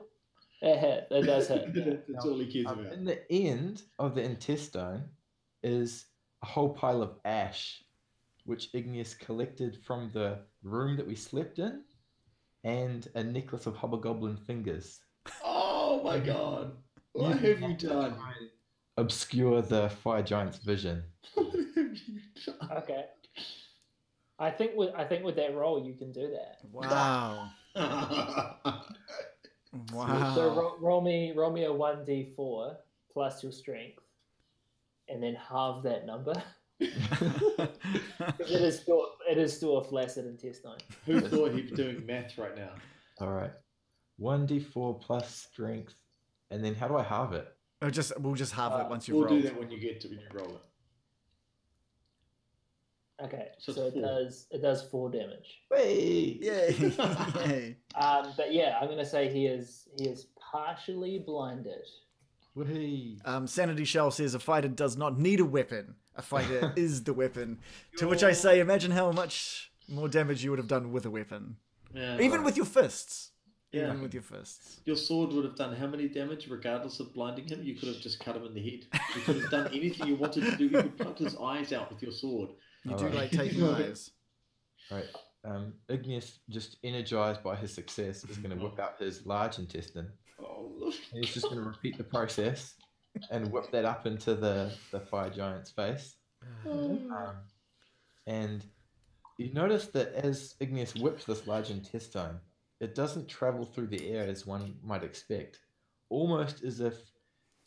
It does hit. Yeah. That's all he cares about. In the end of the intestine is a whole pile of ash, which Igneous collected from the room that we slept in, and a necklace of hobgoblin fingers. Oh my god! What have you done? Obscure the fire giant's vision. What have you done? Okay. I think with that roll you can do that. Wow. Wow. So roll me a 1d4 plus your strength, and then halve that number. It is still a flaccid intestine. Who thought he'd be doing math right now? All right. 1d4 plus strength, and then how do I halve it? We'll just halve it once you've We'll rolled. do that when you roll it. Okay, So so it's it does 4 damage. Hey! Yay! Yay! But yeah, I'm gonna say he is partially blinded. Whee! Sanity Shell says a fighter does not need a weapon. A fighter is the weapon. To which I say, imagine how much more damage you would have done with a weapon. Yeah, Even with your fists. Yeah. Even with your fists. Your sword would have done how many damage regardless of blinding him? You could have just cut him in the head. You could have done anything you wanted to do. You could pluck his eyes out with your sword. You All do right. like taking eyes. Right. Igneous, just energized by his success, is going to whip out his large intestine. Oh, look. And he's just going to repeat the process and whip that up into the fire giant's face. And you notice that as Igneous whips this large intestine, it doesn't travel through the air as one might expect, almost as if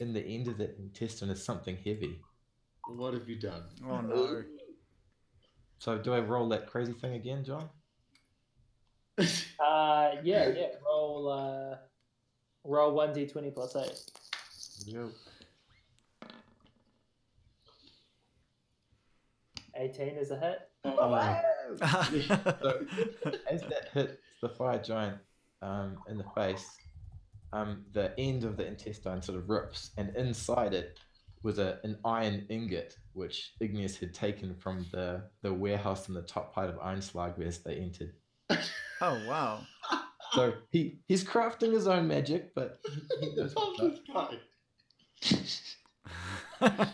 in the end of the intestine is something heavy. What have you done? Oh no. So do I roll that crazy thing again, John? Yeah. Roll 1d20 plus 8. Yep. 18 is a hit. So as that hits the fire giant in the face, the end of the intestine sort of rips, and inside it was an iron ingot, which Igneous had taken from the warehouse in the top part of Ironslag as they entered. Oh wow. So he's crafting his own magic, but he knows Love what's up. this guy.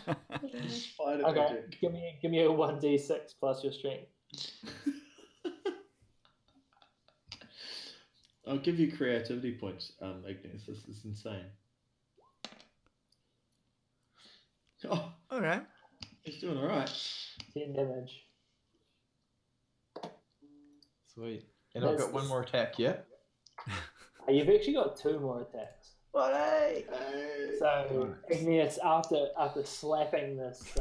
Spider Okay, magic. give me a 1d6 plus your strength. I'll give you creativity points, Igneous. This is insane. Oh, Okay. he's doing all right. 10 damage. Sweet. And I've got one more attack, yeah? You've actually got 2 more attacks. What? Hey! So Igneous, after slapping this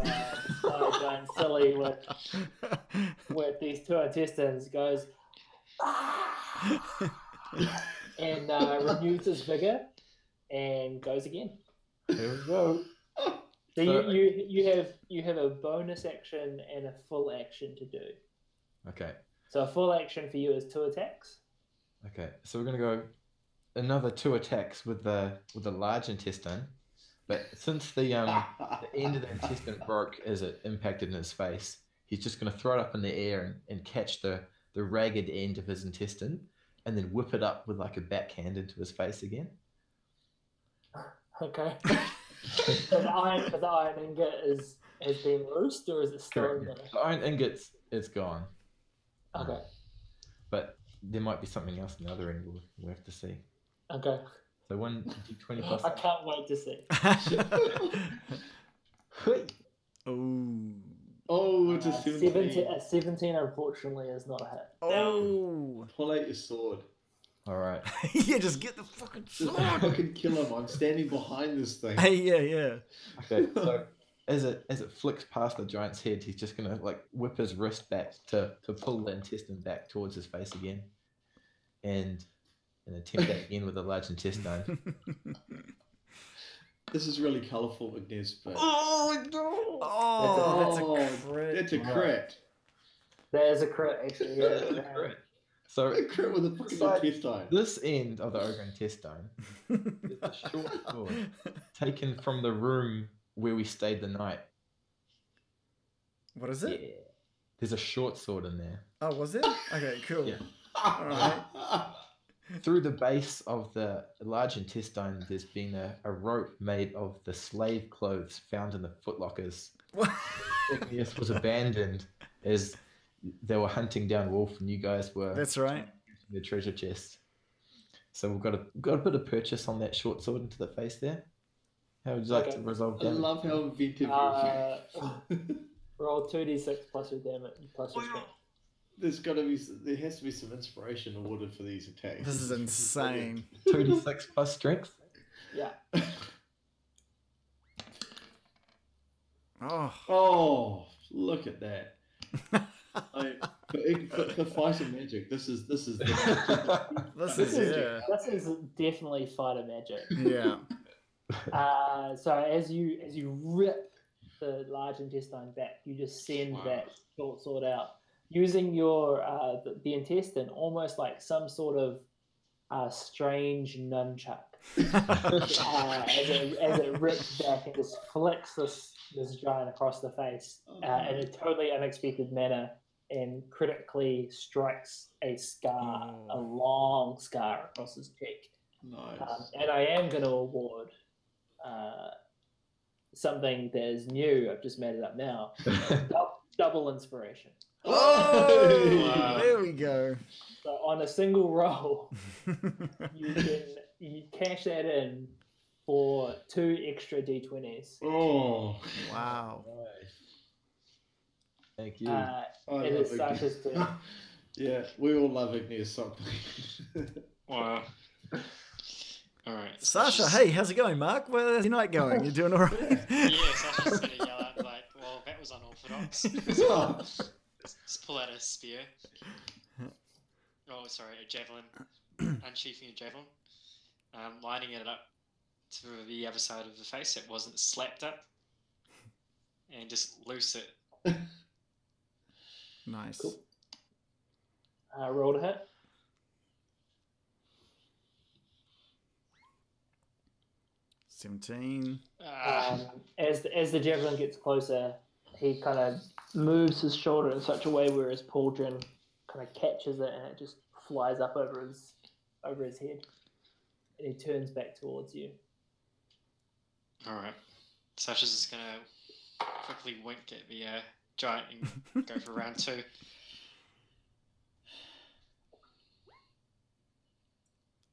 giant silly with these 2 intestines, goes and renews his vigor and goes again. Here we go. So you have a bonus action and a full action to do. Okay. So a full action for you is 2 attacks. Okay. So we're gonna go another 2 attacks with the large intestine, but since the end of the intestine broke as it impacted in his face, he's just gonna throw it up in the air and catch the ragged end of his intestine, and then whip it up with like a backhand into his face again. Okay. But the iron ingot has been loosed, or is it still in there? The iron ingots, it's gone. Okay. But there might be something else in the other end. We'll have to see. Okay. So 1d20 plus. I can't wait to see. Oh. Oh, it's a 17. A 17 unfortunately is not a hit. Oh. Pull out your sword. All right. Yeah, just get the fucking Just sword. fucking kill him. I'm standing behind this thing. Hey, yeah. Okay. So as it flicks past the giant's head, he's just gonna like whip his wrist back to pull the intestine back towards his face again, and attempt that again with the large intestine. This is really colourful, Ignis, but Oh no! That's a crit. that's a crit. That is a crit, actually. Yeah. So A crit with a fucking intestine. this end of the ogre intestine is a short sword taken from the room where we stayed the night. What is it? Yeah. There's a short sword in there. Oh, was it? Okay, cool. Yeah. Alright. Through the base of the large intestine, there's been a rope made of the slave clothes found in the footlockers. What? Igneous was abandoned as they were hunting down Wolf, and you guys were That's right. using the treasure chest. So we've got a bit of purchase on that short sword into the face there. How would you like to resolve I damage? love how inventive Roll 2d6 plus your damage plus your strength. there has to be some inspiration awarded for these attacks. This is insane. 2d6 plus strength. Yeah. Oh. Oh, look at that! For fighter magic, this is This is This is definitely fighter magic. yeah. So as you rip the large intestine back, you just send that short sword out using your the intestine almost like some sort of strange nunchuck. As it rips back and just flicks this giant across the face in a totally unexpected manner and critically strikes a scar, a long scar across his cheek. nice. And I am going to award something that is new. I've just made it up now. Double inspiration. Oh, Wow. there we go. So on a single roll, you cash that in for 2 extra d20s. Oh, Wow. Nice. Thank you. I It love is Sasha's Igneous. turn. Yeah, we all love Igneous sock. Wow. Alright. Sasha, hey, how's it going, Mark? Where's your night going? You doing all right? Yeah, Sasha's gonna yell out, like, well, that was unorthodox. Just pull out a spear. Oh, sorry, a javelin. Unsheathing a javelin. Lining it up to the other side of the face. It wasn't slapped up. And just loose it. Nice. Cool. Roll to hit. $17. As the javelin gets closer, he kind of moves his shoulder in such a way where his pauldron kind of catches it and it just flies up over his head. And he turns back towards you. Alright. Sasha's just gonna quickly wink at the giant and go for round 2.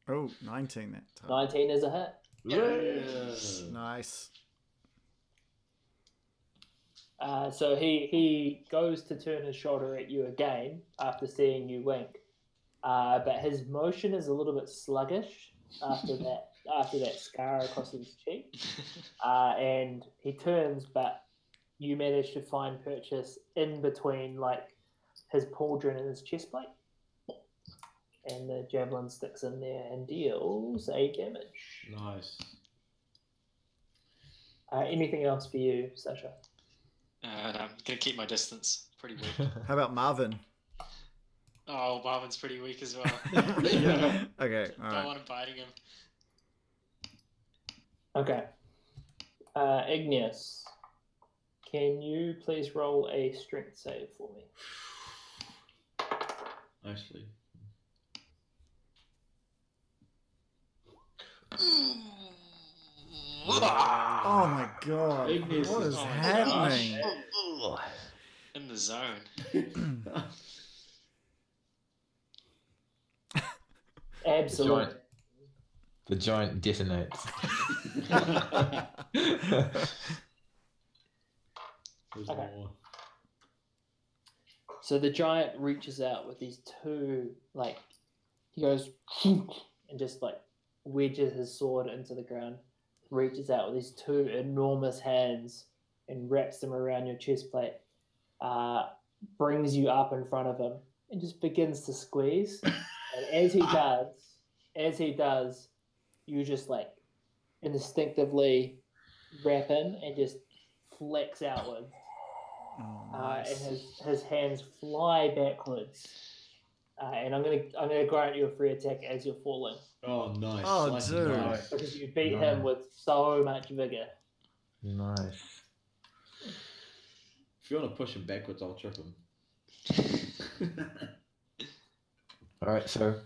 Oh, 19 that time. 19 is a hit. Yes. Nice. So he goes to turn his shoulder at you again after seeing you wink, but his motion is a little bit sluggish after that scar across his cheek, and he turns, but you manage to find purchase in between like his pauldron and his chest plate, and the javelin sticks in there and deals a damage. Nice. Anything else for you, Sasha? I'm gonna keep my distance. Pretty weak. How about Marvin? Oh, Marvin's pretty weak as well. Yeah. Okay, all Don't right. want him biting him. Okay. Igneous, can you please roll a strength save for me? Nicely. Oh my god. Igneous What is- is oh my happening? In the zone. Absolutely. The giant detonates. There's Okay. more. So the giant reaches out with these two, like, he goes and just like wedges his sword into the ground, reaches out with these two enormous hands and wraps them around your chest plate, brings you up in front of him and just begins to squeeze. And as he does, you just like instinctively wrap in and just flex outwards. Oh, And nice. his hands fly backwards. And I'm gonna grant you a free attack as you're falling Oh, nice. Oh, Slice and dude. dice. because you beat Nice. him with so much vigor. Nice. If you want to push him backwards, I'll trip him. All right, so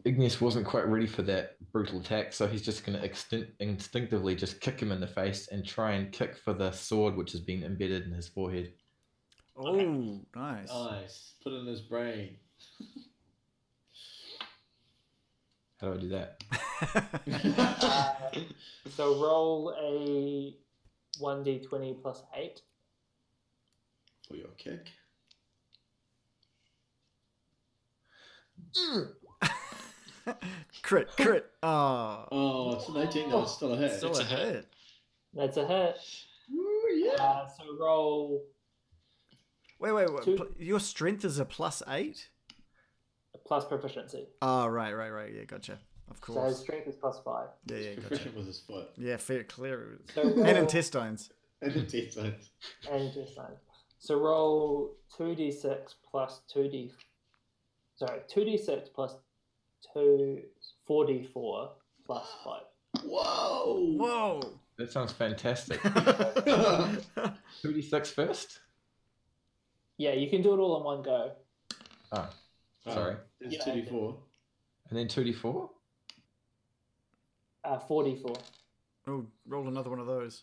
Igneous wasn't quite ready for that brutal attack, so he's just going to instinctively just kick him in the face and try and kick for the sword which has been embedded in his forehead. Oh, nice. Nice. Put it in his brain. How do I do that? So roll a 1d20 plus 8. For your kick. Crit. Oh. Oh, it's an 18 though. It's still a hit. Still It's a a hit. hit. That's a hit. Woo, yeah. So roll Wait. Two. Your strength is a +8? a plus proficiency. Oh, right. Yeah, gotcha. Of So his course. strength is +5. Yeah, He's gotcha. proficient with his foot. Yeah, fair, clear. So And roll, intestines. And intestines. and intestine. So roll 2d6 plus 2d. Sorry, 2d6 plus 4d4 plus 5. Whoa! Whoa. That sounds fantastic. 2d6 first? Yeah, you can do it all in one go. Oh, sorry. It's Yeah, 2d4. And then 2d4? 4d4 Oh, roll another one of those.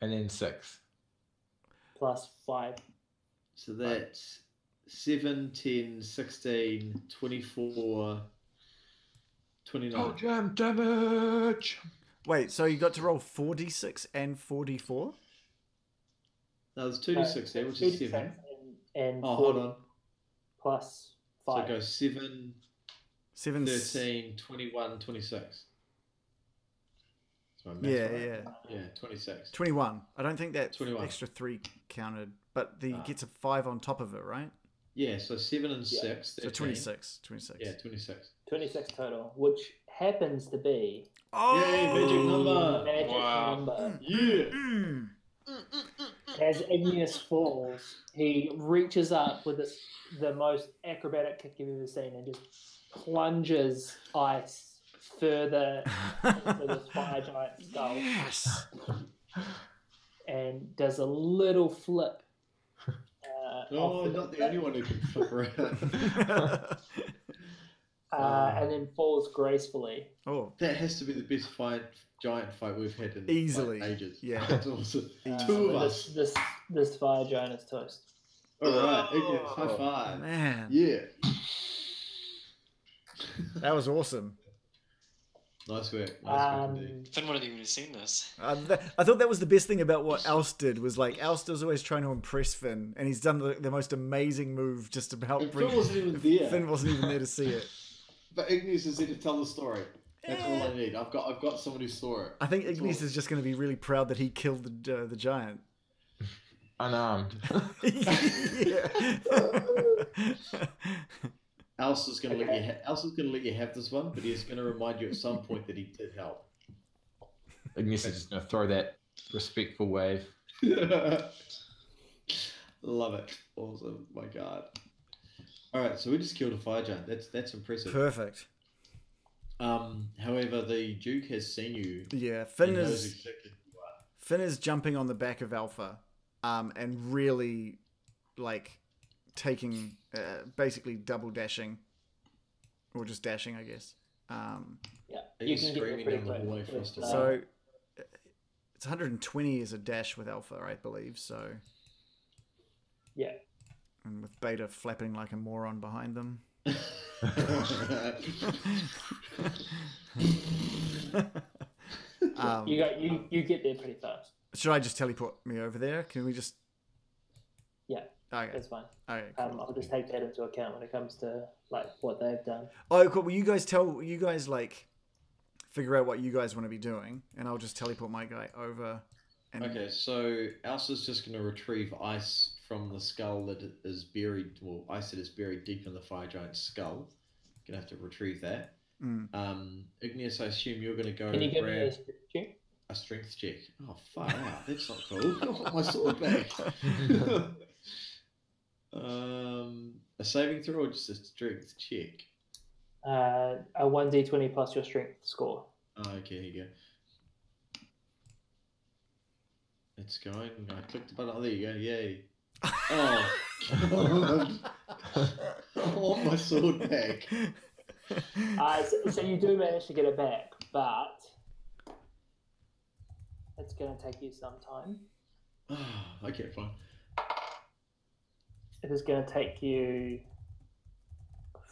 And then 6. plus 5. So that's 7, 10, 16, 24, 29. Oh, jam damage! Wait, so you got to roll 4d6 and 4d4? No, there's 2d6 there, which is 7. And Oh, 4 hold on. plus So 5. it goes 7, 7. 13, 21, 26. That's my math, Yeah, right? yeah. Yeah, 26. 21. I don't think that 21. extra 3 counted, but he Ah. gets a 5 on top of it, right? Yeah, so 7 and 6. So 13. 26. Yeah, 26. 26 total, which happens to be Oh! Yay, magic the number! magic Wow. number. Yeah! Mm. As Igneous falls, he reaches up with the most acrobatic kick you've ever seen and just plunges ice further into this fire giant skull Yes! and does a little flip. Oh, off not the only one who can flip around. and then falls gracefully. Oh, That has to be the best giant fight we've had in Easily. like, ages. Yeah. That's awesome. Easily. Two of us. This fire giant is toast. All right, Igneous, high five. man. Yeah. That was awesome. Nice work. Nice work indeed. Finn would have even seen this. I thought that was the best thing about what Alst did, was like, Alst was always trying to impress Finn, and he's done the most amazing move just to help And bring... Phil wasn't even there. Finn wasn't even there to see it. But Igneous is there to tell the story. That's all I need. I've got someone who saw it. I think That's Igneous all. is just going to be really proud that he killed the giant. Unarmed. Yeah. Alsa's gonna let you have this one, but he's gonna remind you at some point that he did help. Igneous is just going to throw that respectful wave. Love it. Awesome. My God. All right, so we just killed a fire giant. That's impressive. Perfect. However, the Duke has seen you. Yeah, He Finn knows is exactly who you are. Finn is jumping on the back of Alpha, and really, like, taking, basically double dashing, or just dashing, I guess. Yeah, Are you you can get there screaming pretty down the quick. hallway for us to So it's 120 as a dash with Alpha, I believe. So, Yeah. and with Beta flapping like a moron behind them. You get there pretty fast. Should I just teleport me over there? Can we just? Yeah, Okay. that's fine. Okay. Cool. I'll just take that into account when it comes to like what they've done. Oh, cool. Will you guys like figure out what you guys want to be doing, and I'll just teleport my guy over. And Okay, so Elsa's just going to retrieve ice from the skull that is buried, well, ice that is buried deep in the fire giant's skull. Gonna have to retrieve that. Igneous, I assume you're going to go Can you give me grab a strength check? a strength check. Oh, far out. That's not cool. I want my sword back. A saving throw or just a strength check? A 1d20 plus your strength score. Oh, okay, here you go. It's going. I clicked the button. Oh, there you go. Yay. Oh, God. I want my sword back. So you do manage to get it back, but it's going to take you some time. Okay, fine. It is going to take you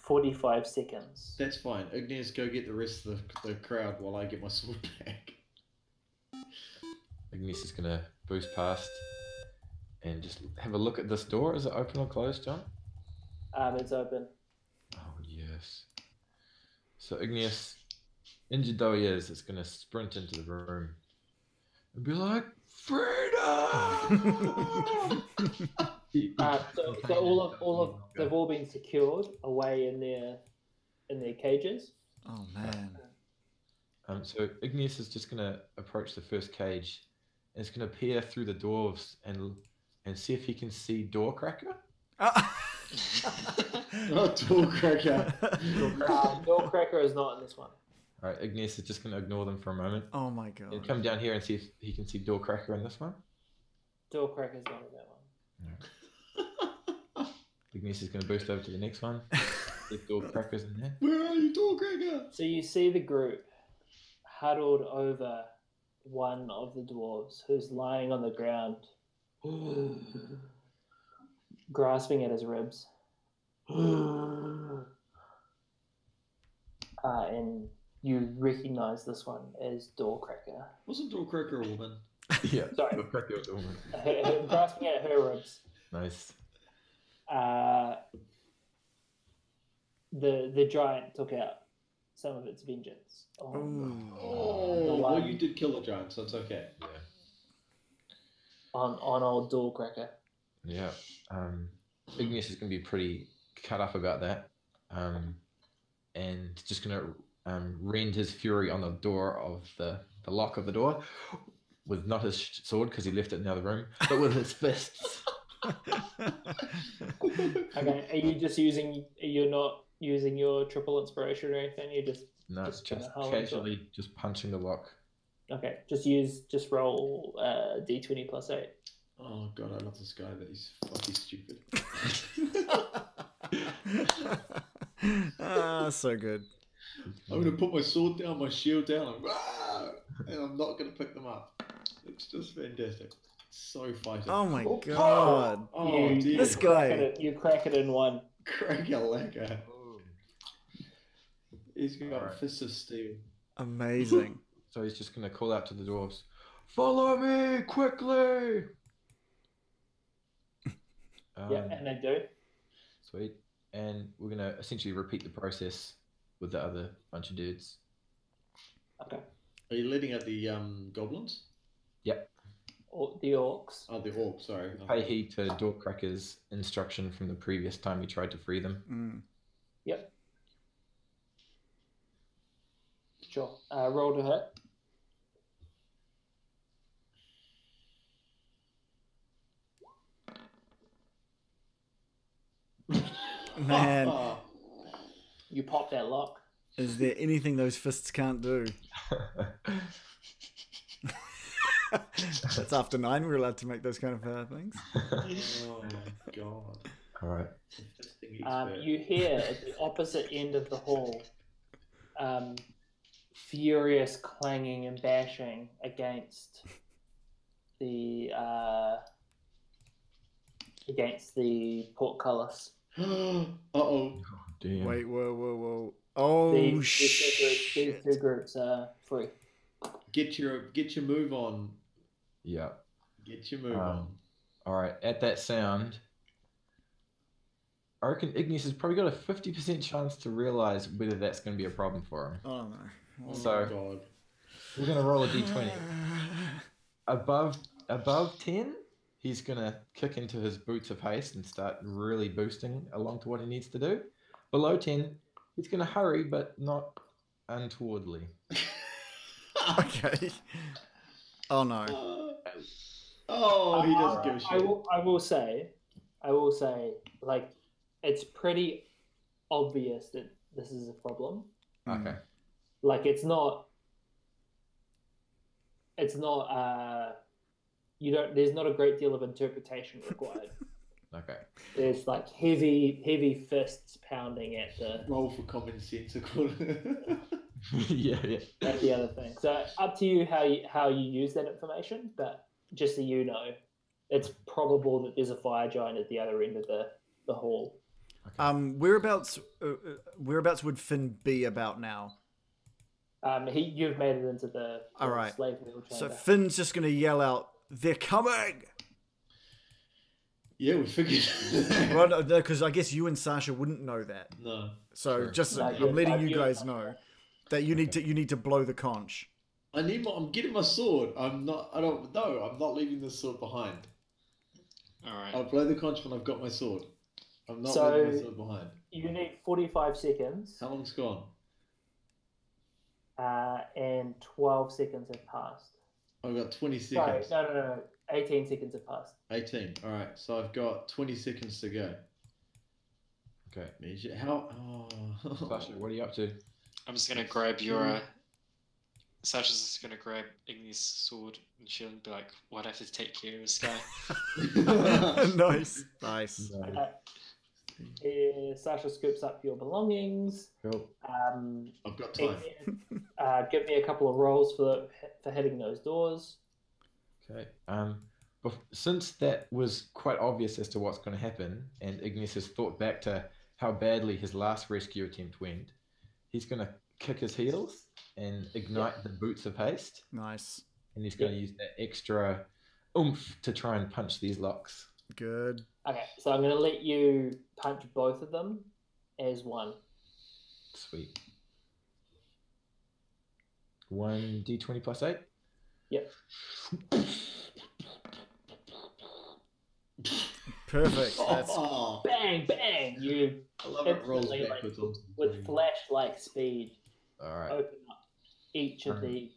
45 seconds. That's fine. Igneous, go get the rest of the crowd while I get my sword back. Igneous is going to boost past and just have a look at this door. Is it open or closed, John? It's open. Oh, yes. So Igneous, injured though he is going to sprint into the room and be like, freedom! So they've all been secured away in their cages. Oh, man. So Igneous is just going to approach the first cage and it's going to peer through the dwarves and see if he can see Doorcracker. Not Doorcracker. Doorcracker is not in this one. All right, Igneous is just going to ignore them for a moment. Oh, my God. And come down here and see if he can see Doorcracker in this one. Doorcracker is not in that one. Igneous is going to boost over to the next one. If Doorcracker's in there. Where are you, Doorcracker? So you see the group huddled over one of the dwarves who's lying on the ground, grasping at his ribs. And you recognize this one as Doorcracker. Wasn't Doorcracker a woman? Yeah, Sorry. Doorcracker was a woman. Grasping at her ribs. Nice. The giant took out some of its vengeance. Well, you did kill a giant, so it's okay. Yeah. On old Doorcracker. Yeah. Igneous is going to be pretty cut up about that. And just going to rend his fury on the door of the lock of the door with not his sword because he left it in the other room, but with his fists. Okay, are you just using? You're not using your triple inspiration or anything. You just Just kinda hold casually just punching the lock. Okay, just roll d20 plus 8. Oh god, I love this guy, but he's fucking stupid. So good. I'm gonna put my sword down, my shield down, and I'm not gonna pick them up. It's just fantastic. So fighting. Oh my god. Oh, dear. This guy. You crack it in one. Crack a lacquer. He's got fists of steel. Amazing. So he's just going to call out to the dwarves, "Follow me quickly!" Yeah, and they do. Sweet. And we're going to essentially repeat the process with the other bunch of dudes. Okay. Are you letting out the goblins? Yep. Or the orcs. Oh, the orcs, sorry. Pay heed to Doorcracker's instruction from the previous time we tried to free them. Yep. Sure. Roll to hit. Man, You pop that lock. is there anything those fists can't do? That's after 9. We're allowed to make those kind of things. Oh my god. All right. You hear at the opposite end of the hall furious clanging and bashing against the portcullis. Uh-oh. Damn. Wait, whoa. Oh, These shit. two groups are free. Get your move on. Yeah. Get your move on. All right. At that sound, I reckon Igneous has probably got a 50% chance to realize whether that's going to be a problem for him. Oh, no. Oh So- my god. We're going to roll a d20. Above 10, he's going to kick into his boots of haste and start really boosting along to what he needs to do. Below 10, he's going to hurry, but not untowardly. Okay. Oh no. He doesn't give a shit. I will say, like, it's pretty obvious that this is a problem. Okay. Like, it's not. There's not a great deal of interpretation required. Okay. There's like heavy fists pounding at the. Roll for common sense. yeah. That's the other thing. So up to you how you use that information, but just so you know, it's probable that there's a fire giant at the other end of the hall. Whereabouts would Finn be about now? You've made it into the All right. slave wheel chamber. So Finn's just going to yell out, "They're coming!" Yeah, we figured. Well, no, because I guess you and Sasha wouldn't know that. No. So Sure. just No, I'm letting you you guys know that you need to blow the conch. I'm getting my sword. I'm not leaving this sword behind. All right. I'll blow the conch when I've got my sword. I'm not So- leaving my sword behind. You need 45 seconds, How long's gone? and 12 seconds have passed. I've got 20 Sorry, seconds. no. 18 seconds have passed. 18. All right. So I've got 20 seconds to go. Okay. How? Oh. Sasha, what are you up to? I'm just gonna grab your. Sasha's just gonna grab Ignis' sword and she'll be like, "Why'd I have to take care of this guy?" Nice. No. Sasha scoops up your belongings. Cool. I've got time. Give me a couple of rolls for hitting those doors. Okay. Since that was quite obvious as to what's going to happen, and Ignis has thought back to how badly his last rescue attempt went, he's going to kick his heels and ignite the boots of haste, Nice. and he's going to use that extra oomph to try and punch these locks. Good. Okay, so I'm going to let you punch both of them as one. Sweet. 1d20 plus 8? Yep. Perfect. That's Oh, Bang, bang! You I love it. Rolls instantly, backwards onto the with screen. flash-like speed, All right. open up each of the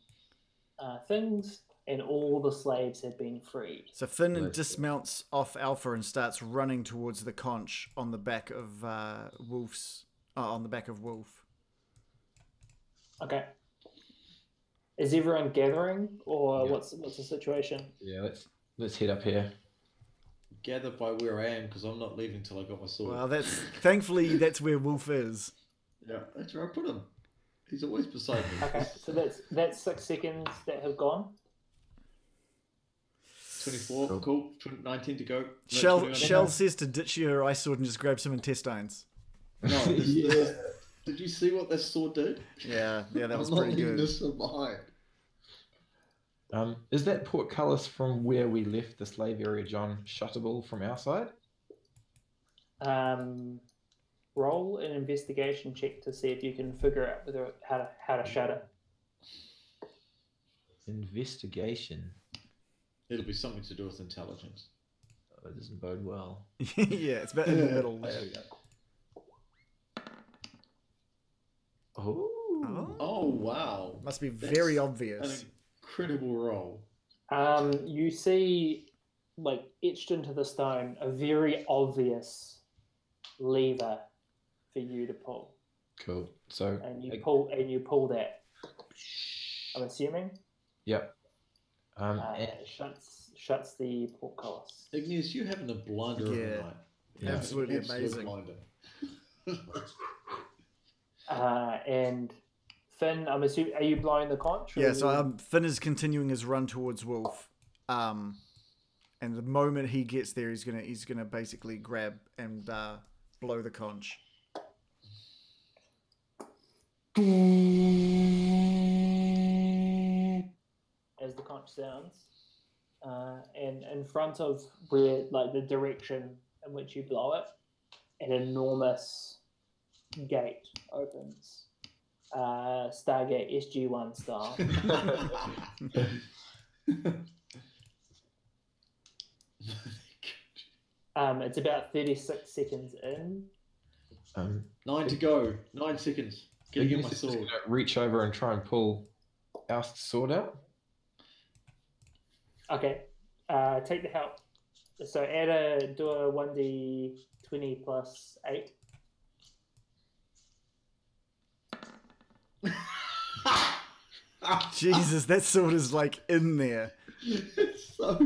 things, and all the slaves have been freed. So Finn Let's dismounts off Alpha and starts running towards the conch on the back of on the back of Wolf. Okay. Is everyone gathering, or Yeah. what's the situation? Yeah, let's head up here. Gather by where I am because I'm not leaving till I got my sword. Well, thankfully that's where Wolf is. Yeah, that's where I put him. He's always beside me. Okay, so that's 6 seconds that have gone. 24, cool. 19 to go. No, Shell 21. Shell says to ditch your ice sword and just grab some intestines. No, Yeah. did you see what that sword did? Yeah, that was I'm not pretty leaving good. this sword behind. Is that portcullis from where we left the slave area, John, shuttable from our side? Roll an investigation check to see if you can figure out how to shut it. Investigation. It'll be something to do with intelligence. Oh, that doesn't bode well. Yeah, it's about in the middle there. There we go. Oh. Oh, wow. Must be very An obvious. incredible roll. You see, like, etched into the stone, a very obvious lever for you to pull, Cool. So, and you pull that. I'm assuming yep. And it shuts the portcullis. Ignis, you having a blinder of Yeah. the night. Yeah. Absolutely Absolute amazing. blinder. And Finn, I'm assuming, are you blowing the conch? or Yeah, are so you- Finn is continuing his run towards Wolf. And the moment he gets there, he's gonna basically grab and blow the conch. as the conch sounds, and in front of where, like, the direction in which you blow it, an enormous gate opens, Stargate SG-1 style. It's about 36 seconds in. 9 to go. 9 seconds. Get my Ignis is just sword. gonna reach over and try and pull Oust's sword out. Okay. Take the help. So do a 1d20 plus 8. Jesus, that sword is like in there. So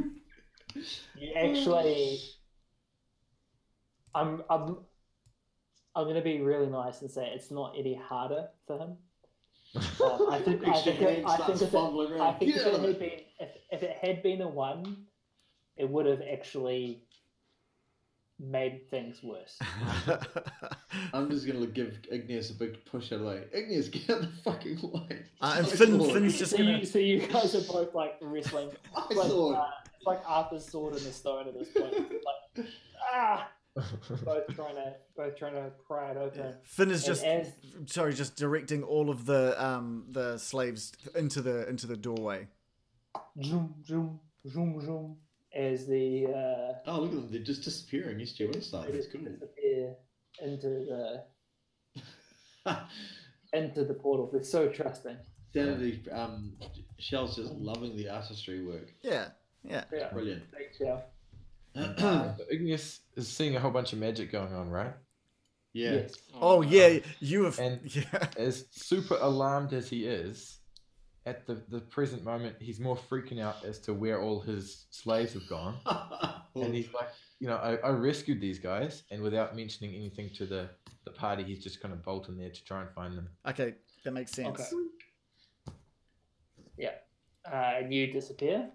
You actually, I'm going to be really nice and say it's not any harder for him. I think if it had been if it had been a 1, it would have actually made things worse. I'm just gonna give Igneous a big push out of the way. Igneous, get out the fucking way. And My Finn's sword. just gonna. So you guys are both like wrestling. My It's like, sword. it's like Arthur's sword and the stone at this point. Like, both trying to pry it open. Finn is And just directing all of the slaves into the doorway. zoom, zoom, zoom, zoom, as the Oh, look at them. They're just disappearing. Yes, Joe. That's they just cool. disappear into the portal. They're so trusting. Sanity, Shell's just loving the artistry work. Yeah. Yeah, Brilliant. thanks, Shell. So Ignis is seeing a whole bunch of magic going on, right? Yeah. Yes. Oh yeah, you have. And Yeah. as super alarmed as he is, at the present moment, he's more freaking out as to where all his slaves have gone. And he's like, I rescued these guys, and without mentioning anything to the party, he's just kind of bolting there to try and find them. Okay, that makes sense. Okay. Yeah. And you disappear.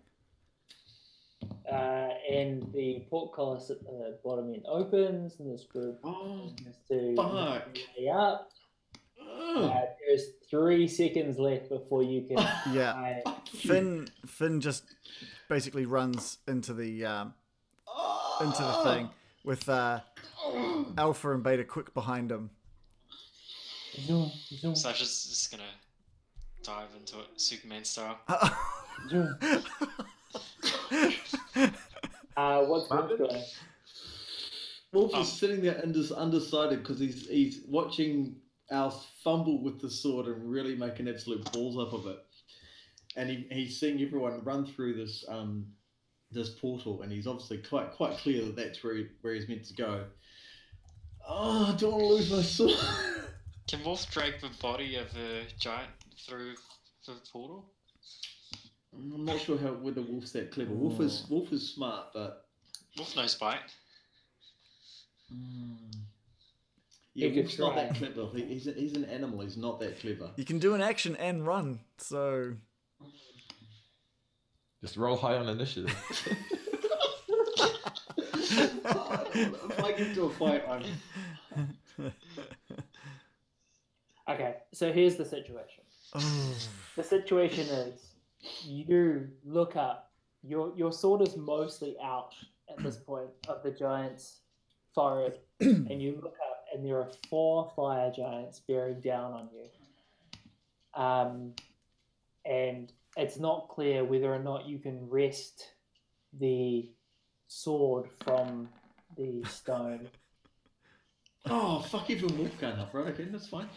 And the portcullis at the bottom end opens, and this group has to fuck. way up. There's 3 seconds left before you can. Yeah. Finn just basically runs into the thing with Alpha and Beta quick behind him. Zoom, zoom, Sasha's just gonna dive into it, Superman style. zoom. What's Wolf doing? Wolf is sitting there undecided because he's watching Alf fumble with the sword and really make an absolute balls up of it. And he's seeing everyone run through this this portal, and he's obviously quite clear that that's where he's meant to go. Oh, I don't want to lose my sword. Can Wolf drag the body of the giant through the portal? I'm not sure whether Wolf's that clever. Wolf is smart, but Wolf knows bite. yeah, He could Wolf's not try. that clever. He's an animal. He's not that clever. You can do an action and run, so Just roll high on initiative. If I get into a fight, I'm. Okay, so here's the situation. The situation is you look up. Your sword is mostly out at this point of the giant's forehead, and you look up, and there are 4 fire giants bearing down on you. And it's not clear whether or not you can wrest the sword from the stone. Oh, fuck, even Wolf can't help, right? Okay, that's fine.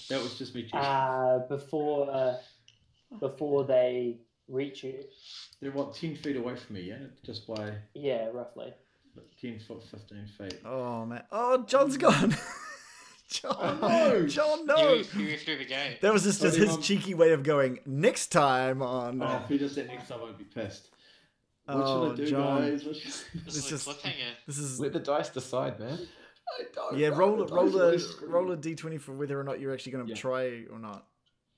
That was just me cheating. Before they reach you. They're, 10 feet away from me, yeah? Just by Yeah, roughly. 10 foot, 15 feet. oh man, John's gone. John, no! John, no. You through the gate. That was just his cheeky way of going next time on. Oh, if he does that next time, I'd be pissed. What Oh, should I do, John. guys? This It's is just- a cliffhanger. This is Let the dice decide, man. I don't yeah. know. Roll The dice always screw me. a d20 for whether or not you're actually going to Yeah. try or not.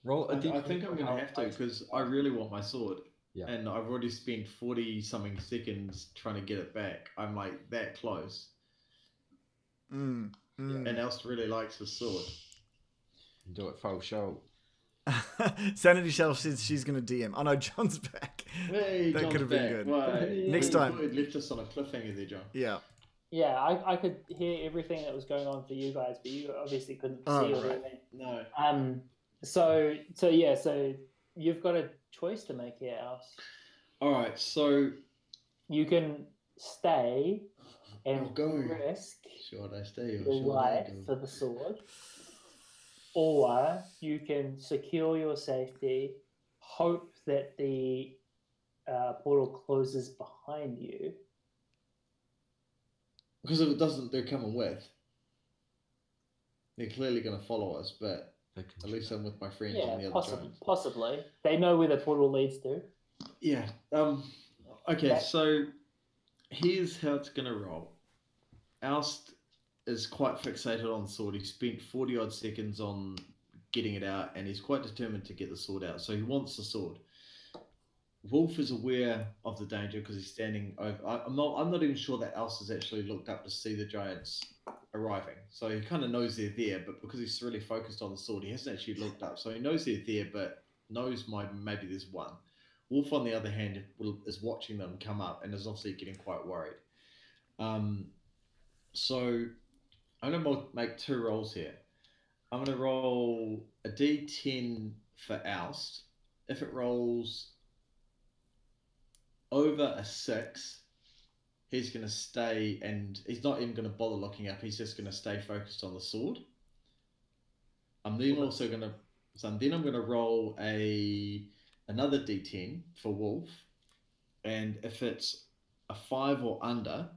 Roll a I d20 think I'm going for to have to because I really want my sword. Yeah. And I've already spent 40-something seconds trying to get it back. I'm like that close. And Elst really likes his sword. Do it full show. Sanity Shell says she's going to DM. Oh no, John's back. Hey, That John's could have been back. good. Why? Next You time. had left us on a cliffhanger there, John. Yeah. Yeah, I could hear everything that was going on for you guys, but you obviously couldn't Oh, see all right. of it. No. So you've got a choice to make here, Alice. All right, so You can stay and I'll go. risk should I stay or your should I life go? for the sword, or you can secure your safety, hope that the portal closes behind you. Because if it doesn't, they're coming with. They're clearly going to follow us, but at least I'm with my friends on the other giants. Possibly. They know where the portal leads to. Yeah. Okay, so here's how it's going to roll. Oust is quite fixated on the sword. He spent 40-odd seconds on getting it out, and he's quite determined to get the sword out. So he wants the sword. Wolf is aware of the danger because he's standing over. I'm not even sure that Oust has actually looked up to see the giants arriving. So he kind of knows they're there, but because he's really focused on the sword, he hasn't actually looked up. So he knows they're there, but knows maybe there's one. Wolf, on the other hand, is watching them come up and is obviously getting quite worried. So I'm going to make 2 rolls here. I'm going to roll a d10 for Oust. If it rolls over a 6, he's going to stay, and he's not even going to bother looking up. He's just going to stay focused on the sword. I'm then also going to, I'm going to roll another d10 for Wolf, and if it's a 5 or under,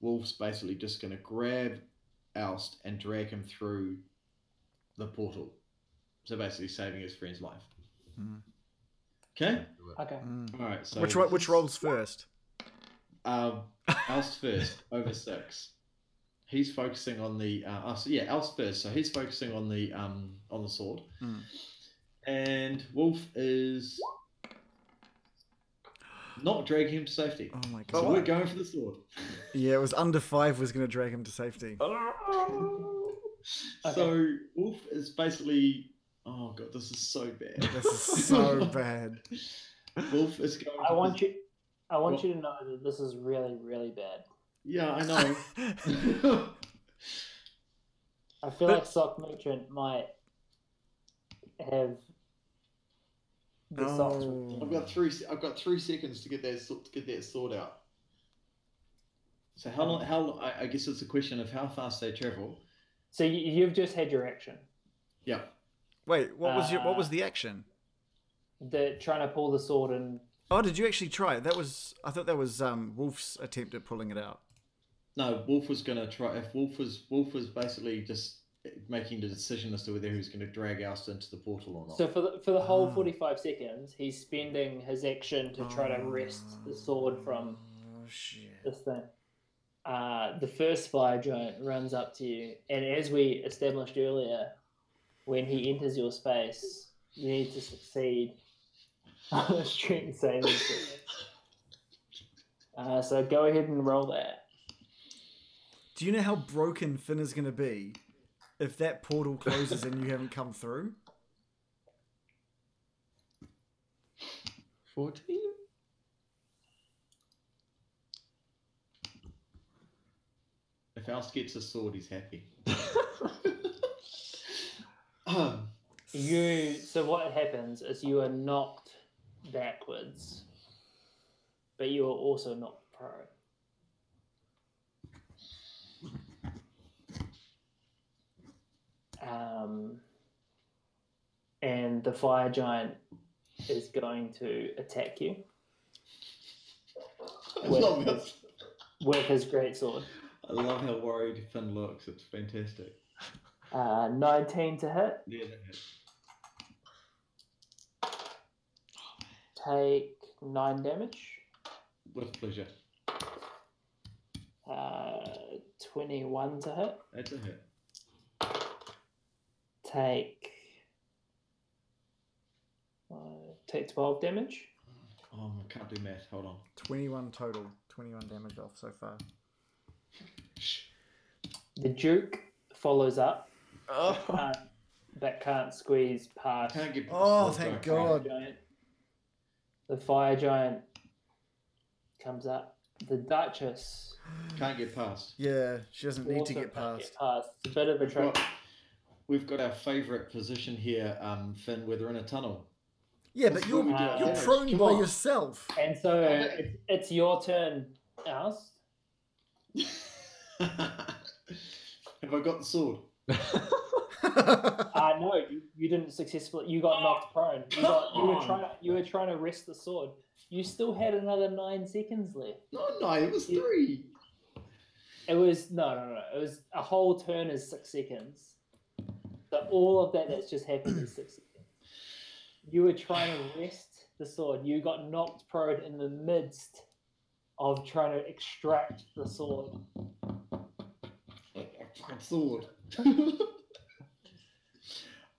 Wolf's basically just going to grab Oust and drag him through the portal. So basically saving his friend's life. Okay? Okay. All right. So which rolls first? Oust first, over 6. He's focusing on the Oust first. So he's focusing on the sword. And Wolf is not dragging him to safety. Oh my god! So we're going for the sword. Yeah, it was under 5 was going to drag him to safety. So Wolf is basically. Oh god, this is so bad. This is so bad. Wolf is going. I want you to know that this is really, really bad. Yeah, I know. I feel like Sock Merchant might have the socks. I've got 3 seconds to get that sword out. So how long? I guess it's a question of how fast they travel. So you've just had your action. Yeah. Wait, what was the action? The trying to pull the sword and. Oh, did you actually try it? I thought that was Wolf's attempt at pulling it out. No, Wolf was going to try. If Wolf was basically just making the decision as to whether he was going to drag Oust into the portal or not. So for the whole 45 seconds, he's spending his action to try to wrest the sword from this thing. The first fire giant runs up to you, and as we established earlier, when he enters your space, you need to succeed on a strength saving throw. So go ahead and roll that. Do you know how broken Finn is going to be if that portal closes and you haven't come through? 14? If Oust gets a sword, he's happy. So what happens is you are knocked backwards, but you are also knocked prone. And the fire giant is going to attack you with his greatsword. I love how worried Finn looks. It's fantastic. 19 to hit. Yeah, that hits. Take 9 damage. With pleasure. 21 to hit. That's a hit. Take 12 damage. Oh, I can't do math. Hold on. 21 total. 21 damage off so far. The Duke follows up. But can't squeeze past. Can't get past. Oh, thank God. The fire giant comes up. The Duchess can't get past. Yeah, she doesn't need to get past. It's a bit of a trick. We've got our favourite position here, Finn, where they're in a tunnel. Yeah, but you're prone by yourself. And so it's your turn, Oust. Have I got the sword? No, you didn't successfully. You got knocked prone. You were trying to wrest the sword. You still had another 9 seconds left. No, it was 3. It was no. It was a whole turn is 6 seconds. So all of that's just happened is 6 seconds. You were trying to wrest the sword. You got knocked prone in the midst of trying to extract the sword. Sword.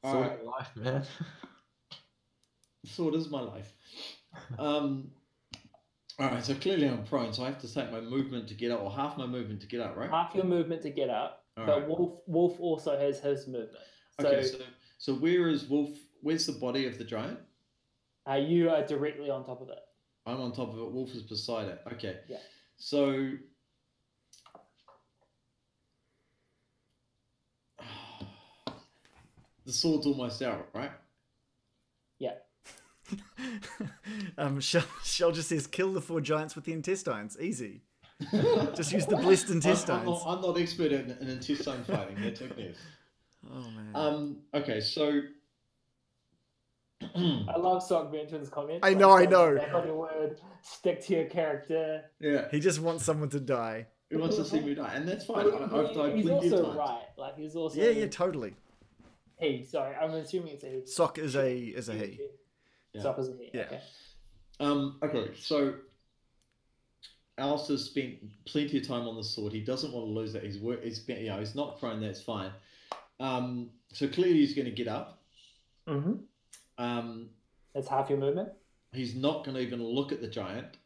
Sword of life, man. Sword is my life. Alright, so clearly I'm prone, so I have to take my movement to get up, or half my movement to get up, right? Half your movement to get up, All but right. Wolf also has his movement. Okay, so where is Wolf? Where's the body of the giant? You are directly on top of it. I'm on top of it. Wolf is beside it. Okay. Yeah. So the sword's almost out, right? Yeah. Shell just says, kill the 4 giants with the intestines. Easy. Just use the blessed intestines. I'm not expert in intestine fighting. They're techniques. Oh, man. Okay, so I love Sock Venture's comment. I know. Back on your word. Stick to your character. yeah, He just wants someone to die. he wants to see me die, and that's fine. I've died He's plenty of also times. right. Like he's also Yeah, totally. he. Sorry, I'm assuming it's a he. Sock is a he. Yeah. Sock is a he. Yeah. Okay. Okay, so Alistair's spent plenty of time on the sword. He doesn't want to lose that. He's not prone. That's fine. So clearly he's going to get up. Mm-hmm. That's half your movement. He's not going to even look at the giant.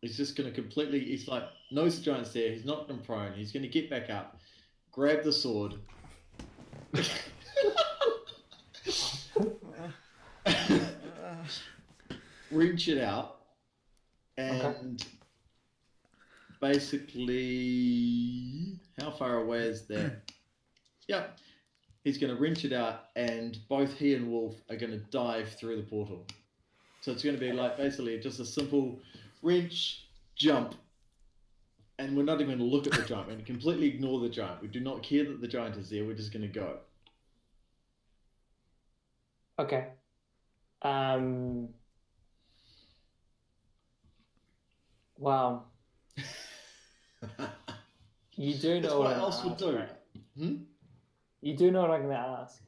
He's just going to completely. He's like knows the giant's there. He's not going prone. He's going to get back up, grab the sword. Wrench it out, and basically, how far away is that? Yep, he's going to wrench it out, and both he and Wolf are going to dive through the portal. So it's going to be like basically just a simple wrench, jump, and we're not even going to look at the giant. We're going to completely ignore the giant. We do not care that the giant is there. We're just going to go. Okay. Wow. You do know what what else would do. right? Hmm? You do know what I'm going to ask.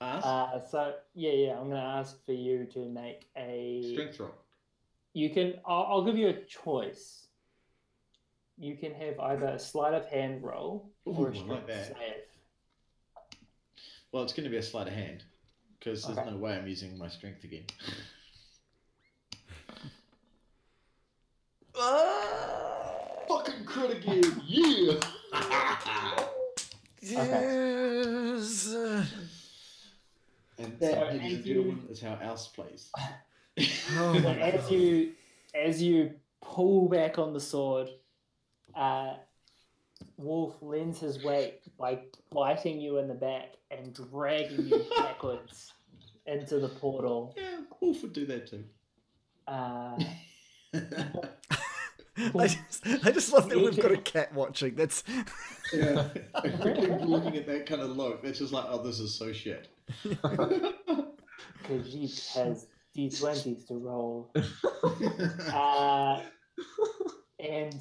Ask? So yeah, I'm going to ask for you to make a Strength roll. You can. I'll give you a choice. You can have either a sleight of hand roll or a Ooh, I like strength that. save. Well, it's going to be a sleight of hand because there's Okay. no way I'm using my strength again. Fucking crit again! Yeah! Yes. And that, So ladies and as you- gentlemen, is how Ouse plays. Oh So my as you pull back on the sword, Wolf lends his weight by biting you in the back and dragging you backwards into the portal. Yeah, Wolf would do that too. I just love that we've got a cat watching. That's Yeah, I'm quickly looking at that kind of look. It's just like, oh, this is so shit. Khajiit has D20s to roll. And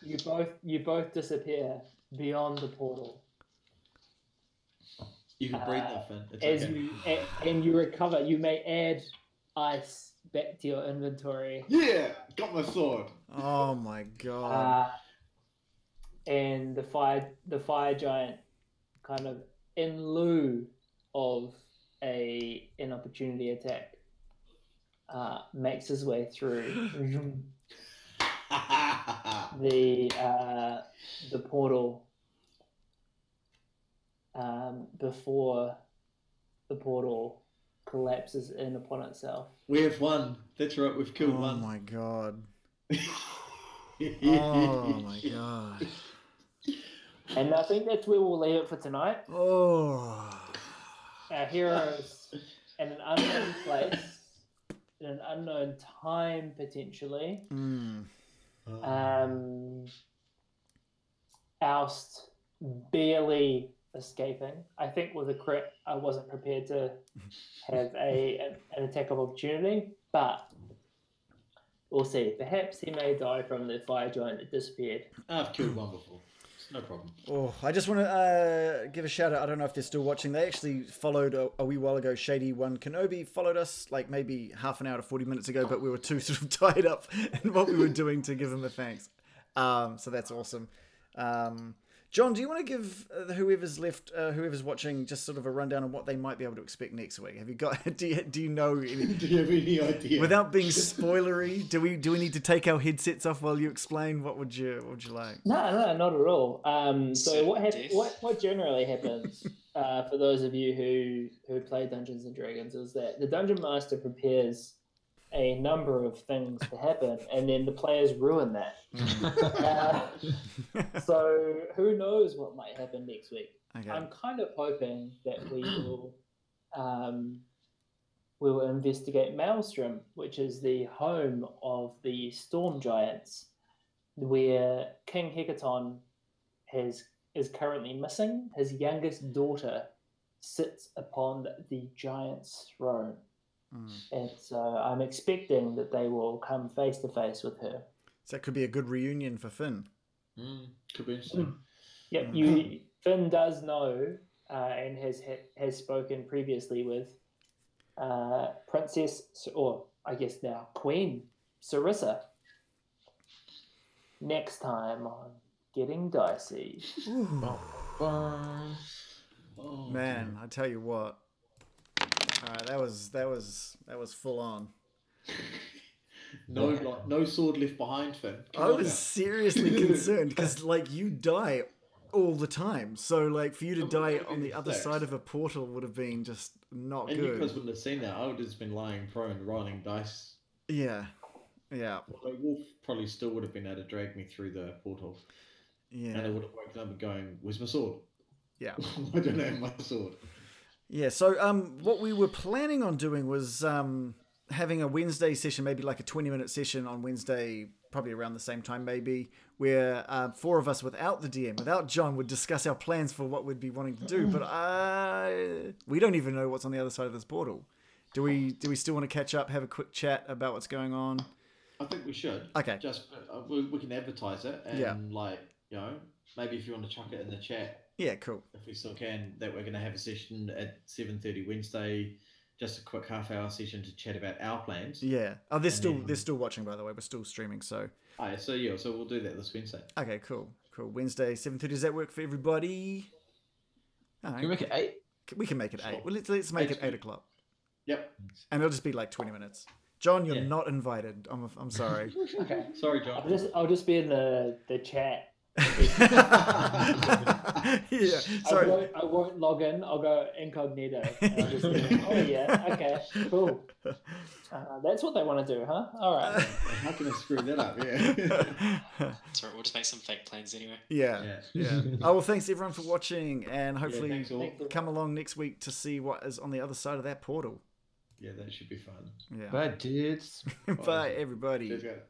you both disappear beyond the portal. You can breathe that, Finn. It's As okay. and you recover. You may add ice back to your inventory. Yeah, got my sword. oh my god. And the fire giant, kind of in lieu of an opportunity attack, makes his way through the portal before the portal collapses in upon itself. We have won. That's right, we've killed Oh one. my god. Oh my god. And I think that's where we'll leave it for tonight. Oh. Our heroes in an unknown place, in an unknown time potentially, Mm. Oust barely escaping. I think with a crit, I wasn't prepared to have an attack of opportunity, but we'll see. Perhaps he may die from the fire giant that disappeared. I've killed one before. It's no problem. Oh, I just want to give a shout out. I don't know if they're still watching. They actually followed a wee while ago. Shady One Kenobi followed us like maybe half an hour to 40 minutes ago, but we were too sort of tied up in what we were doing to give him a thanks. So that's awesome. John, do you want to give whoever's left, whoever's watching, just sort of a rundown on what they might be able to expect next week? Have you got? Do you know? Any, Do you have any idea? without being spoilery, do we need to take our headsets off while you explain? What would you like? No, not at all. So Death. what generally happens for those of you who play Dungeons and Dragons is that the Dungeon Master prepares a number of things to happen, and then the players ruin that. So who knows what might happen next week? Okay. I'm kind of hoping that we will investigate Maelstrom, which is the home of the Storm Giants, where King Hecaton is currently missing. His youngest daughter sits upon the giant's throne. And so I'm expecting that they will come face to face with her. So that could be a good reunion for Finn. Could be interesting. Yep, Finn does know and has spoken previously with Princess, or I guess now Queen Sarissa. Next time on Getting Dicey. Oh, Man, I tell you what. All right, that was full on. No sword left behind, Finn. I was seriously concerned because like you die all the time, so like for you to die on the other side of a portal would have been just not And you good. guys wouldn't have seen that. I would have just been lying prone, rolling dice. Yeah. Although Wolf probably still would have been able to drag me through the portal. And I would have woken up and going, "Where's my sword?" Yeah. I don't have my sword. Yeah, so what we were planning on doing was having a Wednesday session, maybe like a 20-minute session on Wednesday, probably around the same time maybe, where four of us without the DM, without John, would discuss our plans for what we'd be wanting to do. But we don't even know what's on the other side of this portal. Do we still want to catch up, have a quick chat about what's going on? I think we should. Okay. Just we can advertise it and maybe if you want to chuck it in the chat. Yeah, cool. If we still can, that we're going to have a session at 7:30 Wednesday, just a quick half-hour session to chat about our plans. Yeah. Oh, they're still watching, by the way. We're still streaming, so. Oh, yeah, so we'll do that this Wednesday. Okay, cool. Wednesday 7:30. Does that work for everybody? Can we make it 8? We can make it 8. Well, let's make it 8 o'clock. Yep. And it'll just be like 20 minutes. John, you're not invited. I'm sorry. Okay. Sorry, John. I'll just be in the chat. Yeah. Sorry. I won't log in. I'll go incognito. And I'll just be, oh yeah. Okay. Cool. That's what they want to do, huh? All right. How can I screw that up? Yeah. That's right. We'll just make some fake plans anyway. Yeah. Oh well, thanks everyone for watching, and hopefully thanks all. come along next week to see what is on the other side of that portal. Yeah, that should be fun. Yeah. Bye, dudes. Bye everybody. Cheers, guys.